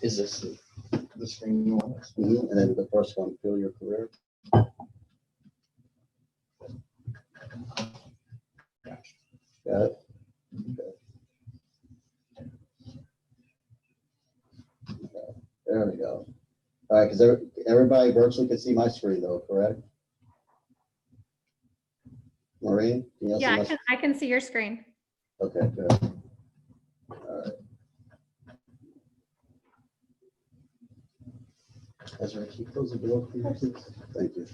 Is this the screen you want? And then the first one, Feel Your Career. Got it? Okay. There we go. All right, because everybody virtually can see my screen though, correct? Maureen? Can you Yeah, see I can see your screen. Okay, good. All right. Ezra, can you close the door, please? Thank you.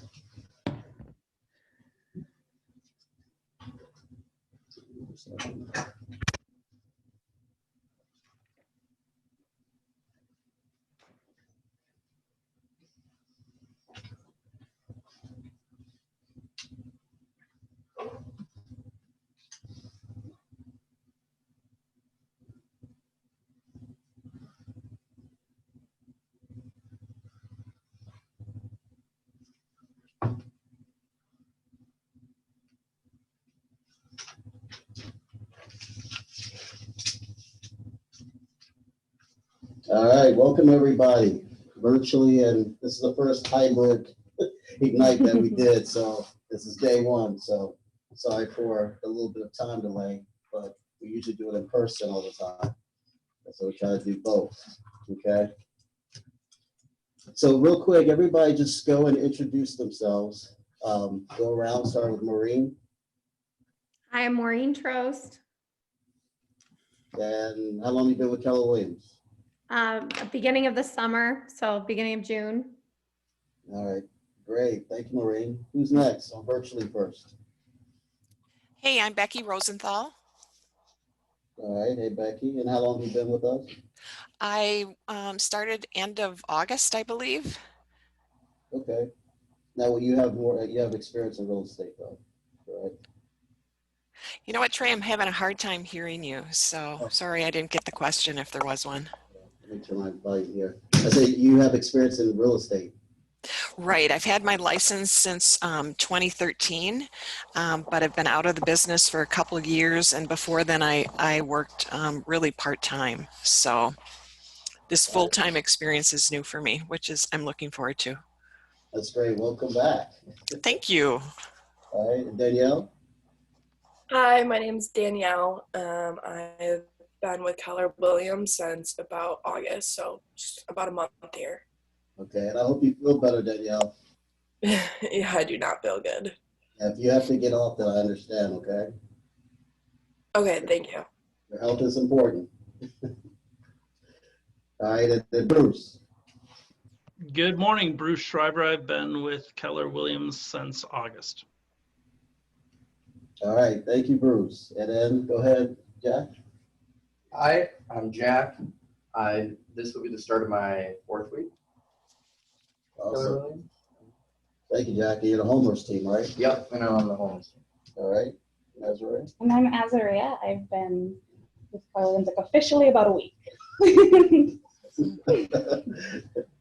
All right, welcome everybody, virtually, and this is the first hybrid Ignite that we did, so this is day one, so sorry for a little bit of time delay, but we usually do it in person all the time, so we try to do both, okay? So real quick, everybody just go and introduce themselves. Go around, start with Maureen. I am Maureen Trost. And how long have you been with Keller Williams? Beginning of the summer, so beginning of June. All right, great. Thank you, Maureen. Who's next? On virtually first. Hey, I'm Becky Rosenthal. All right, hey Becky. And how long have you been with us? I started end of August, I believe. Okay. Now you have experience in real estate though, right? You know what, Trey, I'm having a hard time hearing you, so sorry I didn't get the question if there was one. Let me turn my volume here. I say you have experience in real estate. Right, I've had my license since 2013, but I've been out of the business for a couple of years, and before then I worked really part-time. So this full-time experience is new for me, which is I'm looking forward to. That's great. Welcome back. Thank you. All right, and Danielle. Hi, my name's Danielle. I've been with Keller Williams since about August, so just about a month here. Okay, and I hope you feel better, Danielle. Yeah, I do not feel good. If you have to get off, then I understand, okay? Okay, thank you. Your health is important. All right, and then Bruce. Good morning, Bruce Schreiber. I've been with Keller Williams since August. All right, thank you, Bruce. And then go ahead, Jack. Hi, I'm Jack. This will be the start of my 4th week. Awesome. Thank you, Jackie. You're the homers team, right? Yep, and I'm on the homes team. All right, Azure. And I'm Azaria. I've been with Keller Williams like officially about a week.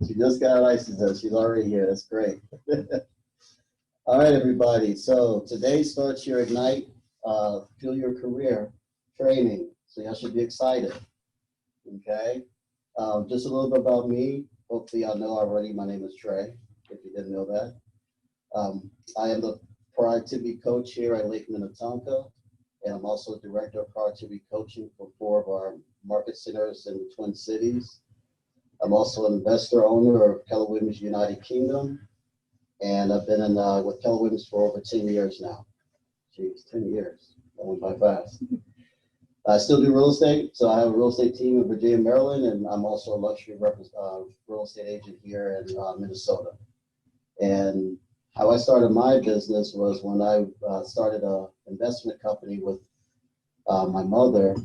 She just got a license though. She's already here. That's great. All right, everybody. So today starts your Ignite, Feel Your Career training. So y'all should be excited. Okay. Just a little bit about me. Hopefully y'all know already. My name is Trey, if you didn't know that. I am the productivity coach here at Lake Minnetonka, and I'm also director of productivity coaching for 4 of our market centers in the Twin Cities. I'm also an investor owner of Keller Williams United Kingdom, and I've been with Keller Williams for over 10 years now. Jeez, 10 years. That went by fast. I still do real estate, so I have a real estate team in Virginia, Maryland, and I'm also a luxury real estate agent here in Minnesota. And how I started my business was when I started an investment company with my mother.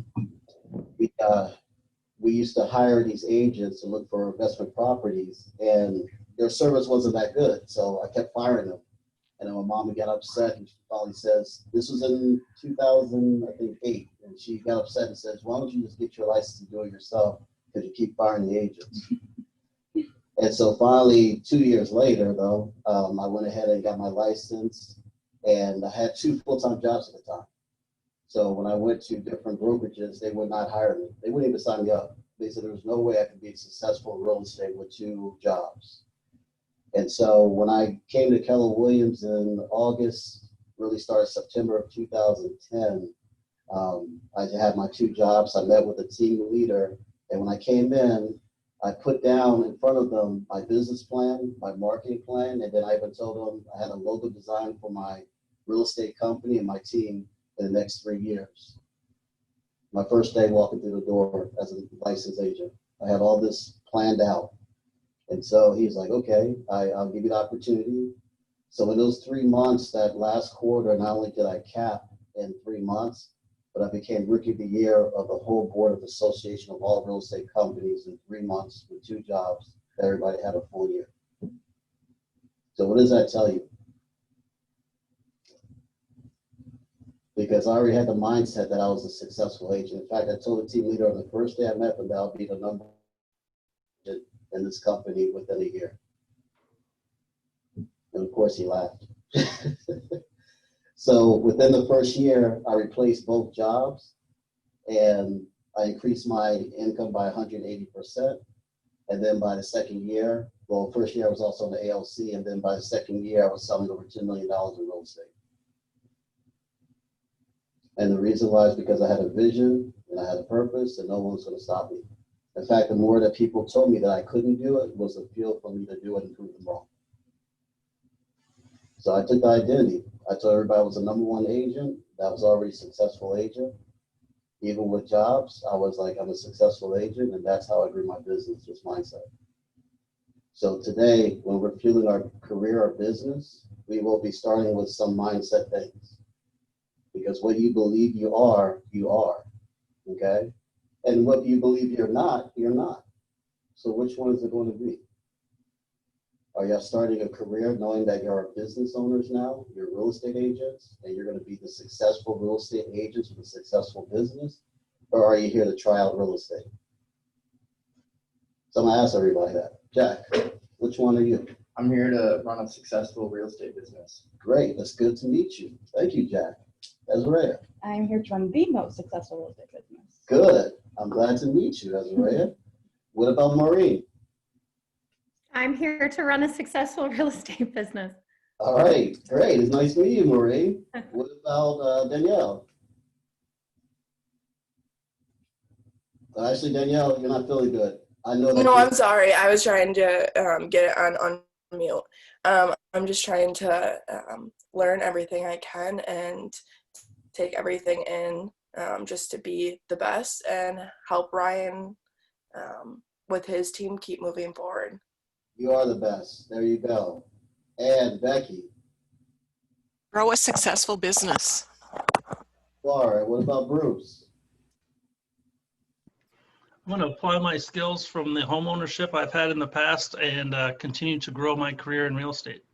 We used to hire these agents to look for investment properties, and their service wasn't that good, so I kept firing them. And then my mom got upset, and she finally says, this was in 2008, and she got upset and says, why don't you just get your license and do it yourself, because you keep firing the agents. And so finally, 2 years later, though, I went ahead and got my license, and I had 2 full-time jobs at the time. So when I went to different brokerages, they would not hire me. They wouldn't even sign me up. They said there was no way I could be successful in real estate with 2 jobs. And so when I came to Keller Williams in August, really started September of 2010, I had my 2 jobs. I met with the team leader, and when I came in, I put down in front of them my business plan, my marketing plan, and then I even told them I had a logo design for my real estate company and my team in the next 3 years. My first day walking through the door as a licensed agent, I had all this planned out. And so he's like, okay, I'll give you the opportunity. So in those 3 months, that last quarter, not only did I cap in 3 months, but I became Rookie of the Year of the whole board of association of all real estate companies in 3 months with 2 jobs. Everybody had a full year. So what does that tell you? Because I already had the mindset that I was a successful agent. In fact, I told the team leader on the first day I met them that I'll be the number in this company within a year. And of course he laughed. So within the first year, I replaced both jobs and I increased my income by 180%. And then by the second year, well, first year I was also in the ALC, and then by the second year, I was selling over $10 million in real estate. And the reason why is because I had a vision and I had a purpose and no one was going to stop me. In fact, the more that people told me that I couldn't do it was a fuel for me to do it and prove them wrong. So I took the identity. I told everybody I was the #1 agent. That was already a successful agent. Even with jobs, I was like, I'm a successful agent, and that's how I grew my business, this mindset. So today, when we're fueling our career or business, we will be starting with some mindset things. Because what you believe you are, okay? And what you believe you're not, you're not. So which one is it going to be? Are y'all starting a career knowing that you're business owners now, you're real estate agents, and you're going to be the successful real estate agents with a successful business? Or are you here to try out real estate? So I'm going to ask everybody that. Jack, which one are you? I'm here to run a successful real estate business. Great, it's good to meet you. Thank you, Jack. Azariah. I'm here to run the most successful real estate business. Good, I'm glad to meet you, Azariah. What about Maureen? I'm here to run a successful real estate business. All right, great. It's nice meeting you, Maureen. What about Danielle? Actually, Danielle, you're not feeling good. I know that. No, I'm sorry. I was trying to get it on mute. I'm just trying to learn everything I can and take everything in just to be the best and help Ryan with his team keep moving forward. You are the best. There you go. And Becky. Grow a successful business. Laura, what about Bruce? I'm going to apply my skills from the home ownership I've had in the past and continue to grow my career in real estate.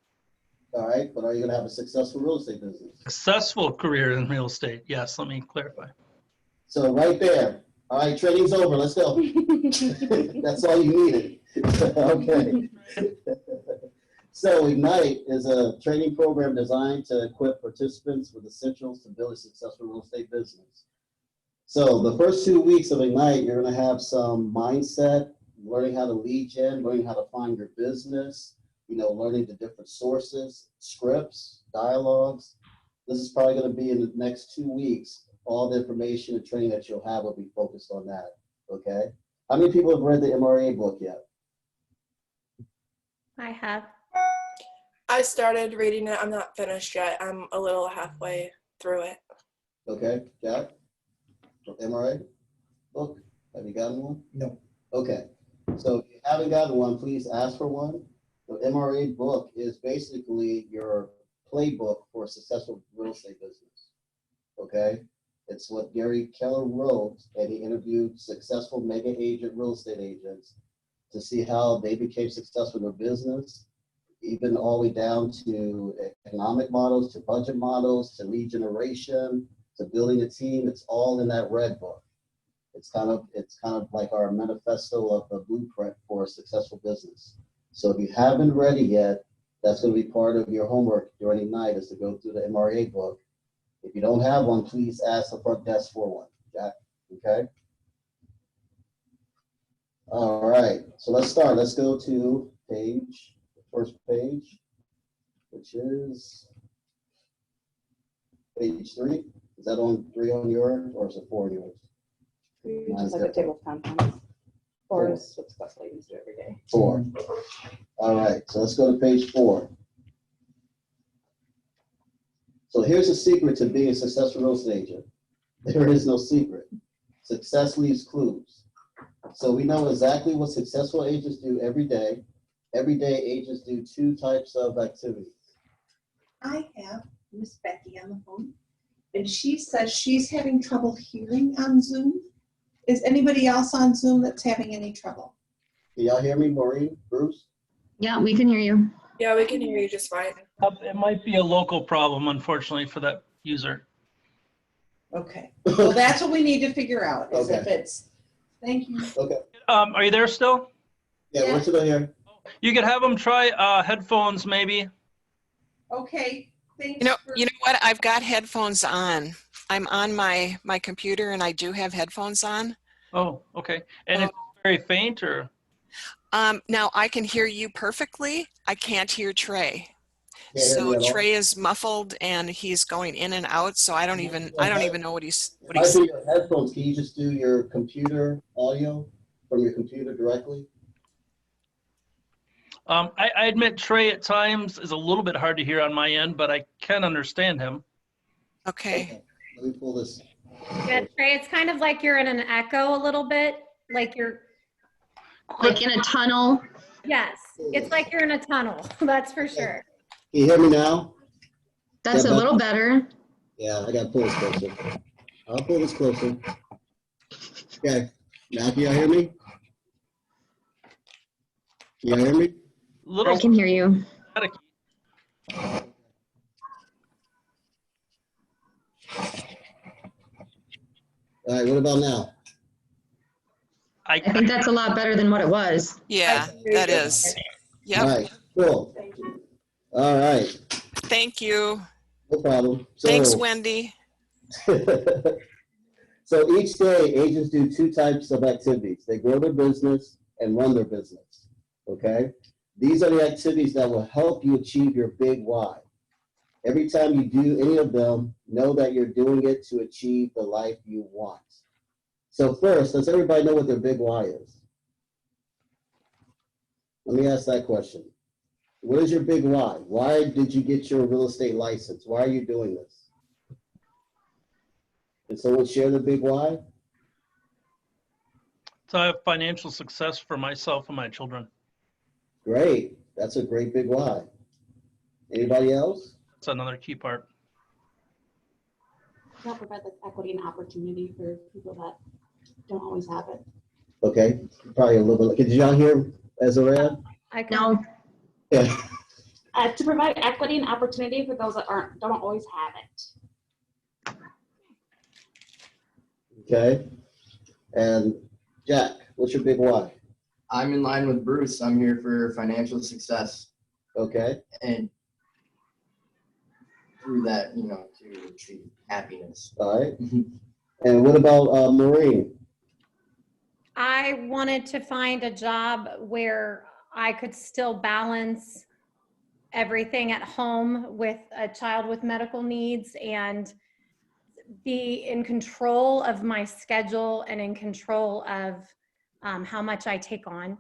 All right, but are you going to have a successful real estate business? Successful career in real estate. Yes, let me clarify. So right there. All right, training's over. Let's go. That's all you needed. Okay. So Ignite is a training program designed to equip participants with essentials to build a successful real estate business. So the first 2 weeks of Ignite, you're going to have some mindset, learning how to lead gen, learning how to find your business, learning the different sources, scripts, dialogues. This is probably going to be in the next 2 weeks. All the information and training that you'll have will be focused on that, okay? How many people have read the MRA book yet? I have. I started reading it. I'm not finished yet. I'm a little halfway through it. Okay, Jack? MRA book? Have you gotten one? No. Okay, so if you haven't gotten one, please ask for one. The MRA book is basically your playbook for a successful real estate business, okay? It's what Gary Keller wrote, and he interviewed successful mega agent real estate agents to see how they became successful in their business, even all the way down to economic models, to budget models, to lead generation, to building a team. It's all in that red book. It's kind of like our manifesto of the blueprint for a successful business. So if you haven't read it yet, that's going to be part of your homework during Ignite, is to go through the MRA book. If you don't have one, please ask the front desk for one, Jack, okay? All right, so let's start. Let's go to the first page, which is page 3. Is that on 3 on yours, or is it 4 on yours? Just like a table of contents. Or is what's best I use do every day. 4. All right, so let's go to page 4. So here's a secret to being a successful real estate agent. There is no secret. Success leaves clues. So we know exactly what successful agents do every day. Every day, agents do 2 types of activities. I have Miss Becky on the phone, and she says she's having trouble hearing on Zoom. Is anybody else on Zoom that's having any trouble? Can y'all hear me, Maureen, Bruce? Yeah, we can hear you. Yeah, we can hear you just fine. It might be a local problem, unfortunately, for that user. Okay, well, that's what we need to figure out, is if Okay. it's, thank you. Okay. Are you there still? Yeah, we're still here. You could have them try headphones, maybe. Okay, thanks. You know what? I've got headphones on. I'm on my computer and I do have headphones on. Oh, okay. And it's very faint, or? Now I can hear you perfectly. I can't hear Trey. Can't hear me So at all? Trey is muffled and he's going in and out. So I don't even know what he's If I do your headphones, can you just do your computer audio from your computer directly? I admit Trey at times is a little bit hard to hear on my end, but I can understand him. Okay. Let me pull this. Yeah, Trey, it's kind of like you're in an echo a little bit, like you're, Like in a tunnel. yes, it's like you're in a tunnel, that's for sure. Can you hear me now? That's Yeah, a little better. Yeah, I gotta pull this closer. I'll pull this closer. Okay, now can y'all hear me? Can y'all hear me? Little I can hear you. static. All right, what about now? I I think that's a lot better than what it was. Yeah, that is. All Yep. right, cool. All right, Thank you. no problem. So, Thanks, Wendy. so each day, agents do 2 types of activities. They grow their business and run their business, okay? These are the activities that will help you achieve your big why. Every time you do any of them, know that you're doing it to achieve the life you want. So first, does everybody know what their big why is? Let me ask that question. What is your big why? Why did you get your real estate license? Why are you doing this? Can someone share the big why? to have financial success for myself and my children. Great. That's a great big why. Anybody else? That's another key part. I'll provide like equity and opportunity for people that don't always have it. Okay. Probably a little bit. Did y'all hear Azariah? I can, No, Yeah. To provide equity and opportunity for those that don't always have it. Okay. And Jack, what's your big why? I'm in line with Bruce. I'm here for financial success, Okay. and through that, to achieve happiness. All right. And what about Maureen? I wanted to find a job where I could still balance everything at home with a child with medical needs and be in control of my schedule and in control of how much I take on.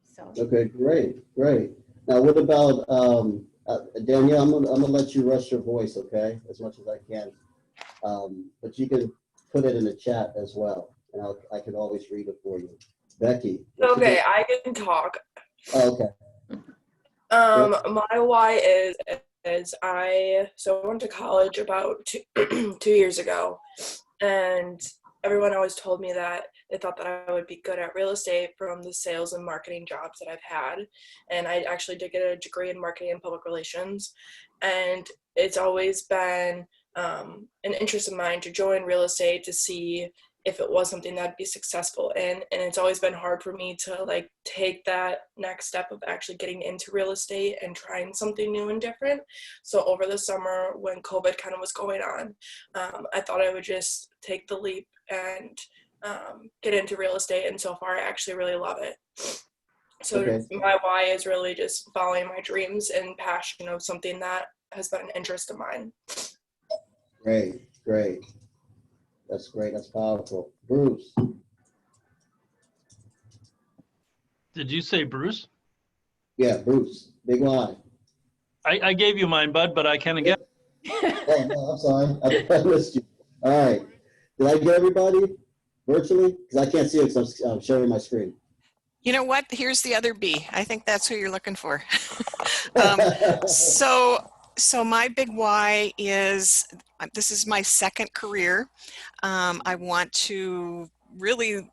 So Okay, great, great. Now, what about Danielle? I'm gonna let you rest your voice, okay, as much as I can. But you can put it in the chat as well, and I can always read it for you. Becky. what's your Okay, big- I can talk. Oh, okay. My why is I went to college about 2 years ago, and everyone always told me that they thought that I would be good at real estate from the sales and marketing jobs that I've had. And I actually did get a degree in marketing and public relations. And it's always been an interest of mine to join real estate to see if it was something that'd be successful in. And it's always been hard for me to take that next step of actually getting into real estate and trying something new and different. So over the summer when COVID kind of was going on, I thought I would just take the leap and get into real estate, and so far I actually really love it. So Okay. my why is really just following my dreams and passion of something that has been an interest of mine. Great, great. That's great. That's powerful. Bruce. Did you say Bruce? Yeah, Bruce. Big Y. I gave you mine, bud, but I can again. Oh, no, I'm sorry. I missed you. All right. Did I get everybody virtually? Because I can't see it because I'm sharing my screen. You know what? Here's the other B. I think that's who you're looking for. um, so my big why is this is my second career. I want to really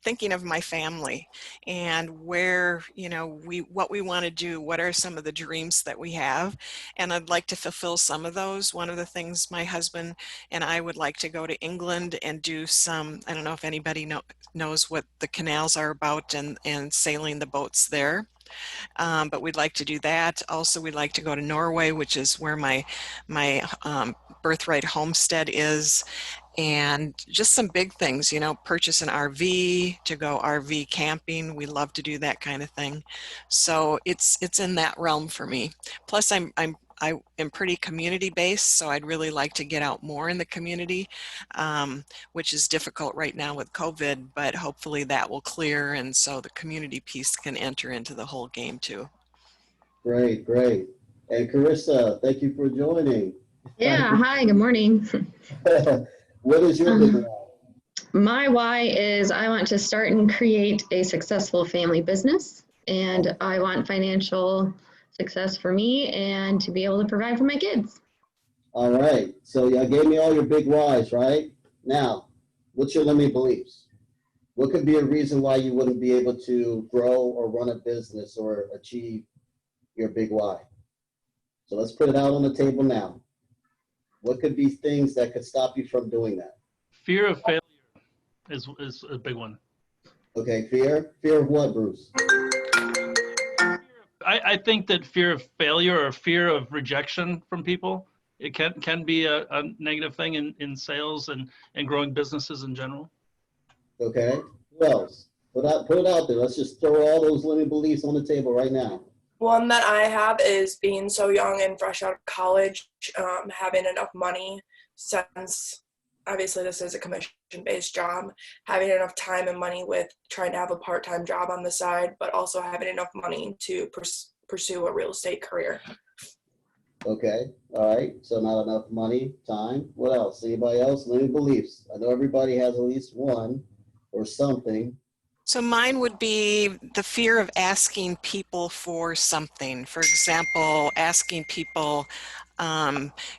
thinking of my family and where, you know, what we want to do, what are some of the dreams that we have, and I'd like to fulfill some of those. One of the things, my husband and I would like to go to England and do some, I don't know if anybody knows what the canals are about and sailing the boats there. But we'd like to do that. Also, we'd like to go to Norway, which is where my birthright homestead is, and just some big things, you know, purchase an RV, to go RV camping. We love to do that kind of thing. So it's in that realm for me. Plus, I am pretty community based, so I'd really like to get out more in the community, which is difficult right now with COVID, but hopefully that will clear, and so the community piece can enter into the whole game too. Great, great. And Carissa, thank you for joining. Yeah, hi, good morning. What is your big why? My why is I want to start and create a successful family business, and I want financial success for me and to be able to provide for my kids. All right. So y'all gave me all your big whys, right? Now, what's your limiting beliefs? What could be a reason why you wouldn't be able to grow or run a business or achieve your big why? So let's put it out on the table now. What could be things that could stop you from doing that? Fear of failure is a big one. Okay, fear? Fear of what, Bruce? I think that fear of failure or fear of rejection from people, it can be a negative thing in sales and growing businesses in general. Okay, who else? Put it out there. Let's just throw all those limiting beliefs on the table right now. One that I have is being so young and fresh out of college, having enough money, since obviously this is a commission-based job, having enough time and money with trying to have a part-time job on the side, but also having enough money to pursue a real estate career. Okay, all right. So not enough money, time. What else? Anybody else? Limiting beliefs. I know everybody has at least one or something. So mine would be the fear of asking people for something. For example, asking people,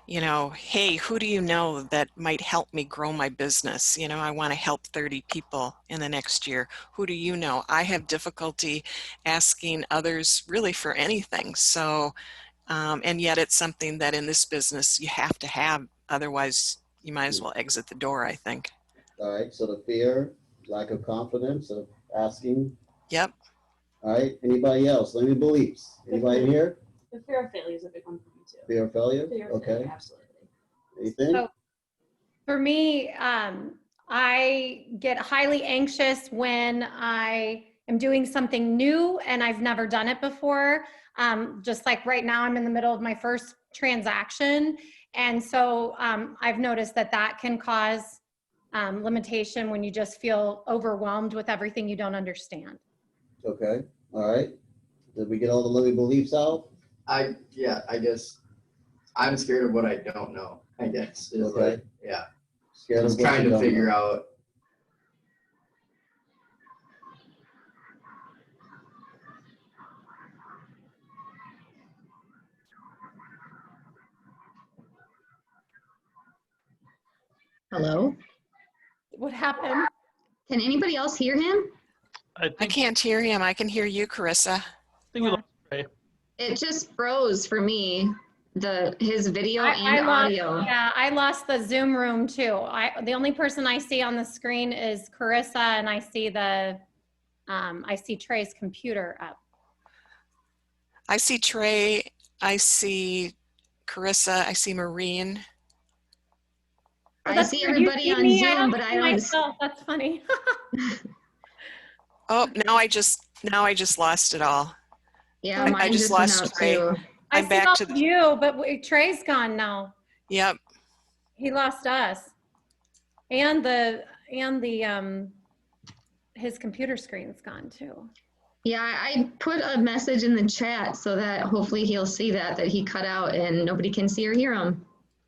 you know, hey, who do you know that might help me grow my business? You know, I want to help 30 people in the next year. Who do you know? I have difficulty asking others really for anything. So, and yet it's something that in this business you have to have. Otherwise, you might as well exit the door, I think. All right, so the fear, lack of confidence of asking. Yep. All right, anybody else? Limiting beliefs. Anybody in here? The fear of failure is a big one for me too. Fear of failure? Fear of Okay. failure, absolutely. Anything? So for me, I get highly anxious when I am doing something new and I've never done it before. Just like right now, I'm in the middle of my first transaction. And so I've noticed that can cause limitation when you just feel overwhelmed with everything you don't understand. Okay, all right. Did we get all the limiting beliefs out? I guess I'm scared of what I don't know, I guess. Is Okay. like, yeah. Scared Just of what trying you to don't figure know. out. Hello? What happened? Can anybody else hear him? I I can't hear him. I can hear you, Carissa. think we lost Trey. It just froze for me, his video and lost, audio. yeah, I lost the Zoom room too. The only person I see on the screen is Carissa, and I see I see Trey's computer up. I see Trey. I see Carissa. I see Maureen. I That's see weird. You everybody see on me, Zoom, but I see don't. myself. That's funny. Oh, now I just lost it all. Yeah, I mine just just went lost out Trey. too. I I'm see back all to of you, but Trey's gone now. Yep. He lost us. And the his computer screen's gone too. Yeah, I put a message in the chat so that hopefully he'll see that he cut out and nobody can see or hear him.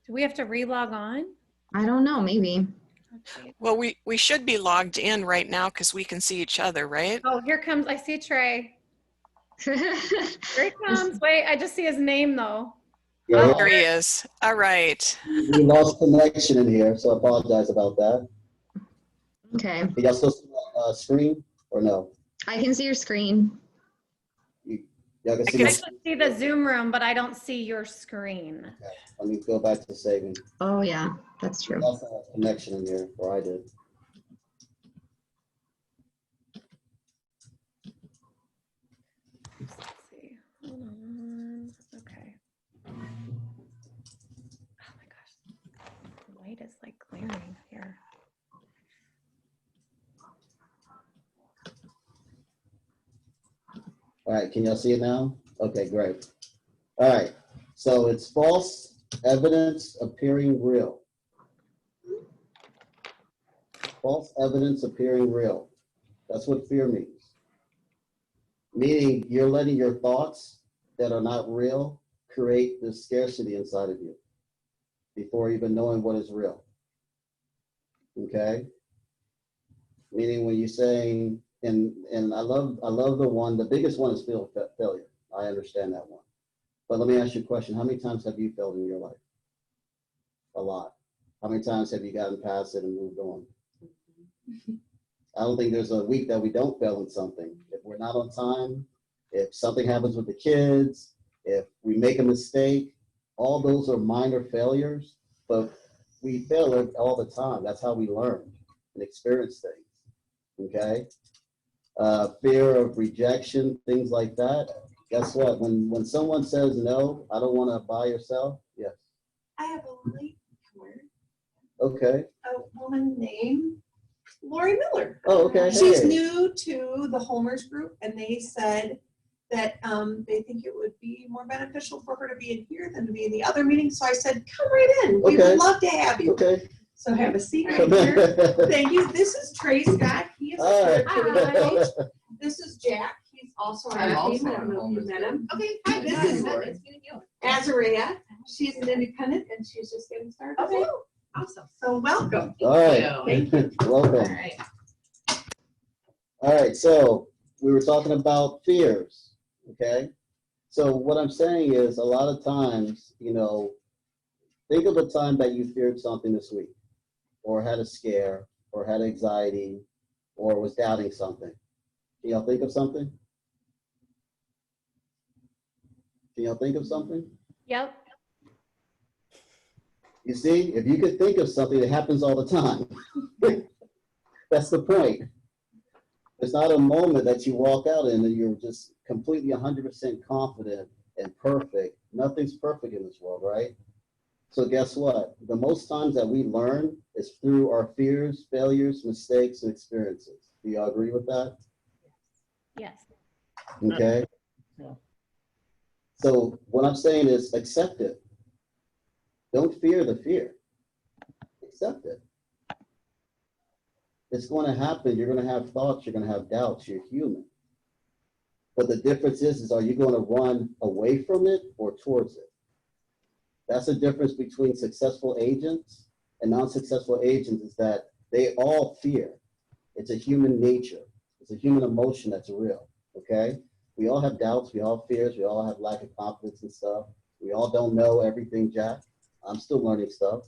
Do we have to re-log on? I don't know, maybe. Let's see. Well, we should be logged in right now because we can see each other, right? Oh, here comes, I see Trey. Here he Just- comes. Wait, I just see his name though. Yeah, There he is. All right. we lost connection in here, so I apologize about that. Okay, Can y'all still see my screen or no? I can see your screen. Y'all can see I my, can see the Zoom room, but I don't see your screen. let me go back to saving. Oh yeah, that's true. We lost our connection in here, or I did. Let's see. Hold on. Okay. Oh my gosh. The light is like glaring here. All right, can y'all see it now? Okay, great. All right, so it's false evidence appearing real. False evidence appearing real. That's what fear means. Meaning you're letting your thoughts that are not real create this scarcity inside of you before even knowing what is real. Okay? Meaning when you're saying, and I love the biggest one is failure. I understand that one. But let me ask you a question. How many times have you failed in your life? A lot. How many times have you gotten past it and moved on? I don't think there's a week that we don't fail in something. If we're not on time, if something happens with the kids, if we make a mistake, all those are minor failures, but we fail all the time. That's how we learn and experience things, okay? Fear of rejection, things like that. Guess what? When someone says, no, I don't want to buy or sell, yes. I have a late comer, Okay. a woman named Lori Miller. Oh, okay. She's Hey. new to the Homers group, and they said that they think it would be more beneficial for her to be in here than to be in the other meeting. So I said, come right in. We Okay. would love to have you. Okay. So have a seat right here. Thank you. This is Trey Scott. He is Hi. a productivity coach. This is Jack. He's also on I'm our also team. I don't on know if you Homers met him. Okay, Hi, this is Lori. Azarea. She's an independent and she's just getting started. Okay. too. Awesome. So welcome. All right. Thank you. Welcome. All right. All right, so we were talking about fears, okay? So what I'm saying is a lot of times, think of a time that you feared something this week, or had a scare, or had anxiety, or was doubting something. Can y'all think of something? Can y'all think of something? Yep. You see, if you could think of something, it happens all the time. That's the point. It's not a moment that you walk out in and you're just completely 100% confident and perfect. Nothing's perfect in this world, right? So guess what? The most times that we learn is through our fears, failures, mistakes, and experiences. Do y'all agree with that? Yes. Okay. Yeah. So what I'm saying is accept it. Don't fear the fear. Accept it. It's going to happen. You're going to have thoughts. You're going to have doubts. You're human. But the difference is are you going to run away from it or towards it? That's the difference between successful agents and non-successful agents is that they all fear. It's a human nature. It's a human emotion that's real, okay? We all have doubts. We all have fears. We all have lack of confidence and stuff. We all don't know everything, Jack. I'm still learning stuff.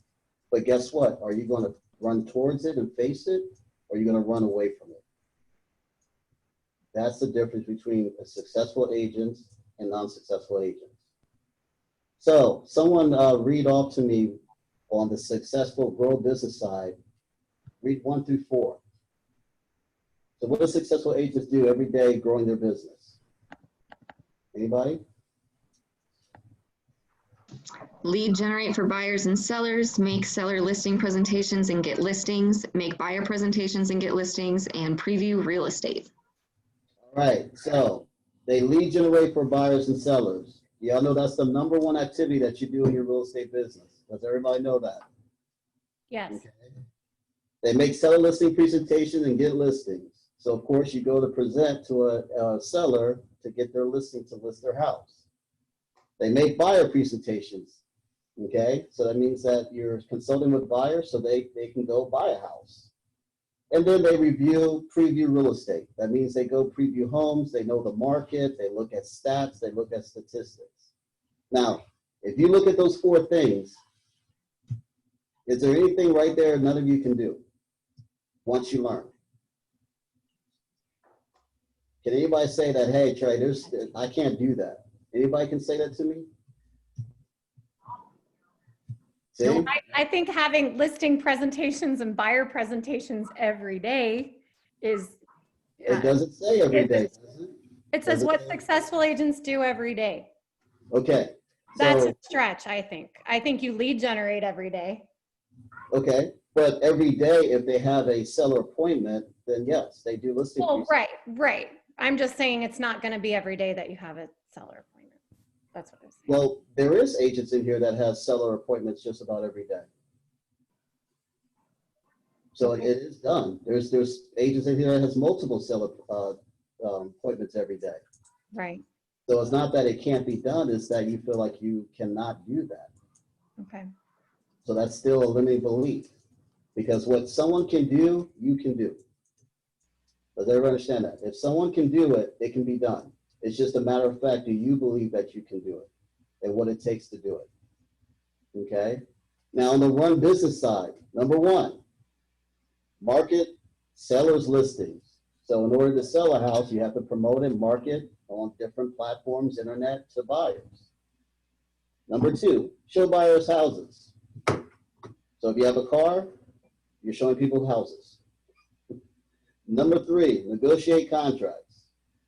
But guess what? Are you going to run towards it and face it? Or are you going to run away from it? That's the difference between a successful agent and non-successful agents. So someone read off to me on the successful grow business side, read 1 through 4. So what do successful agents do every day growing their business? Anybody? lead generate for buyers and sellers, make seller listing presentations and get listings, make buyer presentations and get listings, and preview real estate. All right, so they lead generate for buyers and sellers. Y'all know that's the number one activity that you do in your real estate business. Does everybody know that? Yes. Okay. They make seller listing presentations and get listings. So of course you go to present to a seller to get their listing to list their house. They make buyer presentations. Okay, so that means that you're consulting with buyers so they can go buy a house. And then they preview real estate. That means they go preview homes, they know the market, they look at stats, they look at statistics. Now, if you look at those 4 things, is there anything right there none of you can do once you learn? Can anybody say that, hey, Trey, I can't do that? Anybody can say that to me? See? I think having listing presentations and buyer presentations every day is. It doesn't say every day, does it? It says what successful agents do every day. Okay. That's So, a stretch, I think. I think you lead generate every day. okay, but every day if they have a seller appointment, then yes, they do listing. Well, right. I'm just saying it's not going to be every day that you have a seller appointment. That's what I'm saying. Well, there is agents in here that has seller appointments just about every day. So it is done. There's agents in here that has multiple seller appointments every day. Right. So it's not that it can't be done, it's that you feel like you cannot do that. Okay. So that's still a limiting belief. Because what someone can do, you can do. Does everyone understand that? If someone can do it, it can be done. It's just a matter of fact, do you believe that you can do it and what it takes to do it? Okay? Now on the run business side, number 1, market sellers listings. So in order to sell a house, you have to promote and market on different platforms, internet, to buyers. Number 2, show buyers houses. So if you have a car, you're showing people houses. Number 3, negotiate contracts.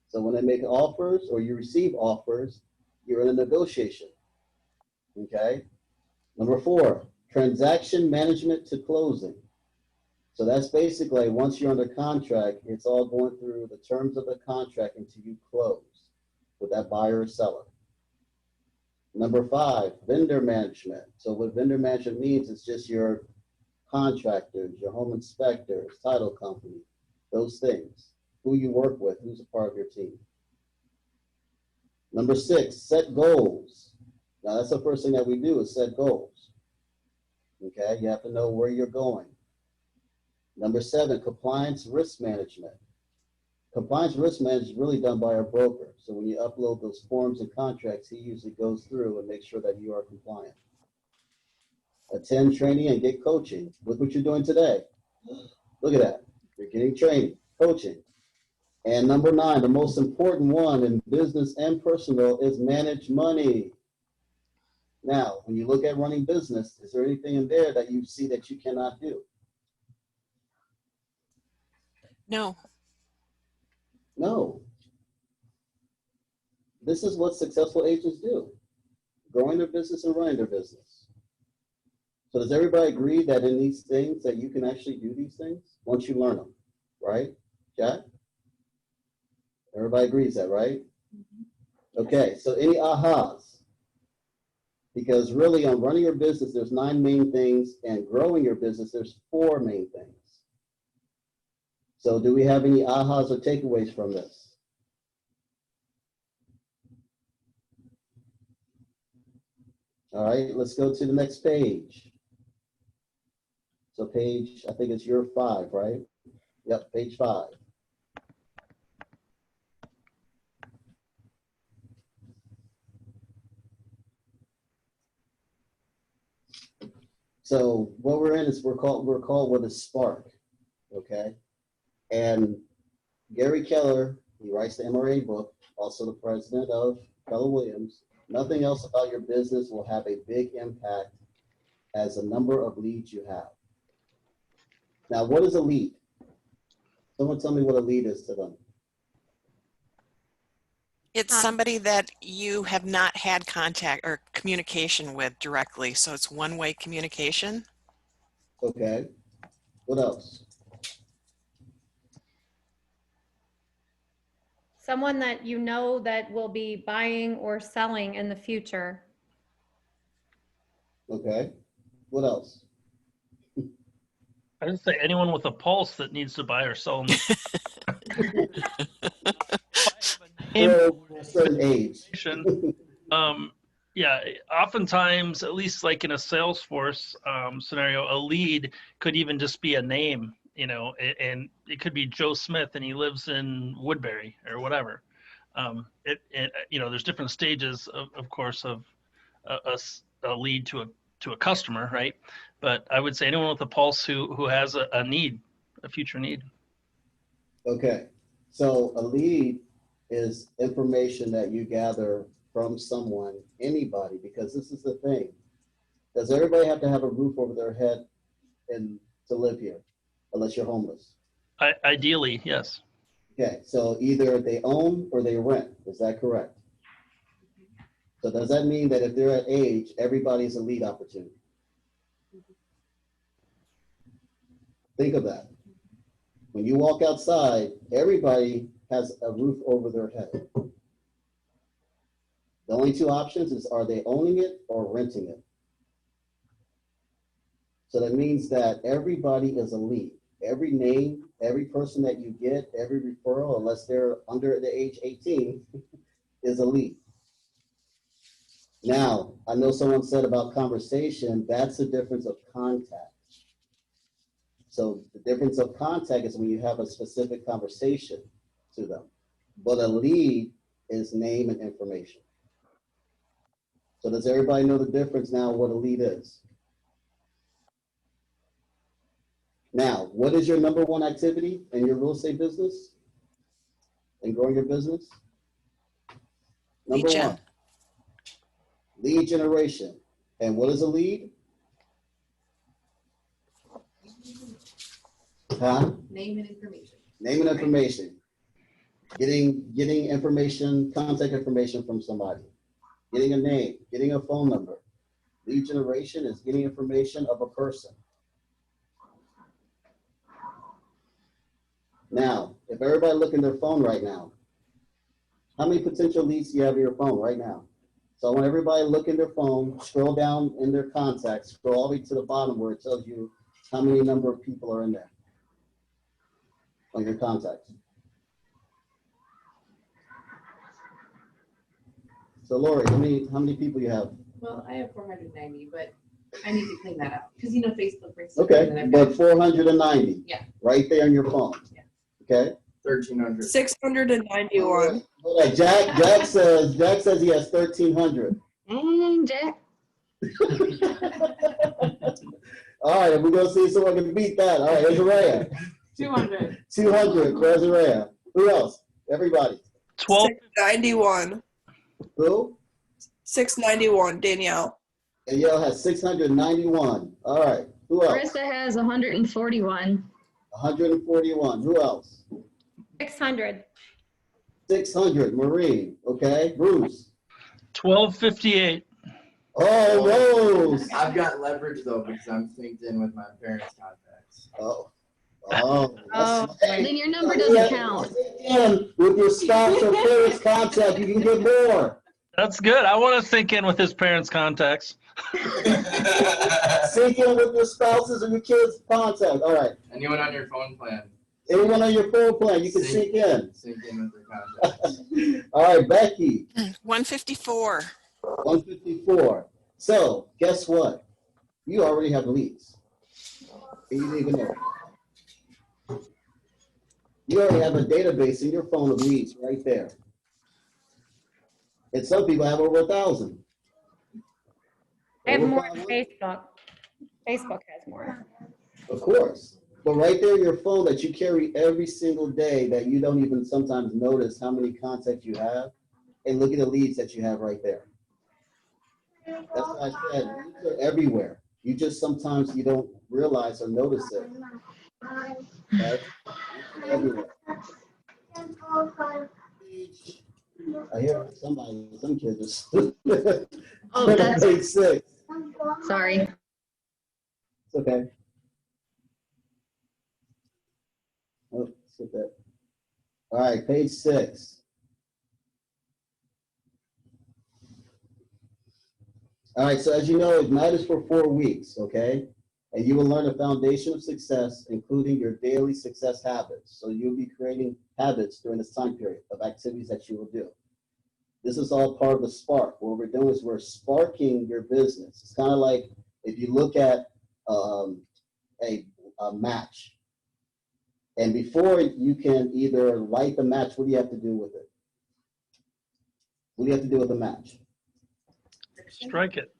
So when they make offers or you receive offers, you're in a negotiation. Okay? Number 4, transaction management to closing. So that's basically once you're under contract, it's all going through the terms of the contract until you close with that buyer or seller. Number 5, vendor management. So what vendor management means is just your contractors, your home inspectors, title company, those things, who you work with, who's a part of your team. Number 6, set goals. Now that's the first thing that we do is set goals. Okay, you have to know where you're going. Number 7, compliance risk management. Compliance risk management is really done by our broker. So when you upload those forms and contracts, he usually goes through and makes sure that you are compliant. Attend training and get coaching. Look what you're doing today. Look at that. You're getting training, coaching. And number 9, the most important one in business and personal is manage money. Now, when you look at running business, is there anything in there that you see that you cannot do? No. No. This is what successful agents do. Growing their business and running their business. So does everybody agree that in these things that you can actually do these things once you learn them, right? Jack? Everybody agrees that, right? Okay, so any ahas? Because really on running your business, there's 9 main things, and growing your business, there's 4 main things. So do we have any ahas or takeaways from this? All right, let's go to the next page. So page, I think it's your 5, right? Yep, page 5. So what we're in is we're called what is spark, okay? And Gary Keller, he writes the MRA book, also the president of Keller Williams. Nothing else about your business will have a big impact as the number of leads you have. Now, what is a lead? Someone tell me what a lead is to them. It's somebody that you have not had contact or communication with directly, so it's one-way communication. Okay. What else? Someone that you know that will be buying or selling in the future. Okay. What else? I would say anyone with a pulse that needs to buy or sell. For a certain age. Yeah, oftentimes, at least like in a Salesforce scenario, a lead could even just be a name, you know, and it could be Joe Smith and he lives in Woodbury or whatever. You know, there's different stages, of course, of a lead to a customer, right? But I would say anyone with a pulse who has a need, a future need. Okay. So a lead is information that you gather from someone, anybody, because this is the thing. Does everybody have to have a roof over their head and to live here, unless you're homeless? Ideally, yes. Okay, so either they own or they rent. Is that correct? So does that mean that if they're at age, everybody's a lead opportunity? Think of that. When you walk outside, everybody has a roof over their head. The only two options is, are they owning it or renting it? So that means that everybody is a lead. Every name, every person that you get, every referral, unless they're under the age 18, is a lead. Now, I know someone said about conversation, that's the difference of contact. So the difference of contact is when you have a specific conversation to them. But a lead is name and information. So does everybody know the difference now what a lead is? Now, what is your number one activity in your real estate business and growing your business? Number Lead gen. one, lead generation. And what is a lead? Huh? Name and information. Name and information. Getting information, contact information from somebody. Getting a name, getting a phone number. Lead generation is getting information of a person. Now, if everybody look in their phone right now, how many potential leads do you have in your phone right now? So I want everybody to look in their phone, scroll down in their contacts, scroll all the way to the bottom where it tells you how many number of people are in there on your contacts. So Lori, how many people you have? Well, I have 490, but I need to clean that up because you know Facebook brings. Okay, but 490. Yeah. Right there on your phone. Yeah. Okay. 1,300. 691. Hold on. Jack says he has 1,300. Jack. All right, if we're gonna see someone can beat that. All right, there's Araya. 200. 200. Where's Araya? Who else? Everybody. 691. Who? 691. Danielle. Danielle has 691. All right. Who else? Marissa has 141. 141. Who else? 600. 600. Maureen. Okay. Bruce. 1258. Oh, Rose. I've got leverage though because I'm synced in with my parents' contacts. Oh. Oh, Then your number doesn't count. And with your spouse or parents' contact, you can get more. That's good. I want to sync in with his parents' contacts. Sync in with your spouses and your kids' contact. All right. Anyone on your phone plan? Anyone on your phone plan, you can sync in. Sync in with their contacts. All right, Becky. 154. 154. So guess what? You already have leads. And you didn't even know. You already have a database in your phone of leads right there. And some people have over 1,000. I have Over more than 500. Facebook. Facebook has more. Of course. But right there in your phone that you carry every single day that you don't even sometimes notice how many contacts you have. And look at the leads that you have right there. That's why I said leads are everywhere. You just sometimes you don't realize or notice it. Okay? Everywhere. I hear somebody, some kids are. Oh, that's, Page 6. sorry. It's okay. Oh, skip that. All right, page 6. All right, so as you know, Ignite is for 4 weeks, okay? And you will learn a foundation of success, including your daily success habits. So you'll be creating habits during this time period of activities that you will do. This is all part of the spark. What we're doing is we're sparking your business. It's kind of like if you look at a match. And before you can either light the match, what do you have to do with it? What do you have to do with the match? Strike it.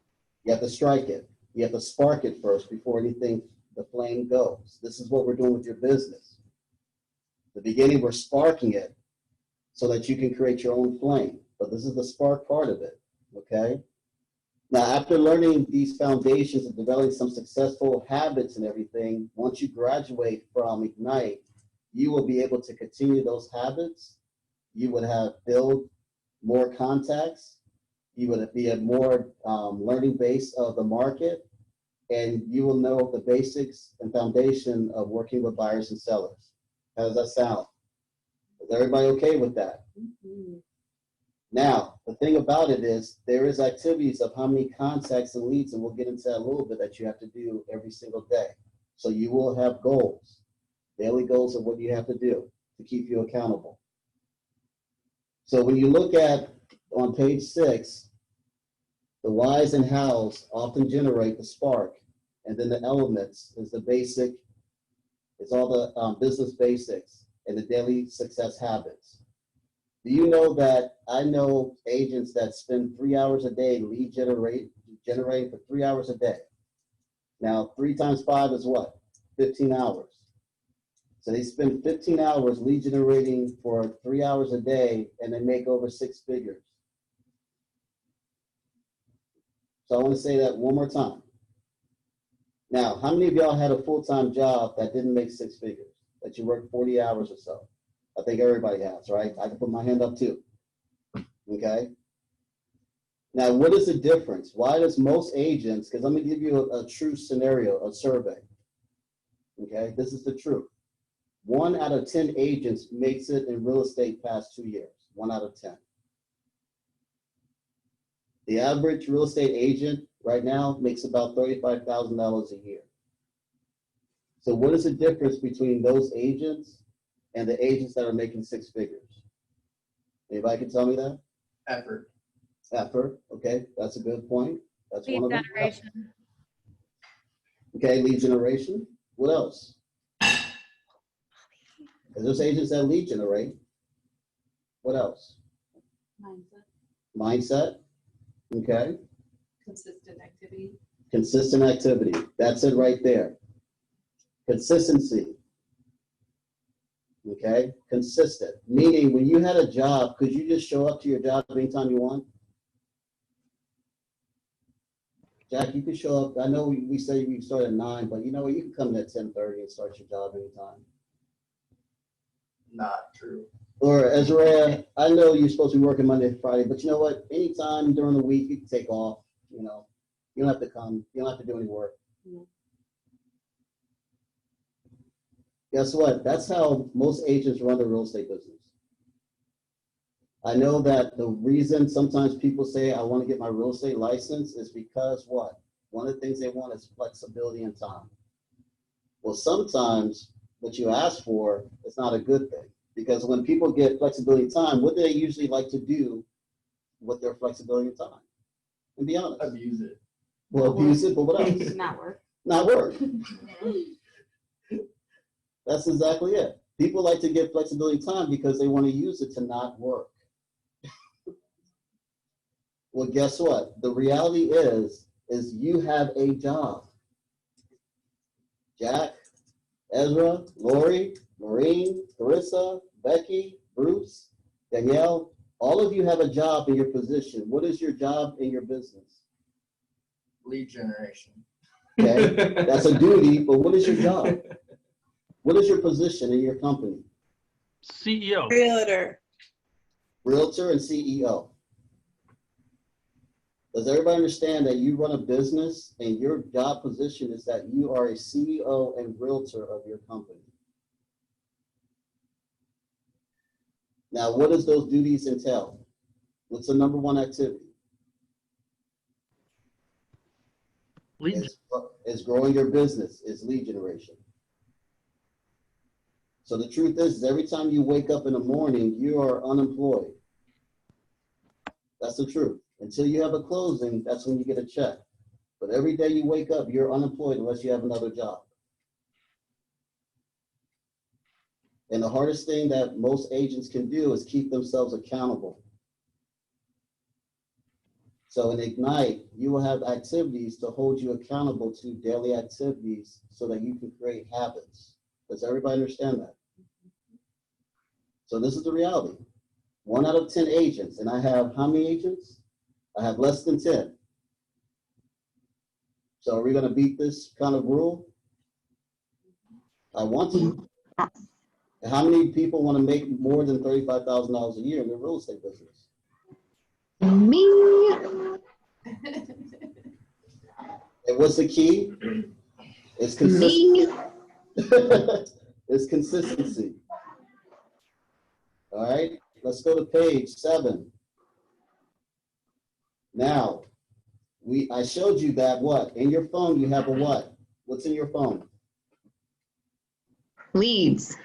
You have to strike it. You have to spark it first before anything, the flame goes. This is what we're doing with your business. The beginning, we're sparking it so that you can create your own flame. But this is the spark part of it, okay? Now, after learning these foundations and developing some successful habits and everything, once you graduate from Ignite, you will be able to continue those habits. You would have built more contacts. You would be a more learning base of the market, and you will know the basics and foundation of working with buyers and sellers. How does that sound? Is everybody okay with that? Now, the thing about it is there is activities of how many contacts and leads, and we'll get into that a little bit, that you have to do every single day. So you will have goals, daily goals of what you have to do to keep you accountable. So when you look at on page 6, the whys and hows often generate the spark, and then the elements is the basic, it's all the business basics and the daily success habits. Do you know that I know agents that spend 3 hours a day lead generating for 3 hours a day? Now, 3 times 5 is what? 15 hours. So they spend 15 hours lead generating for 3 hours a day, and they make over 6 figures. So I want to say that one more time. Now, how many of y'all had a full-time job that didn't make 6 figures, that you worked 40 hours or so? I think everybody has, right? I can put my hand up too, okay? Now, what is the difference? Why does most agents, because I'm going to give you a true scenario, a survey, okay? This is the truth. 1 out of 10 agents makes it in real estate past 2 years, 1 out of 10. The average real estate agent right now makes about $35,000 a year. So what is the difference between those agents and the agents that are making 6 figures? Anybody can tell me that? Effort. Effort, okay, that's a good point. That's Lead one of them. generation. Okay, lead generation. What else? Because there's agents that lead generate. What else? Mindset, Mindset. Okay. consistent activity. Consistent activity. That's it right there. Consistency. Okay. Consistent. Meaning when you had a job, could you just show up to your job anytime you want? Jack, you could show up. I know we say we start at 9, but you know what? You can come in at 10:30 and start your job anytime. Not true. Or Ezra, I know you're supposed to be working Monday to Friday, but you know what? Anytime during the week, you can take off. You know, you don't have to come. You don't have to do any work. Mhm. Guess what? That's how most agents run their real estate business. I know that the reason sometimes people say, I want to get my real estate license is because what? One of the things they want is flexibility in time. Well, sometimes what you ask for is not a good thing. Because when people get flexibility in time, what do they usually like to do with their flexibility in time? And be honest. Abuse it. Well, abuse it, but what else? Not work. Not work. That's exactly it. People like to get flexibility in time because they want to use it to not work. Well, guess what? The reality is you have a job. Jack, Ezra, Lori, Maureen, Carissa, Becky, Bruce, Danielle, all of you have a job in your position. What is your job in your business? Lead generation. Okay, that's a duty, but what is your job? What is your position in your company? CEO. Realtor. Realtor and CEO. Does everybody understand that you run a business and your job position is that you are a CEO and realtor of your company? Now, what does those duties entail? What's the number one activity? Lead. Is growing your business, is lead generation. So the truth is every time you wake up in the morning, you are unemployed. That's the truth. Until you have a closing, that's when you get a check. But every day you wake up, you're unemployed unless you have another job. And the hardest thing that most agents can do is keep themselves accountable. So in Ignite, you will have activities to hold you accountable to daily activities so that you can create habits. Does everybody understand that? So this is the reality. 1 out of 10 agents, and I have how many agents? I have less than 10. So are we going to beat this kind of rule? I want to. How many people want to make more than $35,000 a year in their real estate business? Me. And what's the key? It's consistency. Me. It's consistency. All right, let's go to page 7. Now, I showed you that what? In your phone, you have a what? What's in your phone? Leads.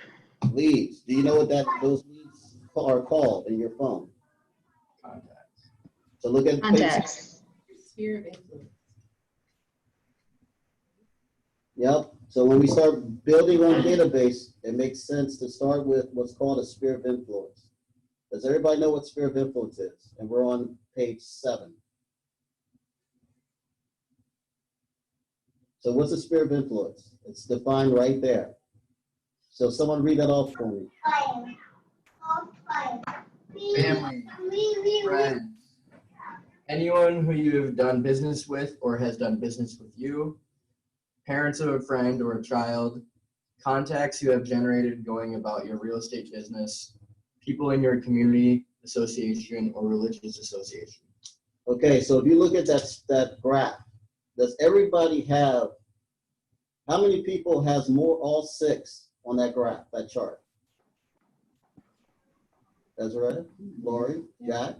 Leads. Do you know what those leads are called in your phone? Contacts. So look at page. Contacts. Sphere of influence. Yep. So when we start building our database, it makes sense to start with what's called a sphere of influence. Does everybody know what sphere of influence is? And we're on page 7. So what's a sphere of influence? It's defined right there. So someone read that off for me. Family, friends, anyone who you've done business with or has done business with you, parents of a friend or a child, contacts you have generated going about your real estate business, people in your community, association, or religious association. Okay, so if you look at that graph, does everybody have, how many people has more, all 6 on that graph, that chart? Ezra, Lori, Jack,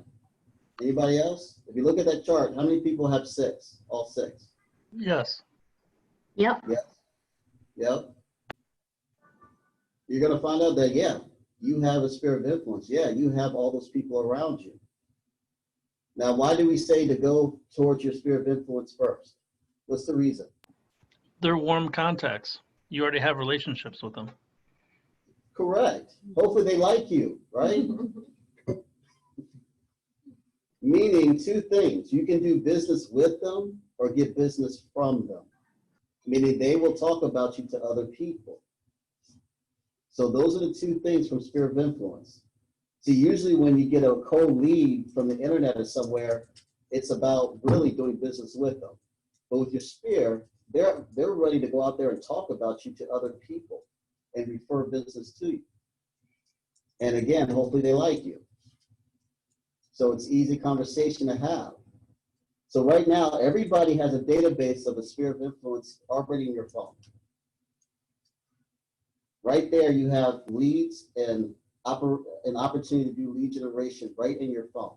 anybody else? If you look at that chart, how many people have 6, all 6? Yes. Yep. Yep. You're going to find out that, yeah, you have a sphere of influence. Yeah, you have all those people around you. Now, why do we say to go towards your sphere of influence first? What's the reason? They're warm contacts. You already have relationships with them. Correct. Hopefully they like you, right? Meaning 2 things. You can do business with them or get business from them. Meaning they will talk about you to other people. So those are the 2 things from sphere of influence. See, usually when you get a cold lead from the internet or somewhere, it's about really doing business with them. But with your sphere, they're ready to go out there and talk about you to other people and refer business to you. And again, hopefully they like you. So it's easy conversation to have. So right now, everybody has a database of a sphere of influence already in your phone. Right there, you have leads and an opportunity to do lead generation right in your phone.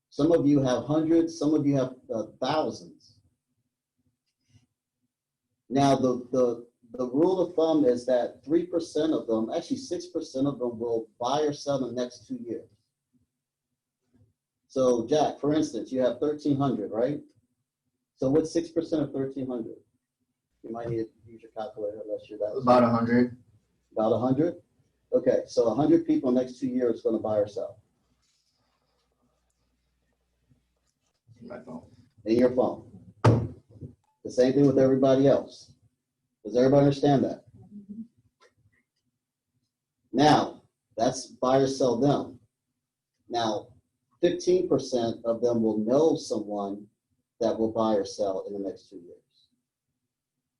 Some of you have hundreds, some of you have thousands. Now, the rule of thumb is that 3% of them, actually 6% of them will buy or sell in the next 2 years. So Jack, for instance, you have 1,300, right? So what's 6% of 1,300? You might need to use your calculator unless you're that. About 100. About 100? Okay, so 100 people next 2 years going to buy or sell. My phone. In your phone. The same thing with everybody else. Does everybody understand that? Now, that's buy or sell them. Now, 15% of them will know someone that will buy or sell in the next 2 years.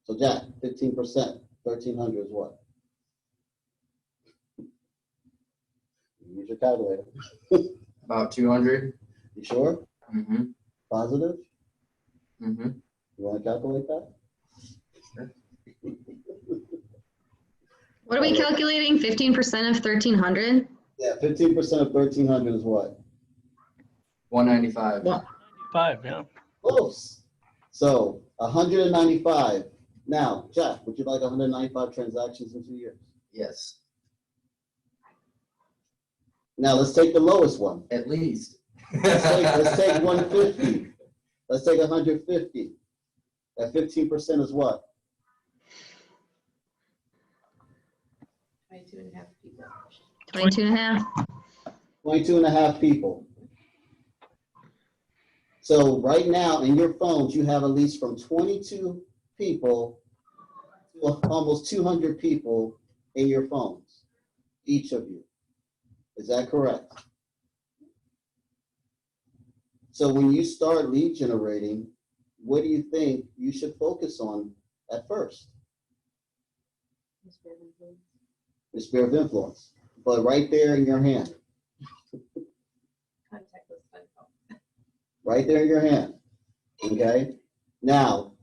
So Jack, 15%, 1,300 is what? Use your calculator. About 200. You sure? Mm-hmm. Positive? Mm-hmm. You want to calculate that? What are we calculating? 15% of 1,300? Yeah, 15% of 1,300 is what? 195. Well, 5, yeah. Close. So 195. Now, Jack, would you like 195 transactions in 2 years? Yes. Now let's take the lowest one. At least. Let's take 150. Let's take 150. That 15% is what? 22 and a half people. 22 and a half. 22 and a half people. So right now in your phones, you have at least from 22 people to almost 200 people in your phones, each of you. Is that correct? So when you start lead generating, what do you think you should focus on at first? The sphere of influence, but right there in your hand. Contact us by phone. Right there in your hand, okay? Now,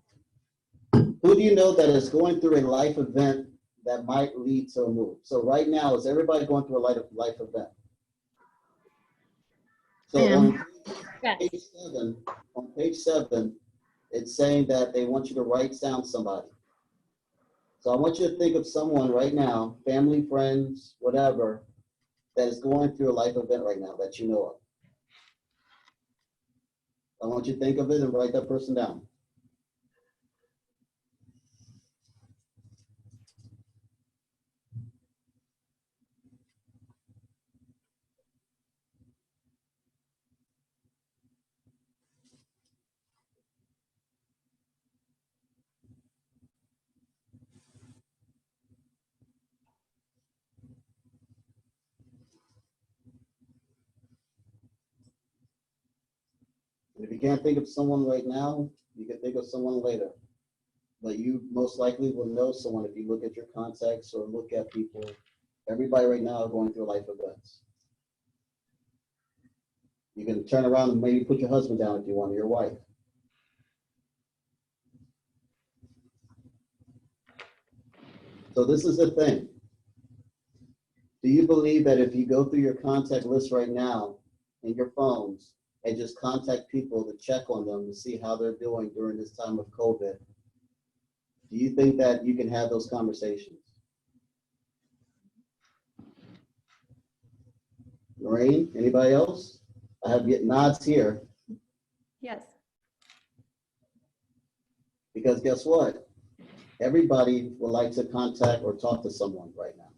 who do you know that is going through a life event that might lead to a move? So right now, is everybody going through a life event? So on Yes. page seven, it's saying that they want you to write down somebody. So I want you to think of someone right now, family, friends, whatever, that is going through a life event right now that you know of. I want you to think of it and write that person down. And if you can't think of someone right now, you can think of someone later. But you most likely will know someone if you look at your contacts or look at people. Everybody right now is going through life events. You can turn around and maybe put your husband down if you want, or your wife. So this is the thing. Do you believe that if you go through your contact list right now in your phones and just contact people to check on them to see how they're doing during this time of COVID, do you think that you can have those conversations? Lorraine, anybody else? I have nods here. Yes. Because guess what? Everybody would like to contact or talk to someone right now.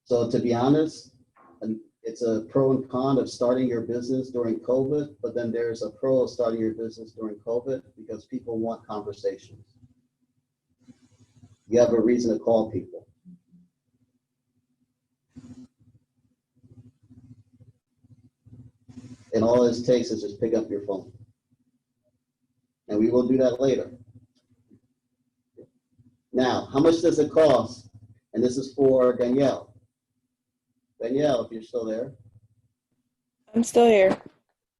So to be honest, it's a pro and con of starting your business during COVID, but then there's a pro of starting your business during COVID because people want conversations. You have a reason to call people. And all it takes is just pick up your phone. And we will do that later. Now, how much does it cost? And this is for Danielle. Danielle, if you're still there. I'm still here.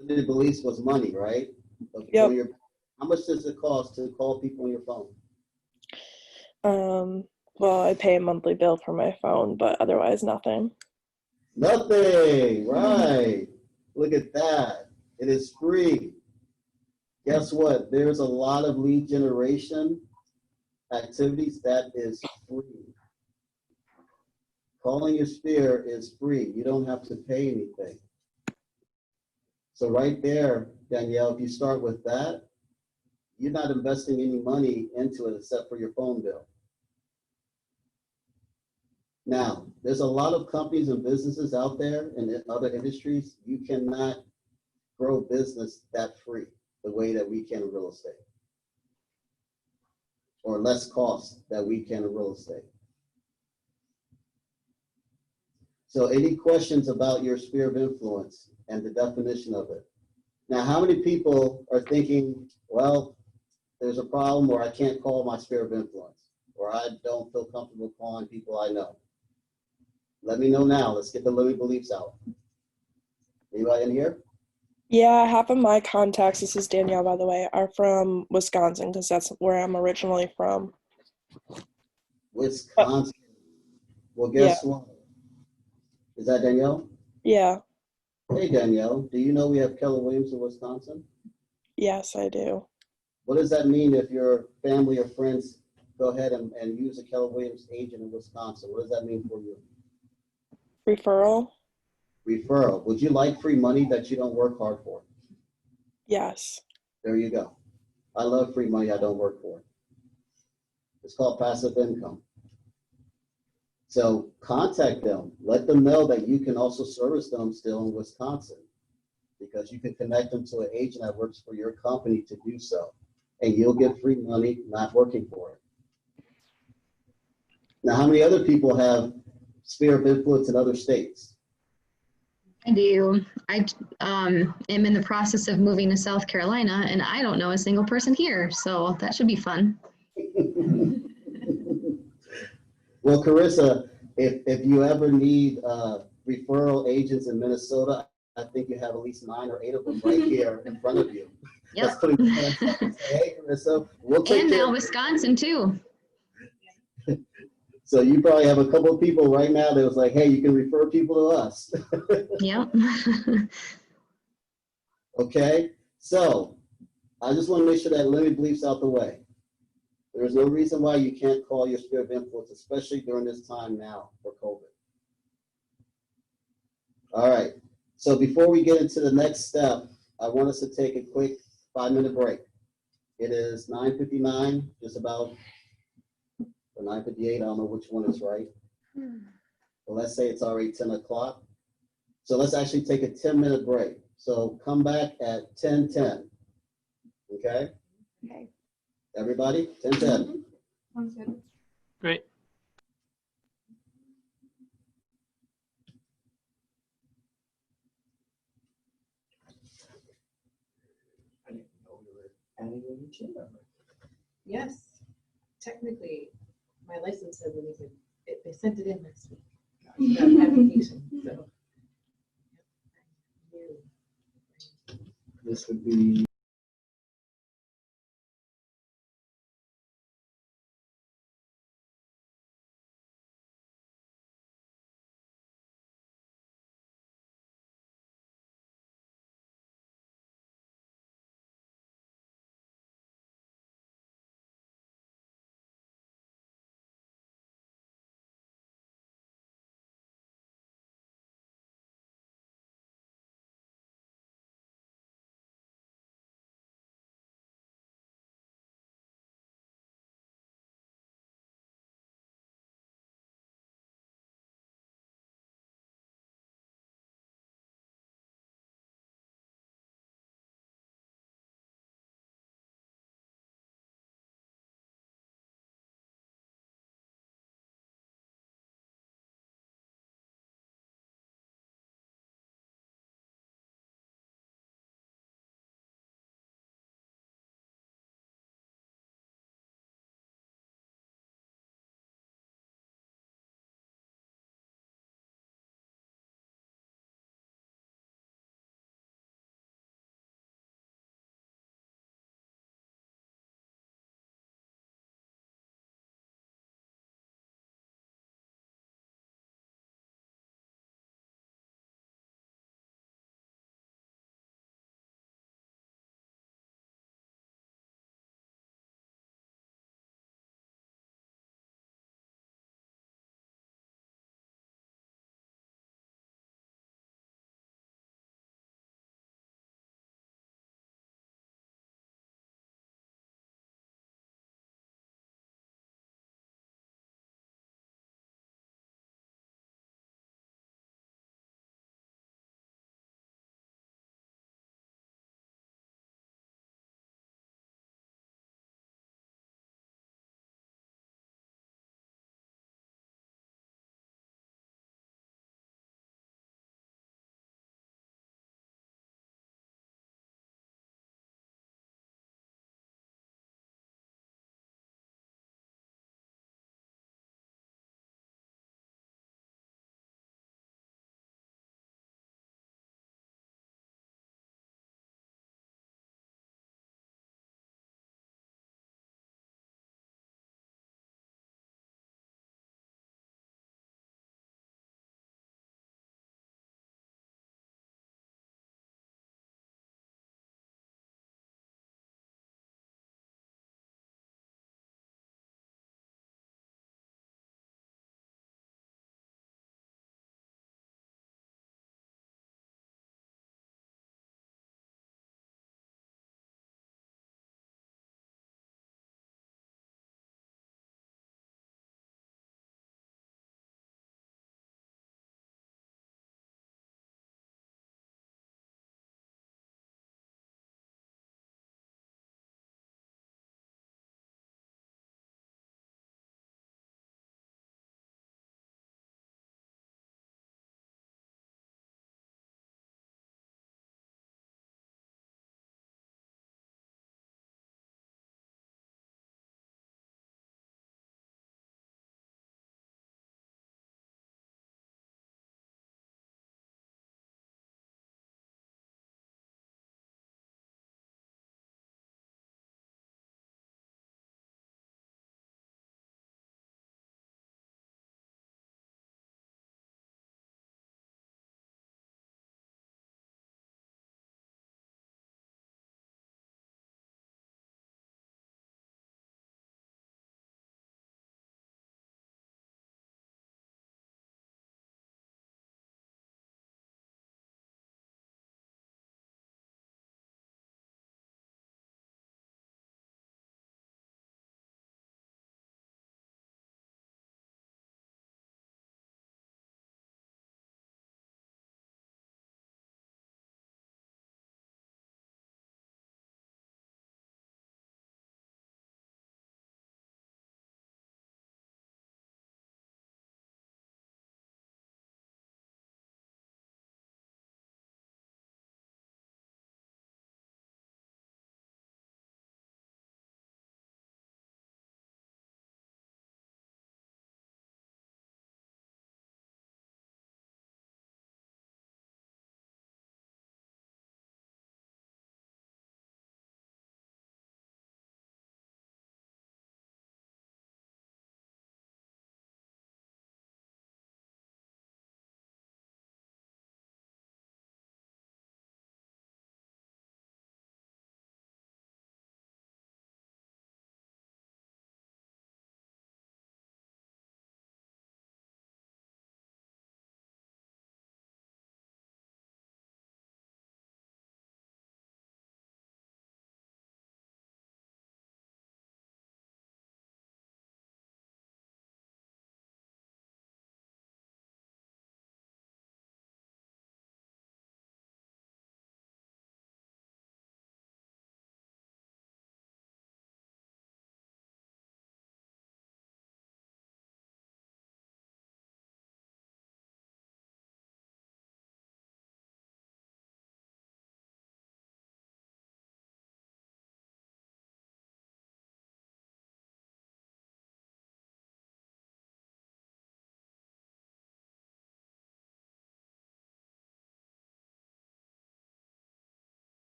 The beliefs was money, right? Yep. How much does it cost to call people on your phone? Well, I pay a monthly bill for my phone, but otherwise nothing. Nothing, right. Look at that. It is free. Guess what? There's a lot of lead generation activities that is free. Calling your sphere is free. You don't have to pay anything. So right there, Danielle, if you start with that, you're not investing any money into it except for your phone bill. Now, there's a lot of companies and businesses out there in other industries. You cannot grow business that free the way that we can in real estate, or less cost that we can in real estate. So any questions about your sphere of influence and the definition of it? Now, how many people are thinking, well, there's a problem, or I can't call my sphere of influence, or I don't feel comfortable calling people I know? Let me know now. Let's get the Louis beliefs out. Anybody in here? Yeah, half of my contacts, this is Danielle, by the way, are from Wisconsin because that's where I'm originally from. Wisconsin. Well, Yeah. guess what? Is that Danielle? Yeah. Hey, Danielle. Do you know we have Keller Williams in Wisconsin? Yes, I do. What does that mean if your family or friends go ahead and use a Keller Williams agent in Wisconsin? What does that mean for you? Referral? Referral. Would you like free money that you don't work hard for? Yes. There you go. I love free money I don't work for. It's called passive income. So contact them. Let them know that you can also service them still in Wisconsin, because you can connect them to an agent that works for your company to do so. And you'll get free money not working for it. Now, how many other people have sphere of influence in other states? I do. I am in the process of moving to South Carolina, and I don't know a single person here, so that should be fun. Well, Carissa, if you ever need referral agents in Minnesota, I think you have at least 9 or 8 of them right here in front of you. Yep. Let's put it in and say, hey, Carissa, we'll take And care now of Wisconsin too. So you probably have a couple of people right now that was like, hey, you can refer people to us. Yep. Okay, so I just want to make sure that limit beliefs out the way. There's no reason why you can't call your sphere of influence, especially during this time now for COVID. All right, so before we get into the next step, I want us to take a quick 5-minute break. It is 9:59, just about, or 9:58, I don't know which one is right. Well, let's say it's already 10 o'clock. So let's actually take a 10-minute break. So come back at 10:10. Okay? Okay. Everybody, 10:10. Sounds good. Great. I didn't know we were adding a new team member. Yes, technically, my license says they sent it in next week. The application, so. This would be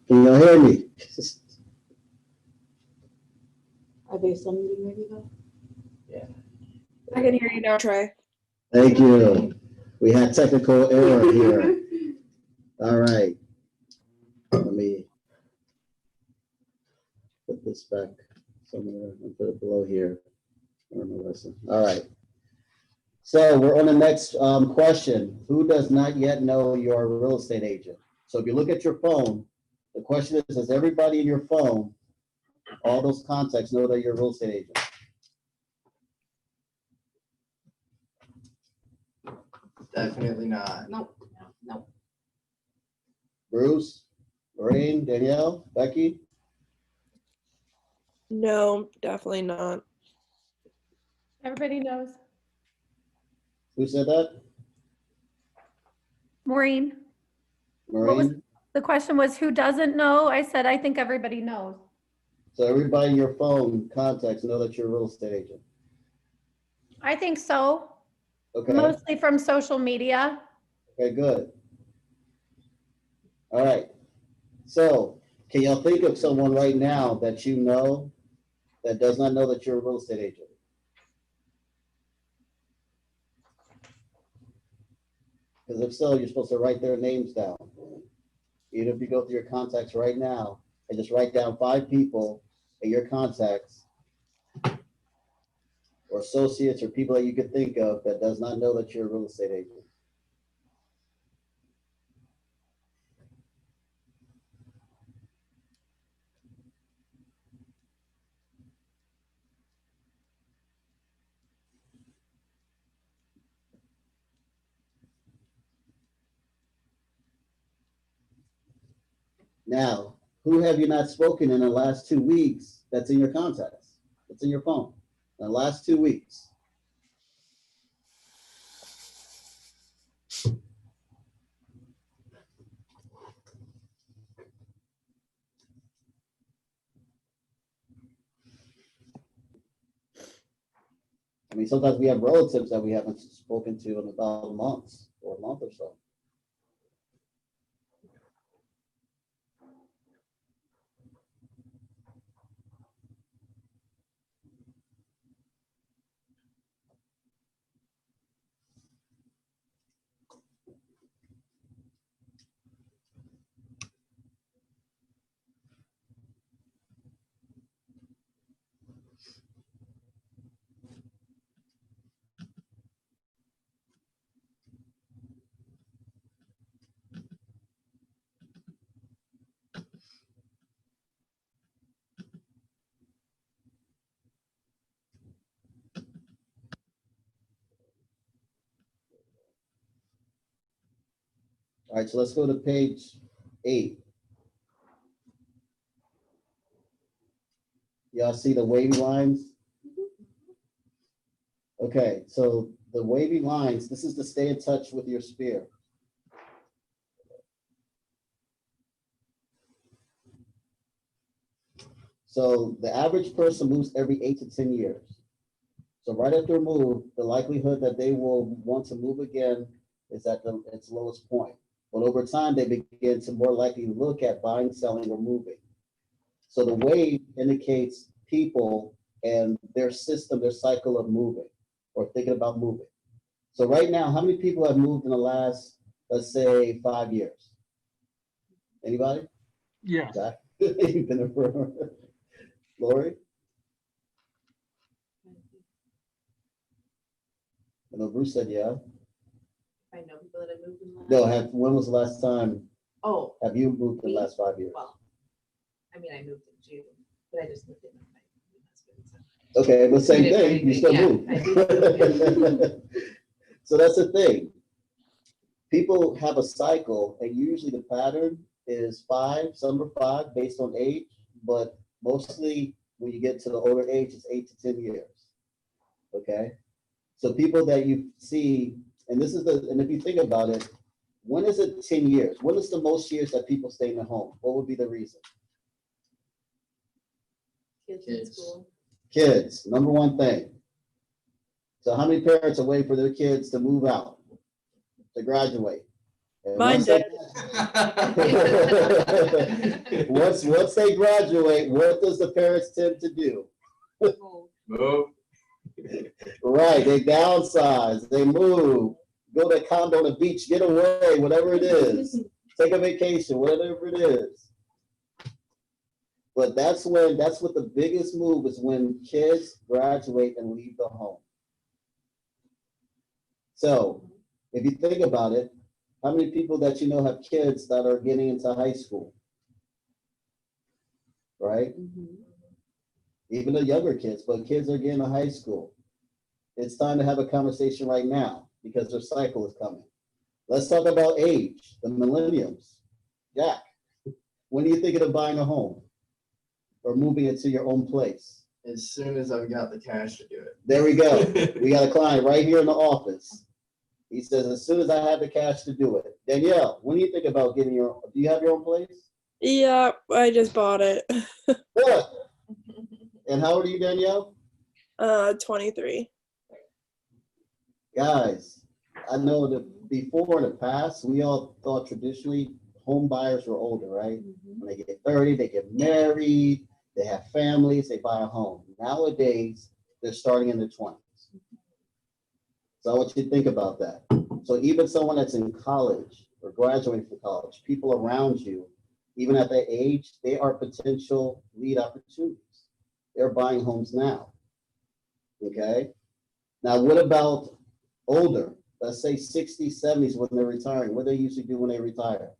Can you hear me? Are they sending maybe though? I can hear you now, Trey. Thank you. We had technical error here. All right. Let me put this back somewhere and put it below here. All right. So we're on the next question. Who does not yet know you're a real estate agent? So if you look at your phone, the question is, does everybody in your phone, all those contacts, know that you're a real estate agent? Definitely not. Nope, nope. Bruce, Lorraine, Danielle, Becky? No, definitely not. Everybody knows. Who said that? Maureen, What was- Maureen? the question was who doesn't know? I said, I think everybody knows. So everybody in your phone contacts know that you're a real estate agent. I think so. Okay. Mostly from social media. Okay, good. All right. So can y'all think of someone right now that you know that does not know that you're a real estate agent? Because if so, you're supposed to write their names down. Even if you go through your contacts right now and just write down 5 people in your contacts or associates or people that you could think of that does not know that you're a real estate agent. Now, who have you not spoken in the last 2 weeks that's in your contacts? That's in your phone. In the last 2 weeks. I mean, sometimes we have relatives that we haven't spoken to in about months or a month or so. All right, so let's go to page 8. Y'all see the wavy lines? Okay, so the wavy lines, this is to stay in touch with your sphere. So the average person moves every 8 to 10 years. So right after a move, the likelihood that they will want to move again is at its lowest point. But over time, they begin to more likely look at buying, selling, or moving. So the wave indicates people and their system, their cycle of moving or thinking about moving. So right now, how many people have moved in the last, let's say, 5 years? Anybody? Yeah. Zach? You've been there for Lori? I know Bruce said yeah. I know people that have moved in the last. No, when was the last time Oh, have you moved in the last 5 years? well, I mean, I moved in June, but I just moved in with my husband. So. Okay, but same Did thing, you still yeah, move. I did. So that's the thing. People have a cycle, and usually the pattern is 5, some are 5 based on age, but mostly when you get to the older age, it's 8 to 10 years. Okay? So people that you see, and if you think about it, when is it 10 years? When is the most years that people stay in the home? What would be the reason? Kids in school. Kids, number one thing. So how many parents are waiting for their kids to move out, to graduate? And Mine once they- did. once they graduate, what does the parents tend to do? Move. Right, they downsize, they move, go to a condo on the beach, get away, whatever it is, take a vacation, whatever it is. But that's what the biggest move is, when kids graduate and leave the home. So if you think about it, how many people that you know have kids that are getting into high school? Right? Even the younger kids, but kids are getting to high school. It's time to have a conversation right now because their cycle is coming. Let's talk about age, the millenniums. Jack, when are you thinking of buying a home or moving into your own place? As soon as I've got the cash to do it. There we go. We got a client right here in the office. He says, as soon as I have the cash to do it. Danielle, when do you think about getting do you have your own place? Yeah, I just bought it. What? And how old are you, Danielle? 23. Guys, I know that before, in the past, we all thought traditionally home buyers were older, right? When they get 30, they get married, they have families, they buy a home. Nowadays, they're starting in their 20s. So I want you to think about that. So even someone that's in college or graduating from college, people around you, even at that age, they are potential lead opportunities. They're buying homes now. Okay? Now, what about older? Let's say 60s, 70s when they're retiring. What do they usually do when they retire?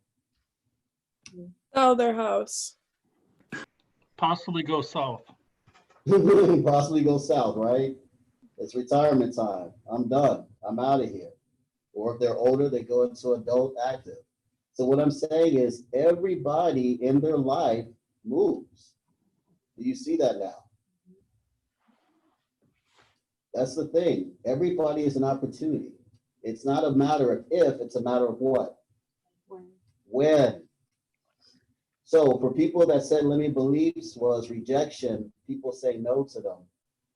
Sell their house. Possibly go south. Possibly go south, right? It's retirement time. I'm done. I'm out of here. Or if they're older, they go into adult active. So what I'm saying is everybody in their life moves. Do you see that now? That's the thing. Everybody is an opportunity. It's not a matter of if, it's a matter of what? When. So for people that said limiting beliefs was rejection, people say no to them.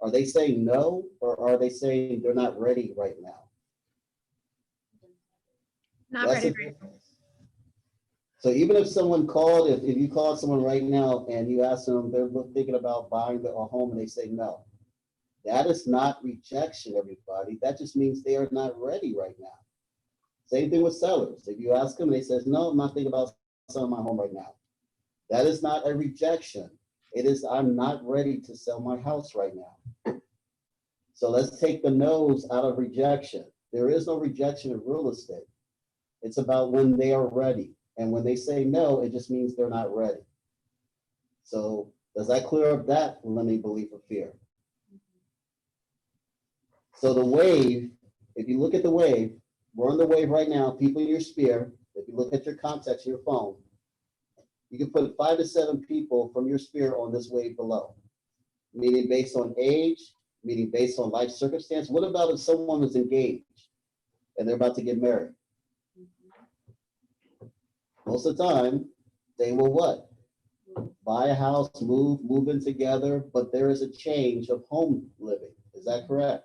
Are they saying no, or are they saying they're not ready right now? Not That's ready. the difference. So even if someone called, if you called someone right now and you ask them, they're thinking about buying a home and they say no, that is not rejection, everybody. That just means they are not ready right now. Same thing with sellers. If you ask them and they says, no, I'm not thinking about selling my home right now. That is not a rejection. It is, I'm not ready to sell my house right now. So let's take the no's out of rejection. There is no rejection in real estate. It's about when they are ready. And when they say no, it just means they're not ready. So does that clear up that limiting belief or fear? So the wave, if you look at the wave, we're on the wave right now, people in your sphere. If you look at your contacts, your phone, you can put 5 to 7 people from your sphere on this wave below, meaning based on age, meaning based on life circumstance. What about if someone was engaged and they're about to get married? Most of the time, they will what? Buy a house, move in together, but there is a change of home living. Is that correct?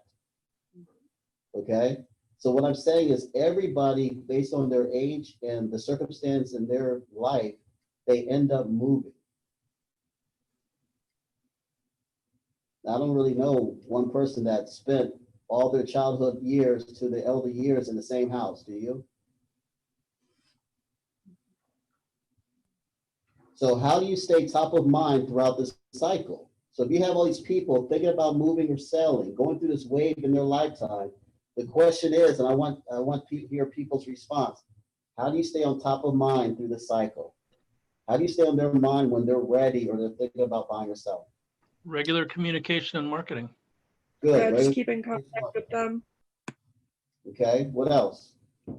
Okay. So what I'm saying is everybody, based on their age and the circumstance in their life, they end up moving. I don't really know one person that spent all their childhood years to the elder years in the same house, do you? So how do you stay top of mind throughout this cycle? So if you have all these people thinking about moving or selling, going through this wave in their lifetime, the question is, and I want to hear people's response, how do you stay on top of mind through the cycle? How do you stay on their mind when they're ready or they're thinking about buying or selling? Regular communication and marketing. Good. Yeah, just keep in contact with them. Okay, what else? I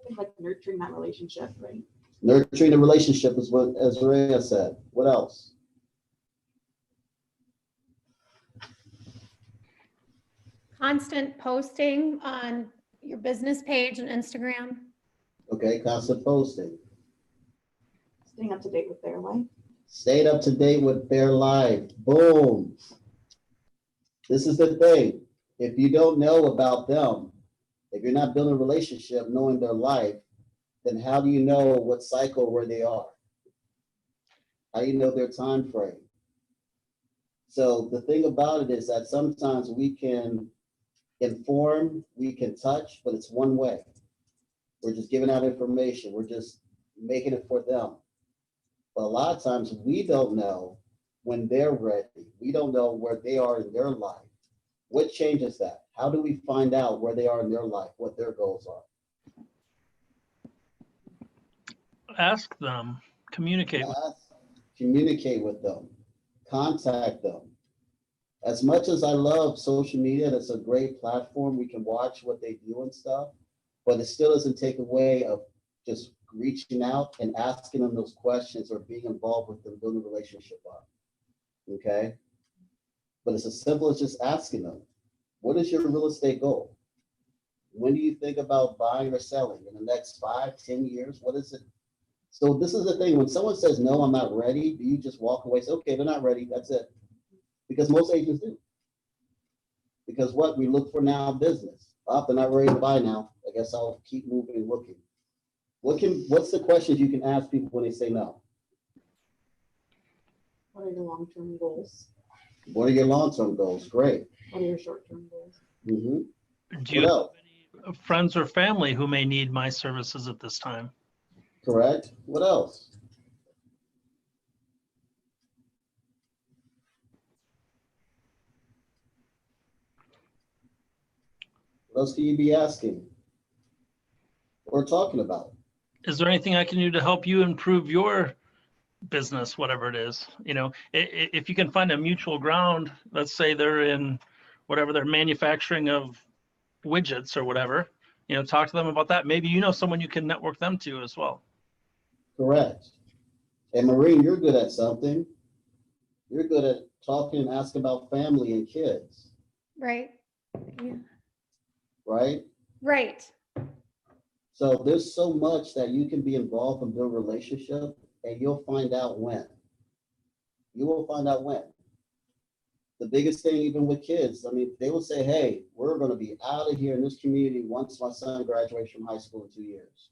think like nurturing that relationship, right? Nurturing the relationship is what Azariah said. What else? Constant posting on your business page and Instagram. Okay, constant posting. Staying up to date with their life. Stayed up to date with their life. Boom. This is the thing. If you don't know about them, if you're not building a relationship, knowing their life, then how do you know what cycle where they are? How do you know their time frame? So the thing about it is that sometimes we can inform, we can touch, but it's one way. We're just giving out information. We're just making it for them. But a lot of times we don't know when they're ready. We don't know where they are in their life. What changes that? How do we find out where they are in their life, what their goals are? Ask them, communicate with Communicate with them, contact them. As much as I love social media, that's a great platform. We can watch what they do and stuff, but it still doesn't take away of just reaching out and asking them those questions or being involved with them, building a relationship up. Okay? But it's as simple as just asking them, what is your real estate goal? When do you think about buying or selling? In the next 5, 10 years? What is it? So this is the thing, when someone says, no, I'm not ready, do you just walk away and say, okay, they're not ready, that's it? Because most agents do. Because what we look for now, business. Oh, they're not ready to buy now. I guess I'll keep moving and looking. What's the questions you can ask people when they say no? What are your long-term goals? What are your long-term goals? Great. What are your short-term goals? Mm-hmm. Do you have any friends or family who may need my services at this time? Correct. What else? What else can you be asking or talking about? Is there anything I can do to help you improve your business, whatever it is? You know, if you can find a mutual ground, let's say they're in whatever, they're manufacturing of widgets or whatever, you know, talk to them about that. Maybe you know someone you can network them to as well. Correct. And Maureen, you're good at something. You're good at talking and asking about family and kids. Right. Yeah. Right? Right. So there's so much that you can be involved and build a relationship, and you'll find out when. You will find out when. The biggest thing, even with kids, I mean, they will say, hey, we're going to be out of here in this community once my son graduates from high school in 2 years.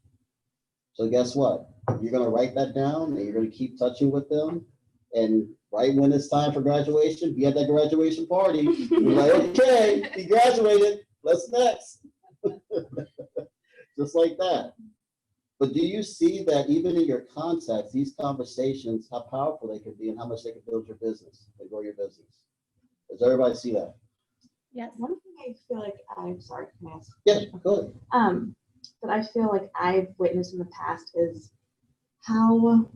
So guess what? You're going to write that down, and you're going to keep touching with them. And right when it's time for graduation, be at that graduation party. You're like, okay, he graduated. What's next? Just like that. But do you see that even in your context, these conversations, how powerful they can be and how much they can build your business and grow your business? Does everybody see that? Yes. One thing I feel like I'm sorry, can I ask? Yeah, go ahead. That I feel like I've witnessed in the past is how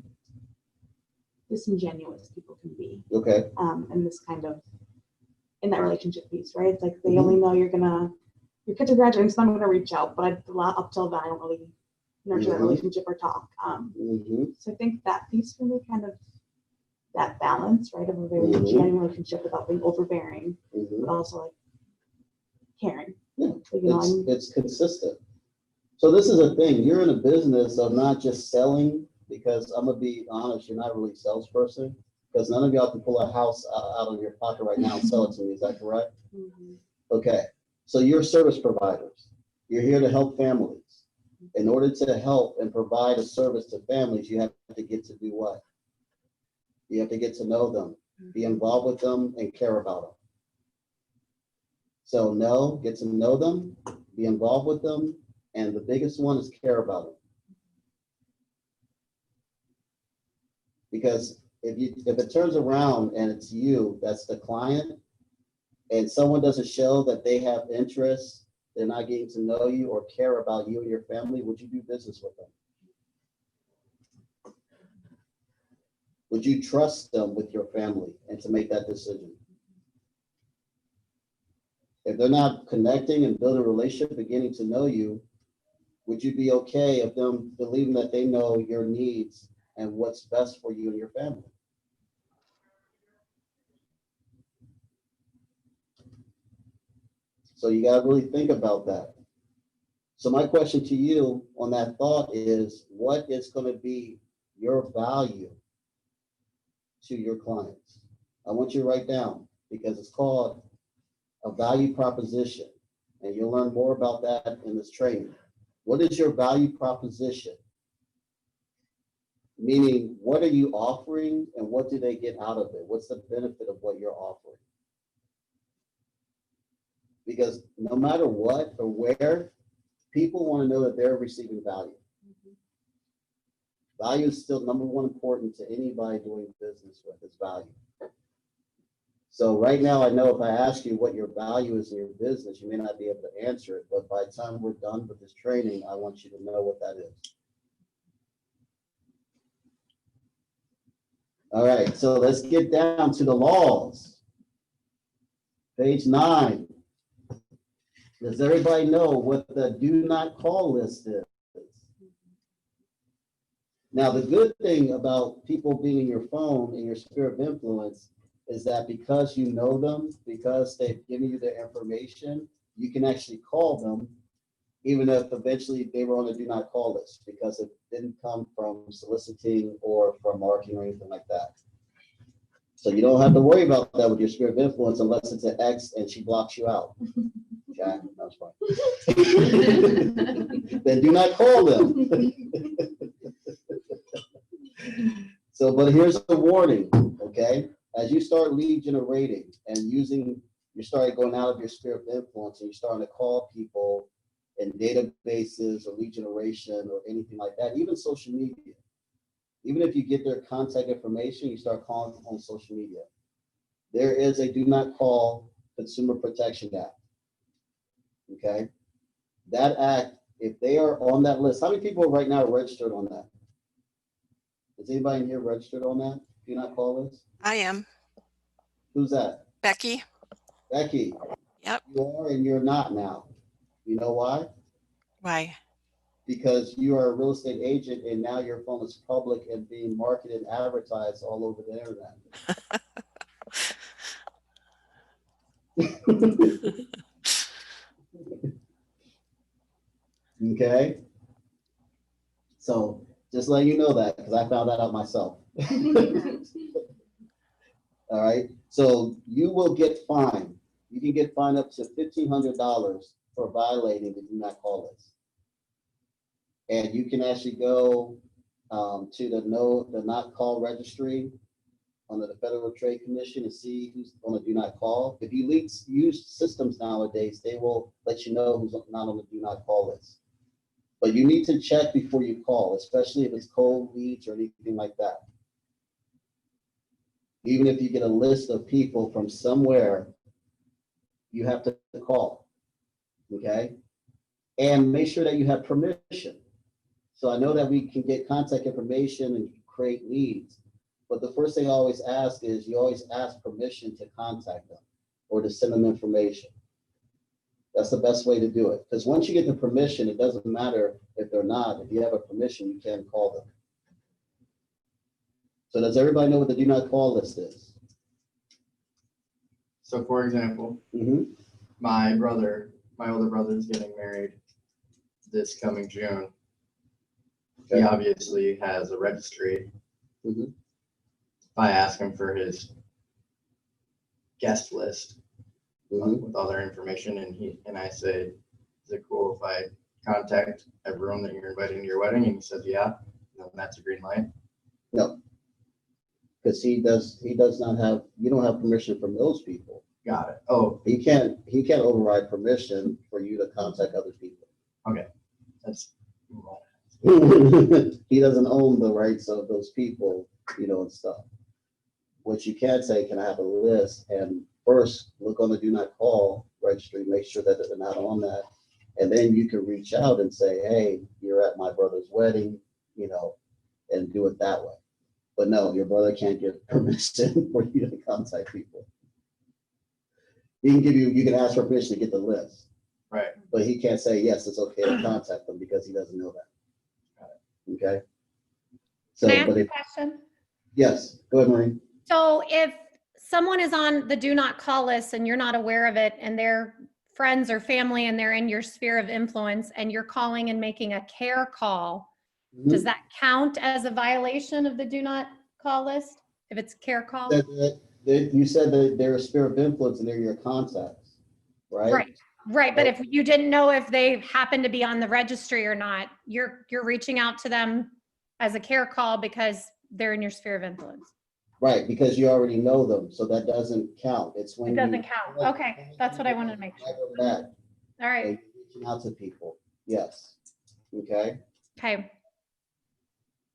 disingenuous people can be. Okay. In this kind of, in that relationship piece, right? It's like they only know your kids are graduating, so I'm gonna reach out, but up till then I don't really nurture that relationship or talk. So I think that piece for me, kind of that balance, right, of a very genuine relationship without being overbearing, but also like caring. Yeah, so, you know, it's consistent. So this is a thing. You're in a business of not just selling, because I'm gonna be honest, you're not really a salesperson, because none of y'all can pull a house out of your pocket right now and sell it to me. Is that correct? Okay. So you're service providers. You're here to help families. In order to help and provide a service to families, you have to get to do what? You have to get to know them, be involved with them, and care about them. So get to know them, be involved with them, and the biggest one is care about them. Because if it turns around and it's you, that's the client, and someone doesn't show that they have interest, they're not getting to know you or care about you and your family, would you do business with them? Would you trust them with your family and to make that decision? If they're not connecting and building a relationship, beginning to know you, would you be okay of them believing that they know your needs and what's best for you and your family? So you got to really think about that. So my question to you on that thought is, what is going to be your value to your clients? I want you to write down, because it's called a value proposition, and you'll learn more about that in this training. What is your value proposition Meaning, what are you offering and what do they get out of it? What's the benefit of what you're offering? Because no matter what or where, people want to know that they're receiving value. Value is still number one important to anybody doing business with, is value. So right now, I know if I ask you what your value is in your business, you may not be able to answer it, but by the time we're done with this training, I want you to know what that is. All right, so let's get down to the laws. Page 9. Does everybody know what the do not call list is? Now, the good thing about people being in your phone and your sphere of influence is that because you know them, because they've given you their information, you can actually call them, even if eventually they were on a do not call list, because it didn't come from soliciting or from marketing or anything like that. So you don't have to worry about that with your sphere of influence unless it's an ex and she blocks you out. Okay, that's fine. Then do not call them. So, but here's a warning, okay? As you start lead generating and you start going out of your sphere of influence and you're starting to call people in databases or lead generation or anything like that, even social media, even if you get their contact information, you start calling them on social media. There is a do not call Consumer Protection Act, okay? That act, if they are on that list, how many people right now are registered on that? Is anybody in here registered on that do not call list? I am. Who's that? Becky. Becky. Yep. You are and you're not now. You know why? Why? Because you are a real estate agent and now your phone is public and being marketed and advertised all over the internet. Okay. So just let you know that, because I found that out myself. All right. So you will get fined. You can get fined up to $1,500 for violating the do not call list. And you can actually go to the not call registry under the Federal Trade Commission and see who's on a do not call. If you use systems nowadays, they will let you know who's not on the do not call list. But you need to check before you call, especially if it's cold leads or anything like that. Even if you get a list of people from somewhere, you have to call, okay? And make sure that you have permission. So I know that we can get contact information and create leads, but the first thing I always ask is you always ask permission to contact them or to send them information. That's the best way to do it. Because once you get the permission, it doesn't matter if they're not. If you have a permission, you can call them. So does everybody know what the do not call list is? So for example, my older brother is getting married this coming June. Okay. He obviously has a registry. If I ask him for his guest list with all their information, and I say, is it cool if I contact everyone that you're inviting to your wedding? And he says, yeah, then that's a green light. No, because he does not have, you don't have permission from those people. Got it. Oh, He can't override permission for you to contact other people. okay. That's He doesn't own the rights of those people, and stuff. What you can say, can I have a list? And first, look on the do not call registry, make sure that they're not on that. And then you can reach out and say, hey, you're at my brother's wedding, and do it that way. But no, your brother can't give permission for you to contact people. You can ask for permission to get the list. right. But he can't say, yes, it's okay to contact them because he doesn't know that. Okay? So, Can I ask a question? Yes, go ahead, Maureen. So if someone is on the do not call list and you're not aware of it and they're friends or family and they're in your sphere of influence and you're calling and making a care call, does that count as a violation of the do not call list if it's a care call? You said that they're a sphere of influence and they're your contacts, right? Right. But if you didn't know if they happen to be on the registry or not, you're reaching out to them as a care call because they're in your sphere of influence. Right, because you already know them, so that doesn't count. It's when It doesn't you count. Okay, that's what I wanted to make sure. met All right. and you're reaching out to people. Yes. Okay. Okay.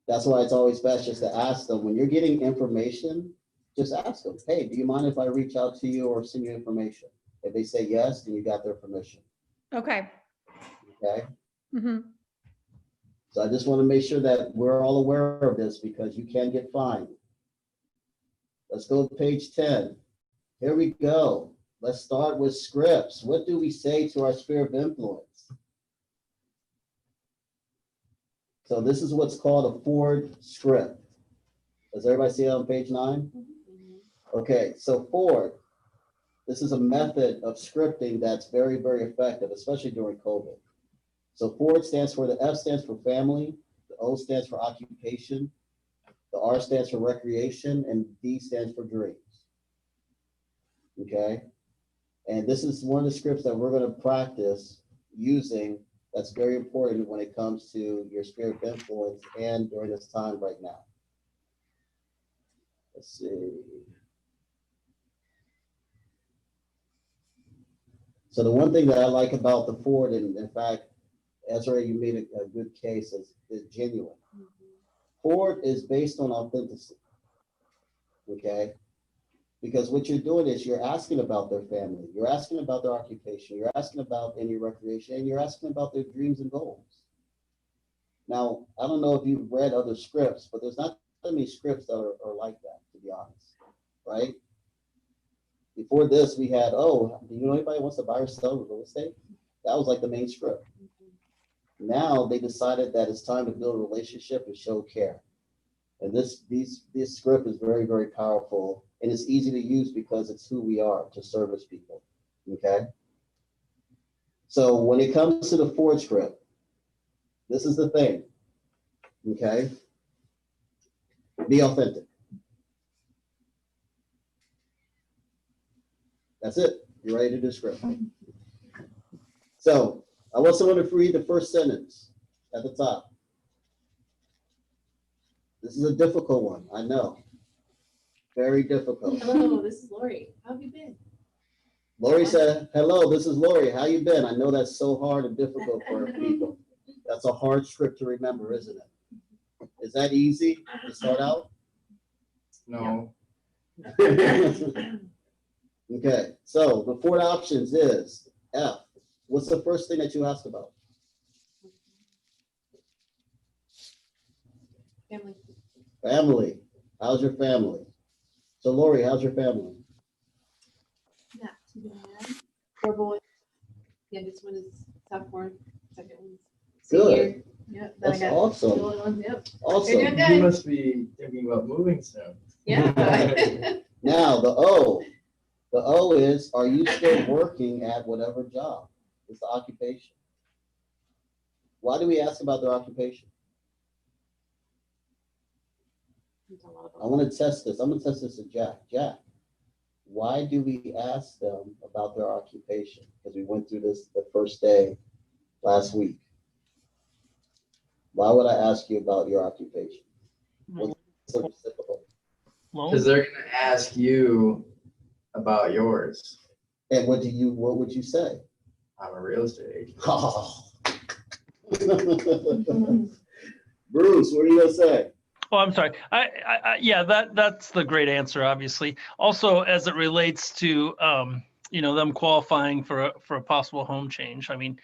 That's why it's always best just to ask them when you're getting information. Just ask them, hey, do you mind if I reach out to you or send you information? If they say yes, then you got their permission. Okay. Okay. Mm-hmm. So I just want to make sure that we're all aware of this because you can get fined. Let's go to page 10. Here we go. Let's start with scripts. What do we say to our sphere of influence? So this is what's called a Ford script. Does everybody see it on page 9? Okay, so Ford, this is a method of scripting that's very, very effective, especially during COVID. So Ford stands for, the F stands for family, the O stands for occupation, the R stands for recreation, and D stands for dreams. Okay? And this is one of the scripts that we're going to practice using. That's very important when it comes to your sphere of influence and during this time right now. Let's see. So the one thing that I like about the Ford, and in fact, Ezra, you made a good case, is genuine. Ford is based on authenticity, okay? Because what you're doing is you're asking about their family, you're asking about their occupation, you're asking about any recreation, and you're asking about their dreams and goals. Now, I don't know if you've read other scripts, but there's not that many scripts that are like that, to be honest, right? Before this, we had, oh, do you know anybody who wants to buy or sell real estate? That was like the main script. Now they decided that it's time to build a relationship and show care. And this script is very, very powerful, and it's easy to use because it's who we are, to service people, okay? So when it comes to the Ford script, this is the thing, okay? Be authentic. That's it. You're ready to do script. So I want someone to read the first sentence at the top. This is a difficult one, I know. Very difficult. Hello, this is Lori. How have you been? Lori said, hello, this is Lori. How you been? I know that's so hard and difficult for people. That's a hard script to remember, isn't it? Is that easy to start out? No. Okay, so the 4 options is F. What's the first thing that you ask about? Family. Family. How's your family? So Lori, how's your family? Not too bad. 4 boys. Youngest one is sophomore. Second one's senior. Good. Yep. Then That's I got awesome. the older ones. Yep. Awesome. They're doing good. You must be thinking about moving soon. Yeah. Now the O. The O is, are you still working at whatever job? It's the occupation. Why do we ask about their occupation? I want to test this. I'm going to test this with Jack. Jack, why do we ask them about their occupation? Because we went through this the first day last week. Why would I ask you about your occupation? What's so reciprocal? Because they're going to ask you about yours. And what would you say? I'm a real estate agent. Oh. Bruce, what are you going to say? Oh, I'm sorry. Yeah, that's the great answer, obviously. Also, as it relates to, them qualifying for a possible home change. I mean,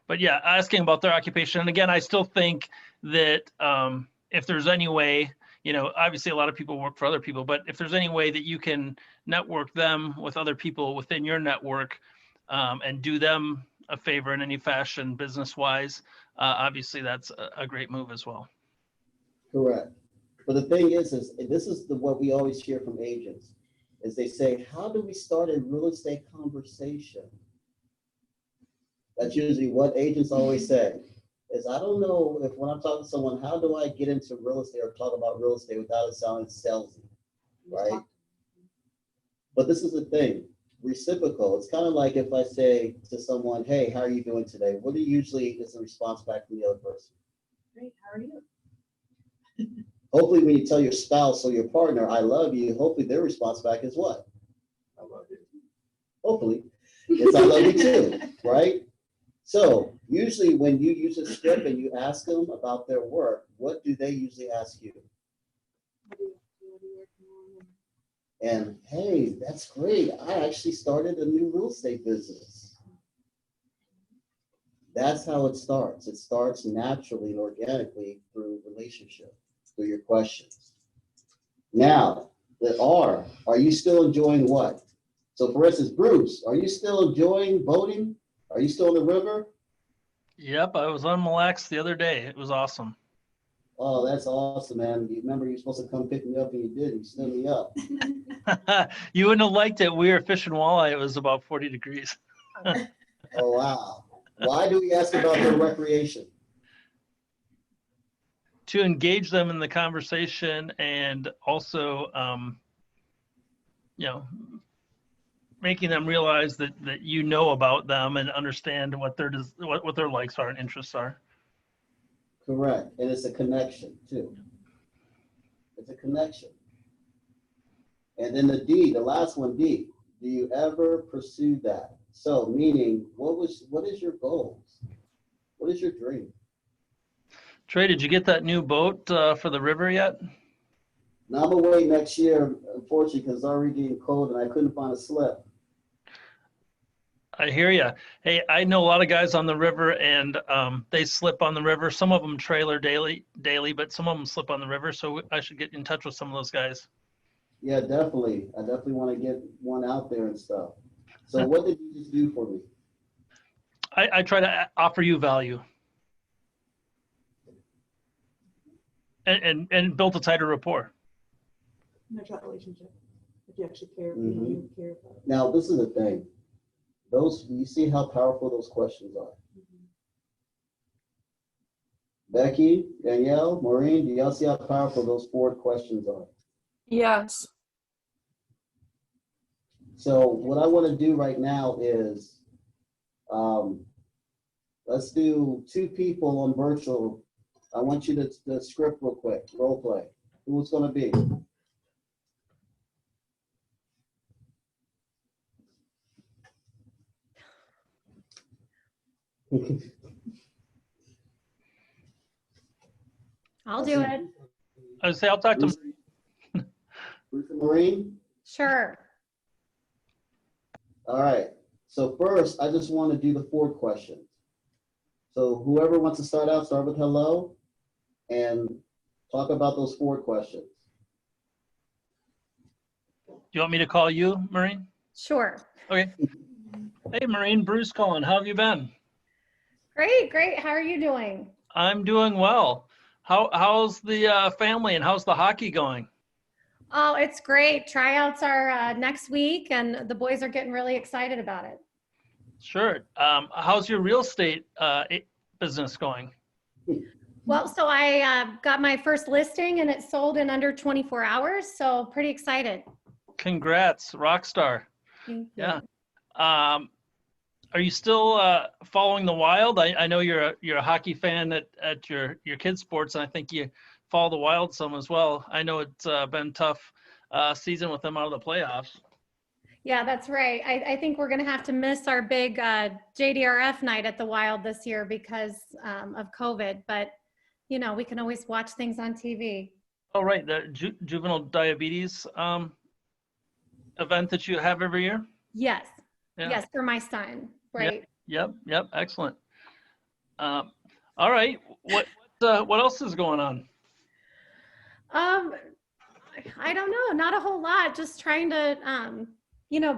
but yeah, asking about their occupation. And again, I still think that if there's any way, obviously a lot of people work for other people, but if there's any way that you can network them with other people within your network and do them a favor in any fashion, business-wise, obviously that's a great move as well. Correct. But the thing is this is what we always hear from agents, is they say, how do we start a real estate conversation? That's usually what agents always say, is I don't know if when I'm talking to someone, how do I get into real estate or talk about real estate without it sounding salesy, right? But this is the thing, reciprocal. It's kind of like if I say to someone, hey, how are you doing today? What usually is the response back from the other person? Great, how are you? Hopefully when you tell your spouse or your partner, I love you, hopefully their response back is what? I love you. Hopefully, it's I love you too, right? So usually when you use a script and you ask them about their work, what do they usually ask you? What are you working on? And hey, that's great. I actually started a new real estate business. That's how it starts. It starts naturally and organically through relationship, through your questions. Now, the R, are you still enjoying what? So for instance, Bruce, are you still enjoying boating? Are you still in the river? Yep, I was on Mille Lacs the other day. It was awesome. Oh, that's awesome, man. You remember you're supposed to come pick me up and you did. You stood me up. You wouldn't have liked it. We were fishing walleye. It was about 40 degrees. Oh, wow. Why do we ask about their recreation? To engage them in the conversation and also, making them realize that you know about them and understand what their likes are and interests are. Correct. And it's a connection too. It's a connection. And then the D, the last one, D, do you ever pursue that? So meaning, what is your goals? What is your dream? Trey, did you get that new boat for the river yet? Now I'm gonna wait next year, unfortunately, because it's already getting cold and I couldn't find a slip. I hear you. Hey, I know a lot of guys on the river, and they slip on the river. Some of them trailer daily, but some of them slip on the river. So I should get in touch with some of those guys. Yeah, definitely. I definitely want to get one out there and stuff. So what did you just do for me? I try to offer you value and build a tighter rapport. Nurture that relationship. If you actually care, you know, you care about it. Now, this is the thing. You see how powerful those questions are. Becky, Danielle, Maureen, do y'all see how powerful those 4 questions are? Yes. So what I want to do right now is, let's do 2 people on virtual. I want you to script real quick, role play. Who it's going to be? I'll do it. I would say I'll talk to them. Bruce and Maureen? Sure. All right. So first, I just want to do the 4 questions. So whoever wants to start out, start with hello and talk about those 4 questions. Do you want me to call you, Maureen? Sure. Okay. Hey, Maureen, Bruce calling. How have you been? Great. How are you doing? I'm doing well. How's the family and how's the hockey going? Oh, it's great. Tryouts are next week, and the boys are getting really excited about it. Sure. How's your real estate business going? Well, so I got my first listing, and it sold in under 24 hours, so pretty excited. Congrats, rock star. Thank you. Yeah. Are you still following the Wild? I know you're a hockey fan at your kids' sports, and I think you follow the Wild some as well. I know it's been a tough season with them out of the playoffs. Yeah, that's right. I think we're going to have to miss our big JDRF night at the Wild this year because of COVID. But, you know, we can always watch things on TV. Oh, right. The juvenile diabetes event that you have every year? Yes. Yeah. Yes, for my son. Right. Yep. Excellent. All right. What else is going on? I don't know. Not a whole lot. Just trying to,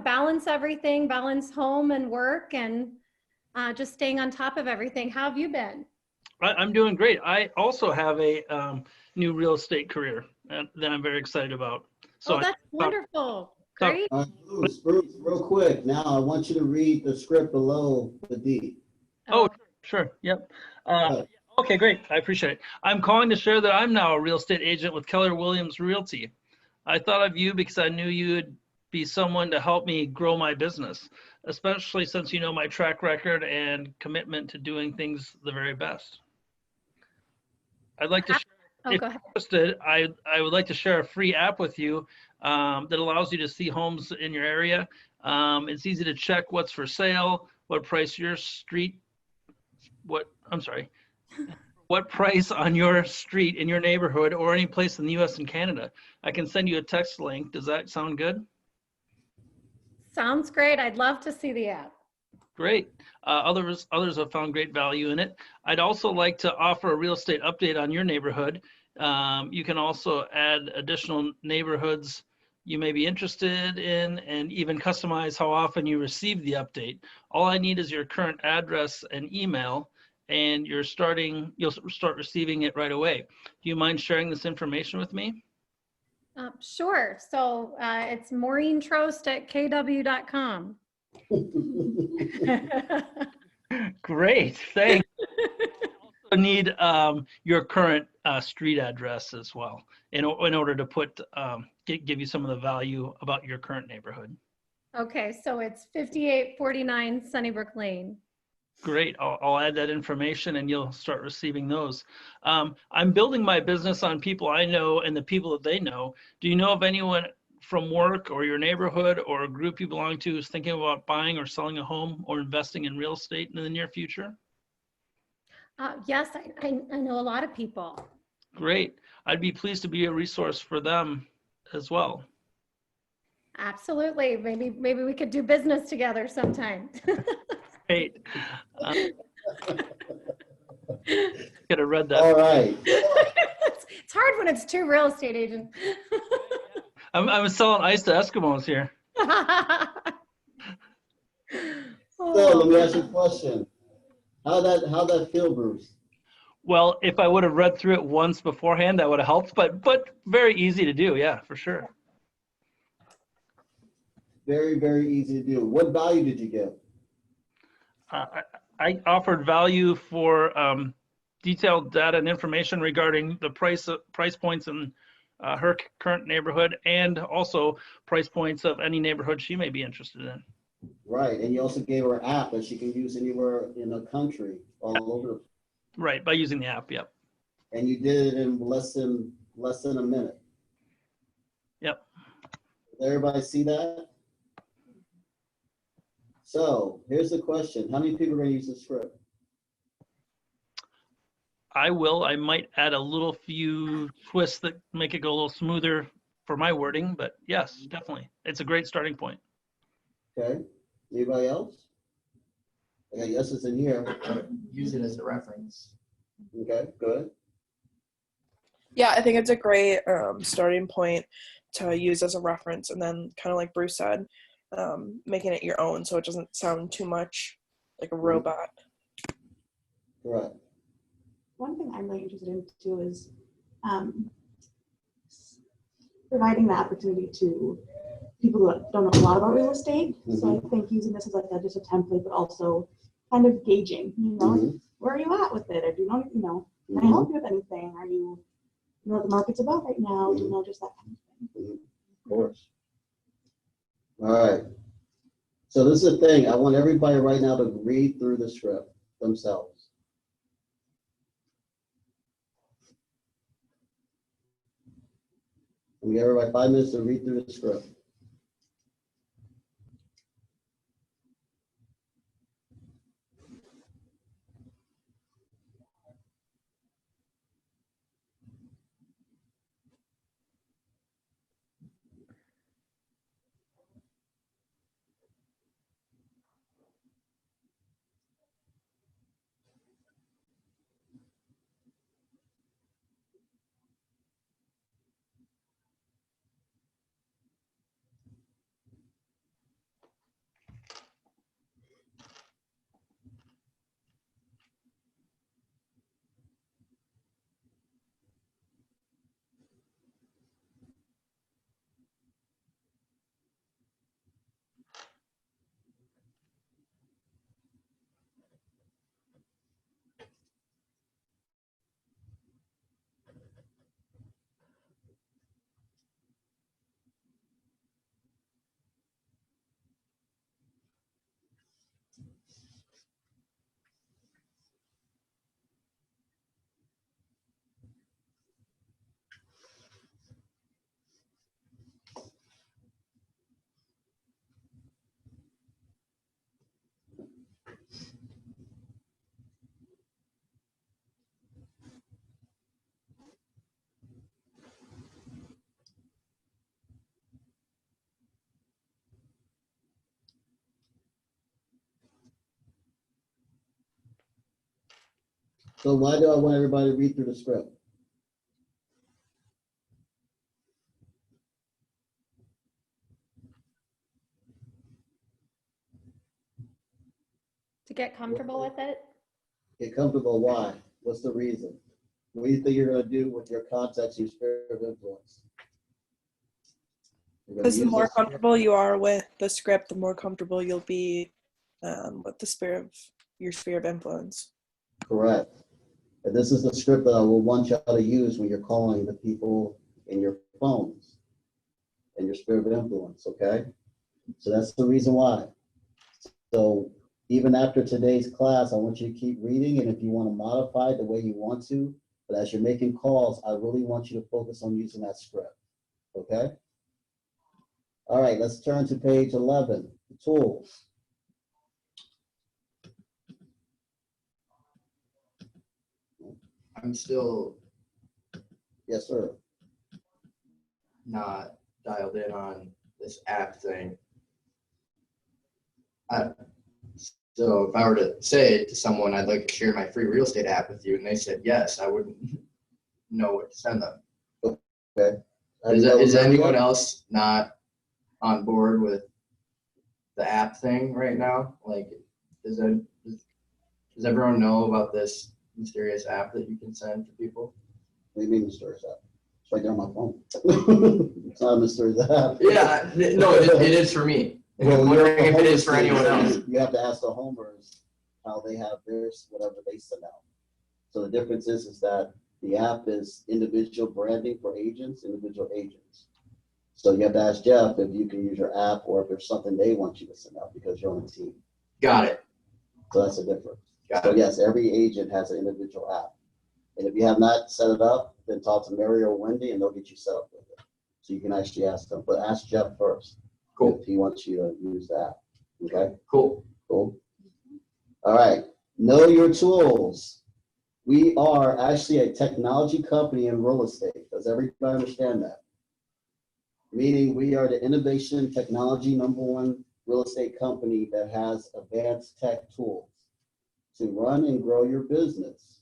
balance everything, balance home and work, and just staying on top of everything. How have you been? I'm doing great. I also have a new real estate career that I'm very excited about. So that's wonderful. Great. Bruce, real quick. Now I want you to read the script below the D. Oh, sure. Yep. Okay, great. I appreciate it. I'm calling to share that I'm now a real estate agent with Keller Williams Realty. I thought of you because I knew you'd be someone to help me grow my business, especially since you know my track record and commitment to doing things the very best. I'd like to, Oh, if go ahead. you're interested, I would like to share a free app with you that allows you to see homes in your area. It's easy to check what's for sale, what price your street, what price on your street in your neighborhood or any place in the US and Canada. I can send you a text link. Does that sound good? Sounds great. I'd love to see the app. Great. Others have found great value in it. I'd also like to offer a real estate update on your neighborhood. You can also add additional neighborhoods you may be interested in and even customize how often you receive the update. All I need is your current address and email, and you'll start receiving it right away. Do you mind sharing this information with me? Sure. So it's maureentrost@kw.com. Great, thanks. I need your current street address as well in order to put give you some of the value about your current neighborhood. Okay, so it's 5849 Sunnybrook Lane. Great, I'll add that information and you'll start receiving those. I'm building my business on people I know and the people that they know. Do you know of anyone from work or your neighborhood or a group you belong to who's thinking about buying or selling a home or investing in real estate in the near future? Yes, I know a lot of people. Great. I'd be pleased to be a resource for them as well. Absolutely. Maybe we could do business together sometime. Great. Could have read that. All right. It's hard when it's two real estate agents. I'm selling ice to Eskimos here. So let me ask you a question. How'd that feel, Bruce? Well, if I would have read through it once beforehand, that would have helped, but very easy to do. Yeah, for sure. Very, very easy to do. What value did you give? I offered value for detailed data and information regarding the price points in her current neighborhood and also price points of any neighborhood she may be interested in. Right, and you also gave her an app that she can use anywhere in the country, all over the. Right, by using the app, yep. And you did it in less than a minute. Yep. Did everybody see that? So here's the question. How many people are going to use the script? I will. I might add a little few twists that make it go a little smoother for my wording, but yes, definitely. It's a great starting point. Okay. Anybody else? I got yeses in here. Use it as a reference. Okay, good. Yeah, I think it's a great starting point to use as a reference, and then kind of like Bruce said, making it your own so it doesn't sound too much like a robot. Right. One thing I'm really interested in too is providing the opportunity to people who don't know a lot about real estate. Mm-hmm. So I think using this as like just a template, but also kind of gauging, Mm-hmm. where are you at with it? Or do you know, can I help you with anything? Are you know what the market's about right now? Do you know just that kind of thing? Of course. All right. So this is the thing. I want everybody right now to read through the script themselves. We give everybody 5 minutes to read through the script. So why do I want everybody to read through the script? To get comfortable with it. Get comfortable, why? What's the reason? What do you think you're gonna do with your context, your sphere of influence? You're gonna Because the use more this- comfortable you are with the script, the more comfortable you'll be with the your sphere of influence. Correct. And this is the script that I will want you to use when you're calling the people in your phones and your sphere of influence, okay? So that's the reason why. So even after today's class, I want you to keep reading, and if you want to modify it the way you want to, but as you're making calls, I really want you to focus on using that script, okay? All right, let's turn to page 11, the tools. I'm still Yes, sir. not dialed in on this app thing. So if I were to say to someone, I'd like to share my free real estate app with you, and they said yes, I wouldn't know what to send them. Okay. Is anyone else not on board with the app thing right now? Like, does everyone know about this mysterious app that you can send to people? What do you mean mysterious app? It's right there on my phone. It's not a mysterious app. Yeah, no, it is for me. I'm wondering if it is for anyone else. You have to ask the homers how they have theirs, whatever they send out. So the difference is that the app is individual branding for agents, individual agents. So you have to ask Jeff if you can use your app or if there's something they want you to send out because you're on a team. Got it. So that's the difference. Got So it. yes, every agent has an individual app. And if you have not set it up, then talk to Mary or Wendy and they'll get you set up with it. So you can actually ask them, but ask Jeff first. Cool. If he wants you to use the app. Okay, Cool. cool. All right, know your tools. We are actually a technology company in real estate. Does everybody understand that? Meaning we are the innovation technology #1 real estate company that has advanced tech tools to run and grow your business.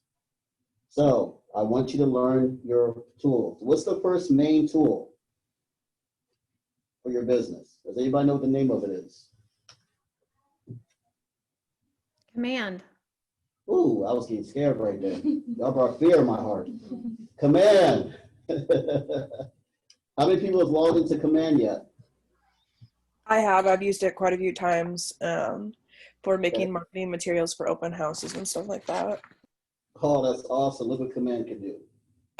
So I want you to learn your tools. What's the first main tool for your business? Does anybody know what the name of it is? Command. Ooh, I was getting scared right there. Y'all brought fear in my heart. Command. How many people have logged into Command yet? I have. I've used it quite a few times for making marketing materials for open houses and stuff like that. Oh, that's awesome. Look what Command can do.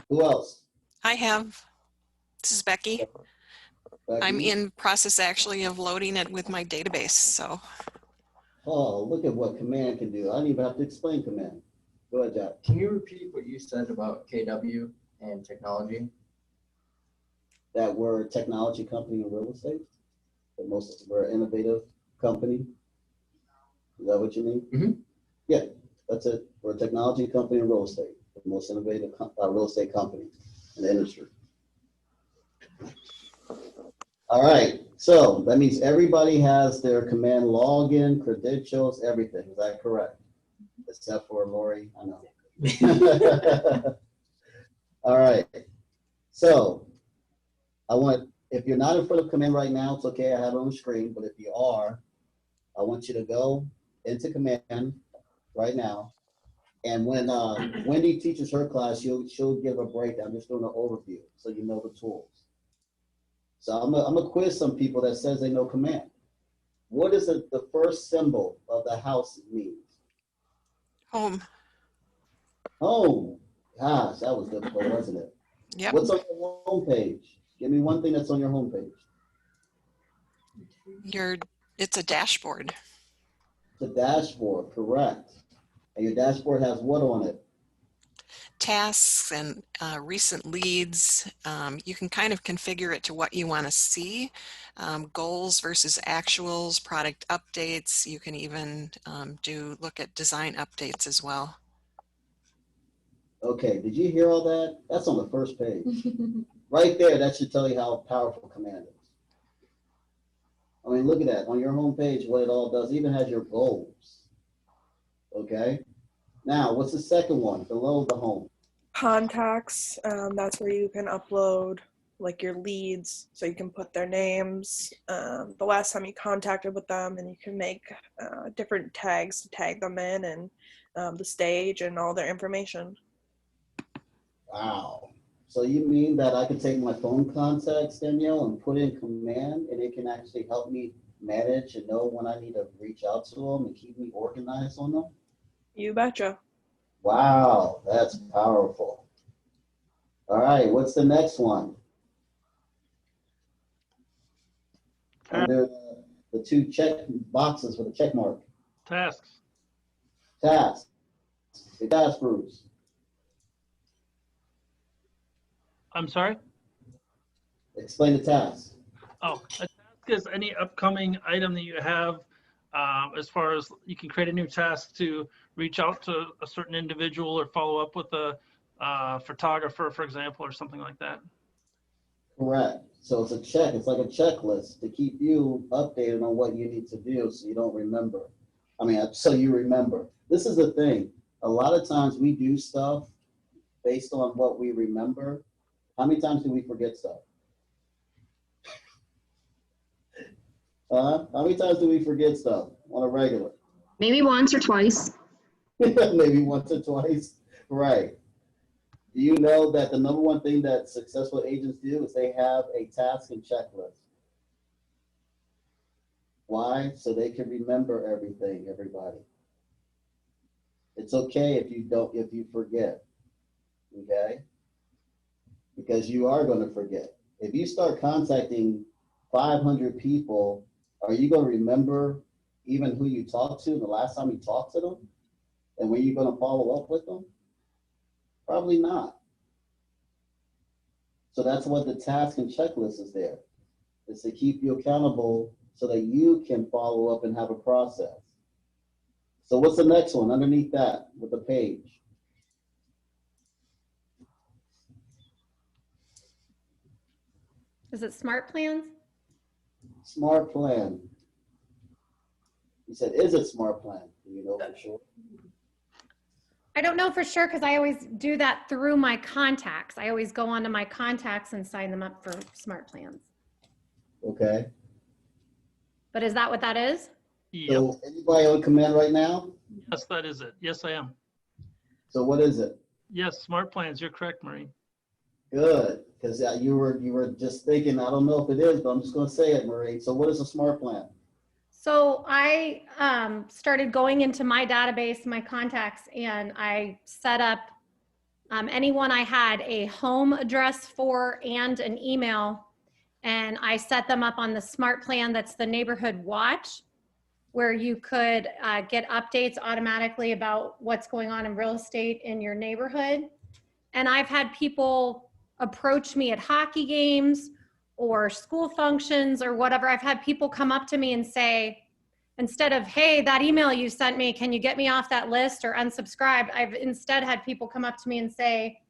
Who else? I have. This is Becky. I'm Becky? in process actually of loading it with my database. So Oh, look at what Command can do. I don't even have to explain Command. Go ahead, Jack. Can you repeat what you said about KW and technology? That we're a technology company in real estate. We're an innovative company. Is that what you mean? Mhm. Yeah, that's it. We're a technology company in real estate. The most innovative real estate company in the industry. All right, so that means everybody has their Command login, credentials, everything. Is that correct? Except for Lori, I know. All right, so if you're not in front of Command right now, it's okay, I have it on the screen, but if you are, I want you to go into Command right now. And when Wendy teaches her class, she'll give a breakdown. I'm just doing an overview so you know the tools. So I'm gonna quiz some people that says they know Command. What is the first symbol of the house means? home. Home. Gosh, that was difficult, wasn't it? Yep. What's on your home page? Give me one thing that's on your home page. It's a dashboard. The dashboard, correct. And your dashboard has what on it? Tasks and recent leads. You can kind of configure it to what you want to see. Goals versus actuals, product updates. You can even look at design updates as well. Okay, did you hear all that? That's on the first page. Right there, that should tell you how powerful Command is. I mean, look at that. On your home page, what it all does, even has your goals. Okay? Now, what's the second one below the home? Contacts, that's where you can upload like your leads, so you can put their names, the last time you contacted with them, and you can make different tags to tag them in, and the stage and all their information. Wow. So you mean that I can take my phone contacts, Danielle, and put in command, and it can actually help me manage and know when I need to reach out to them and keep me organized on them? You betcha. Wow, that's powerful. All right, what's the next one? Under the two check boxes with a check mark. Tasks. Tasks. The task groups. I'm sorry? Explain the task. Oh, a task is any upcoming item that you have, as far as you can create a new task to reach out to a certain individual or follow up with a photographer, for example, or something like that. Correct. So it's a check. It's like a checklist to keep you updated on what you need to do so you don't remember. I mean, so you remember. This is the thing. A lot of times we do stuff based on what we remember. How many times do we forget stuff? How many times do we forget stuff on a regular? Maybe once or twice. Maybe once or twice. Right. Do you know that the number one thing that successful agents do is they have a task and checklist? Why? So they can remember everything, everybody. It's okay if you forget, okay? Because you are going to forget. If you start contacting 500 people, are you going to remember even who you talked to the last time you talked to them? And when you're going to follow up with them? Probably not. So that's what the task and checklist is there. It's to keep you accountable so that you can follow up and have a process. So what's the next one underneath that with the page? Is it smart plans? Smart plan. You said, is it smart plan? Do you know for sure? I don't know for sure because I always do that through my contacts. I always go onto my contacts and sign them up for smart plans. Okay. But is that what that is? Yep. So anybody on command right now? Yes, that is it. Yes, I am. So what is it? Yes, smart plans. You're correct, Marie. Good, because you were just thinking, I don't know if it is, but I'm just going to say it, Marie. So what is a smart plan? So I started going into my database, my contacts, and I set up anyone I had a home address for and an email, and I set them up on the smart plan that's the neighborhood watch, where you could get updates automatically about what's going on in real estate in your neighborhood. And I've had people approach me at hockey games or school functions or whatever. I've had people come up to me and say, instead of, hey, that email you sent me, can you get me off that list or unsubscribe? I've instead had people come up to me and say,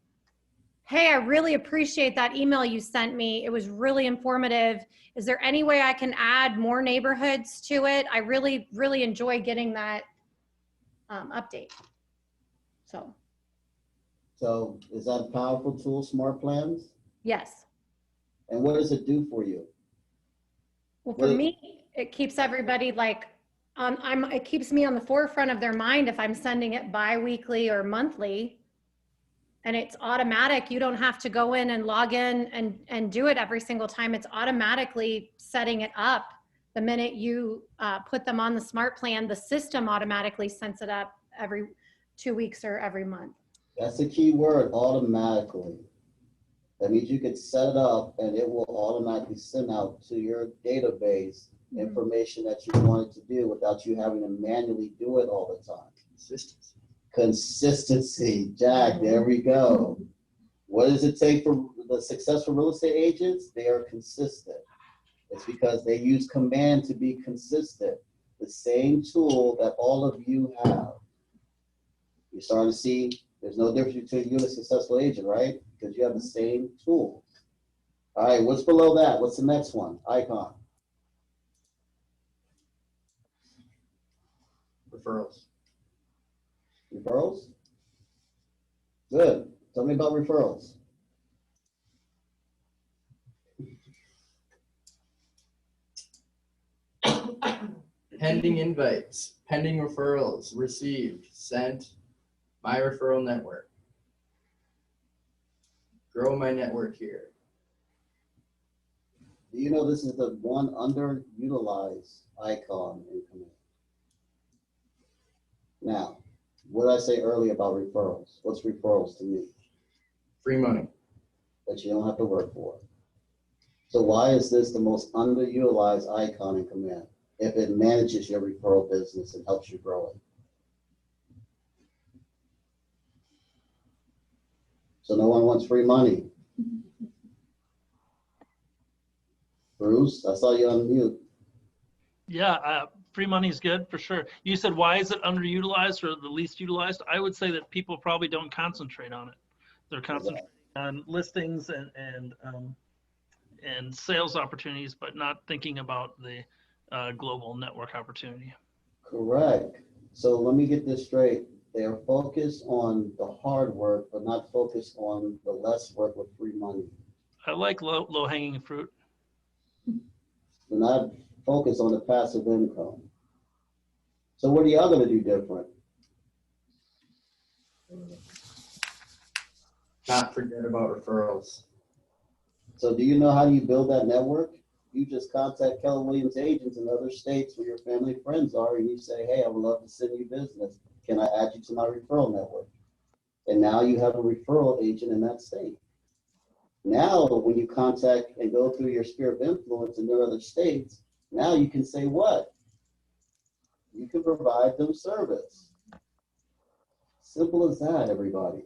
hey, I really appreciate that email you sent me. It was really informative. Is there any way I can add more neighborhoods to it? I really, really enjoy getting that update. So is that a powerful tool, smart plans? Yes. And what does it do for you? Well, for me, it keeps everybody like, it keeps me on the forefront of their mind if I'm sending it bi-weekly or monthly. And it's automatic. You don't have to go in and log in and do it every single time. It's automatically setting it up. The minute you put them on the smart plan, the system automatically sends it up every 2 weeks or every month. That's the key word, automatically. That means you could set it up and it will automatically send out to your database information that you wanted to do without you having to manually do it all the time. Consistency. Consistency, Jack, there we go. What does it take for the successful real estate agents? They are consistent. It's because they use command to be consistent. The same tool that all of you have. You're starting to see there's no difference between you and a successful agent, right? Because you have the same tool. All right, what's below that? What's the next one? Icon. Referrals. Referrals? Good. Tell me about referrals. Pending invites, pending referrals, received, sent, my referral network. Grow my network here. Do you know this is the one underutilized icon in Command? Now, what did I say earlier about referrals? What's referrals to me? Free money. That you don't have to work for. So why is this the most underutilized icon in Command if it manages your referral business and helps you grow it? So no one wants free money. Bruce, I saw you on mute. Yeah, free money is good for sure. You said, why is it underutilized or the least utilized? I would say that people probably don't concentrate on it. They're concentrating on listings and sales opportunities, but not thinking about the global network opportunity. Correct. So let me get this straight. They are focused on the hard work, but not focused on the less work with free money. I like low hanging fruit. They're not focused on the passive income. So what are y'all going to do different? Not forget about referrals. So do you know how you build that network? You just contact Keller Williams agents in other states where your family and friends are, and you say, hey, I would love to send you business. Can I add you to my referral network? And now you have a referral agent in that state. Now, when you contact and go through your sphere of influence in their other states, now you can say what? You can provide them service. Simple as that, everybody.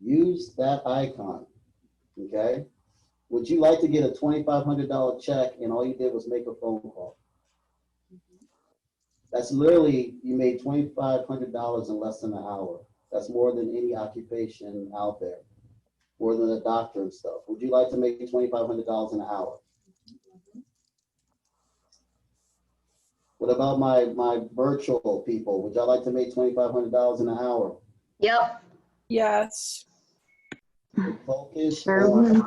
Use that icon, okay? Would you like to get a $2,500 check and all you did was make a phone call? That's literally, you made $2,500 in less than an hour. That's more than any occupation out there, more than a doctor and stuff. Would you like to make $2,500 an hour? What about my virtual people? Would y'all like to make $2,500 an hour? Yep. Yes. Focus Sure on, would.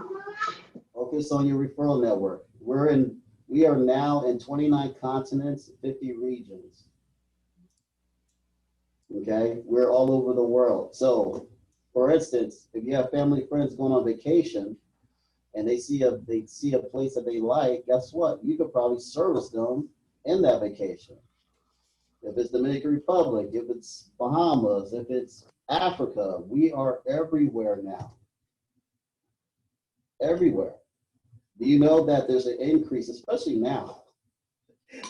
focus on your referral network. We are now in 29 continents, 50 regions. Okay, we're all over the world. So, for instance, if you have family friends going on vacation and they see a place that they like, guess what? You could probably service them in that vacation. If it's Dominican Republic, if it's Bahamas, if it's Africa, we are everywhere now. Everywhere. Do you know that there's an increase, especially now,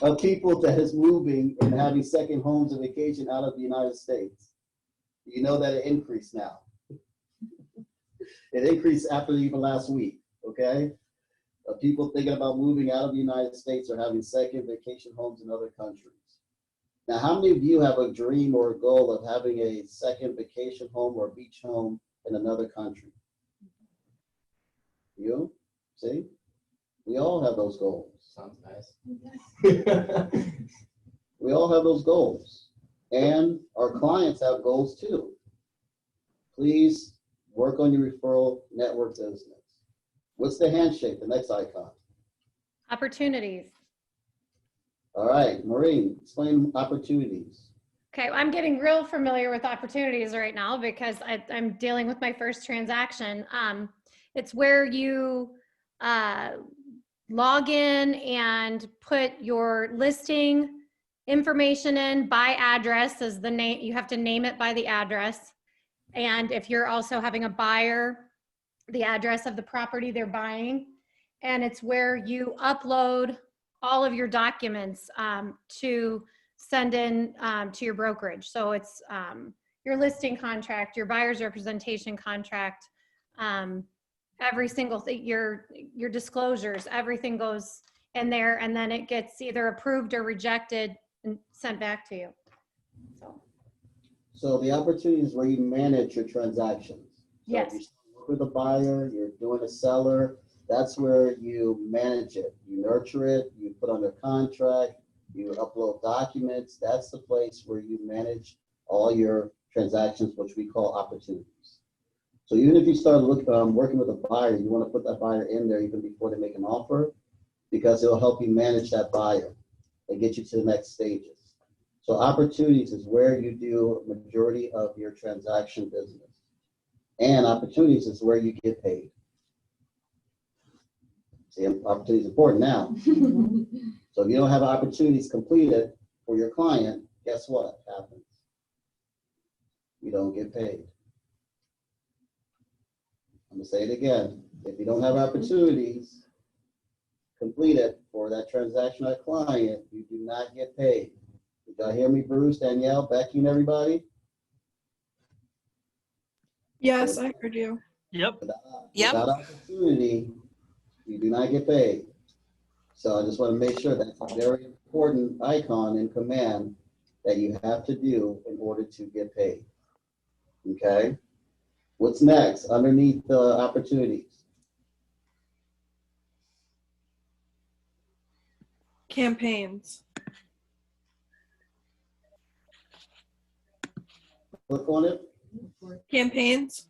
of people that is moving and having second homes and vacation out of the United States? Do you know that it increased now? It increased after even last week, okay? People thinking about moving out of the United States or having second vacation homes in other countries. Now, how many of you have a dream or a goal of having a second vacation home or beach home in another country? You? See? We all have those goals. Sounds nice. We all have those goals. And our clients have goals too. Please work on your referral network business. What's the handshake, the next icon? Opportunities. All right, Maureen, explain opportunities. Okay, I'm getting real familiar with opportunities right now because I'm dealing with my first transaction. It's where you log in and put your listing information in by address as the name. You have to name it by the address. And if you're also having a buyer, the address of the property they're buying. And it's where you upload all of your documents to send in to your brokerage. So it's your listing contract, your buyer's representation contract, every single thing, your disclosures, everything goes in there, and then it gets either approved or rejected and sent back to you. So the opportunities where you manage your transactions. So Yes. if you work with a buyer, you're doing a seller, that's where you manage it. You nurture it, you put under contract, you upload documents. That's the place where you manage all your transactions, which we call opportunities. So even if you start working with a buyer, you want to put that buyer in there even before they make an offer, because it'll help you manage that buyer and get you to the next stages. So opportunities is where you do a majority of your transaction business. And opportunities is where you get paid. See, opportunity is important now. So if you don't have opportunities completed for your client, guess what happens? You don't get paid. I'm gonna say it again. If you don't have opportunities completed for that transaction or client, you do not get paid. Did y'all hear me, Bruce, Danielle, Becky, and everybody? Yes, I heard you. Yep. Without opportunity, you do not get paid. So I just want to make sure that's a very important icon in command that you have to do in order to get paid. Okay? What's next underneath the opportunities? Campaigns. Click on it. Campaigns.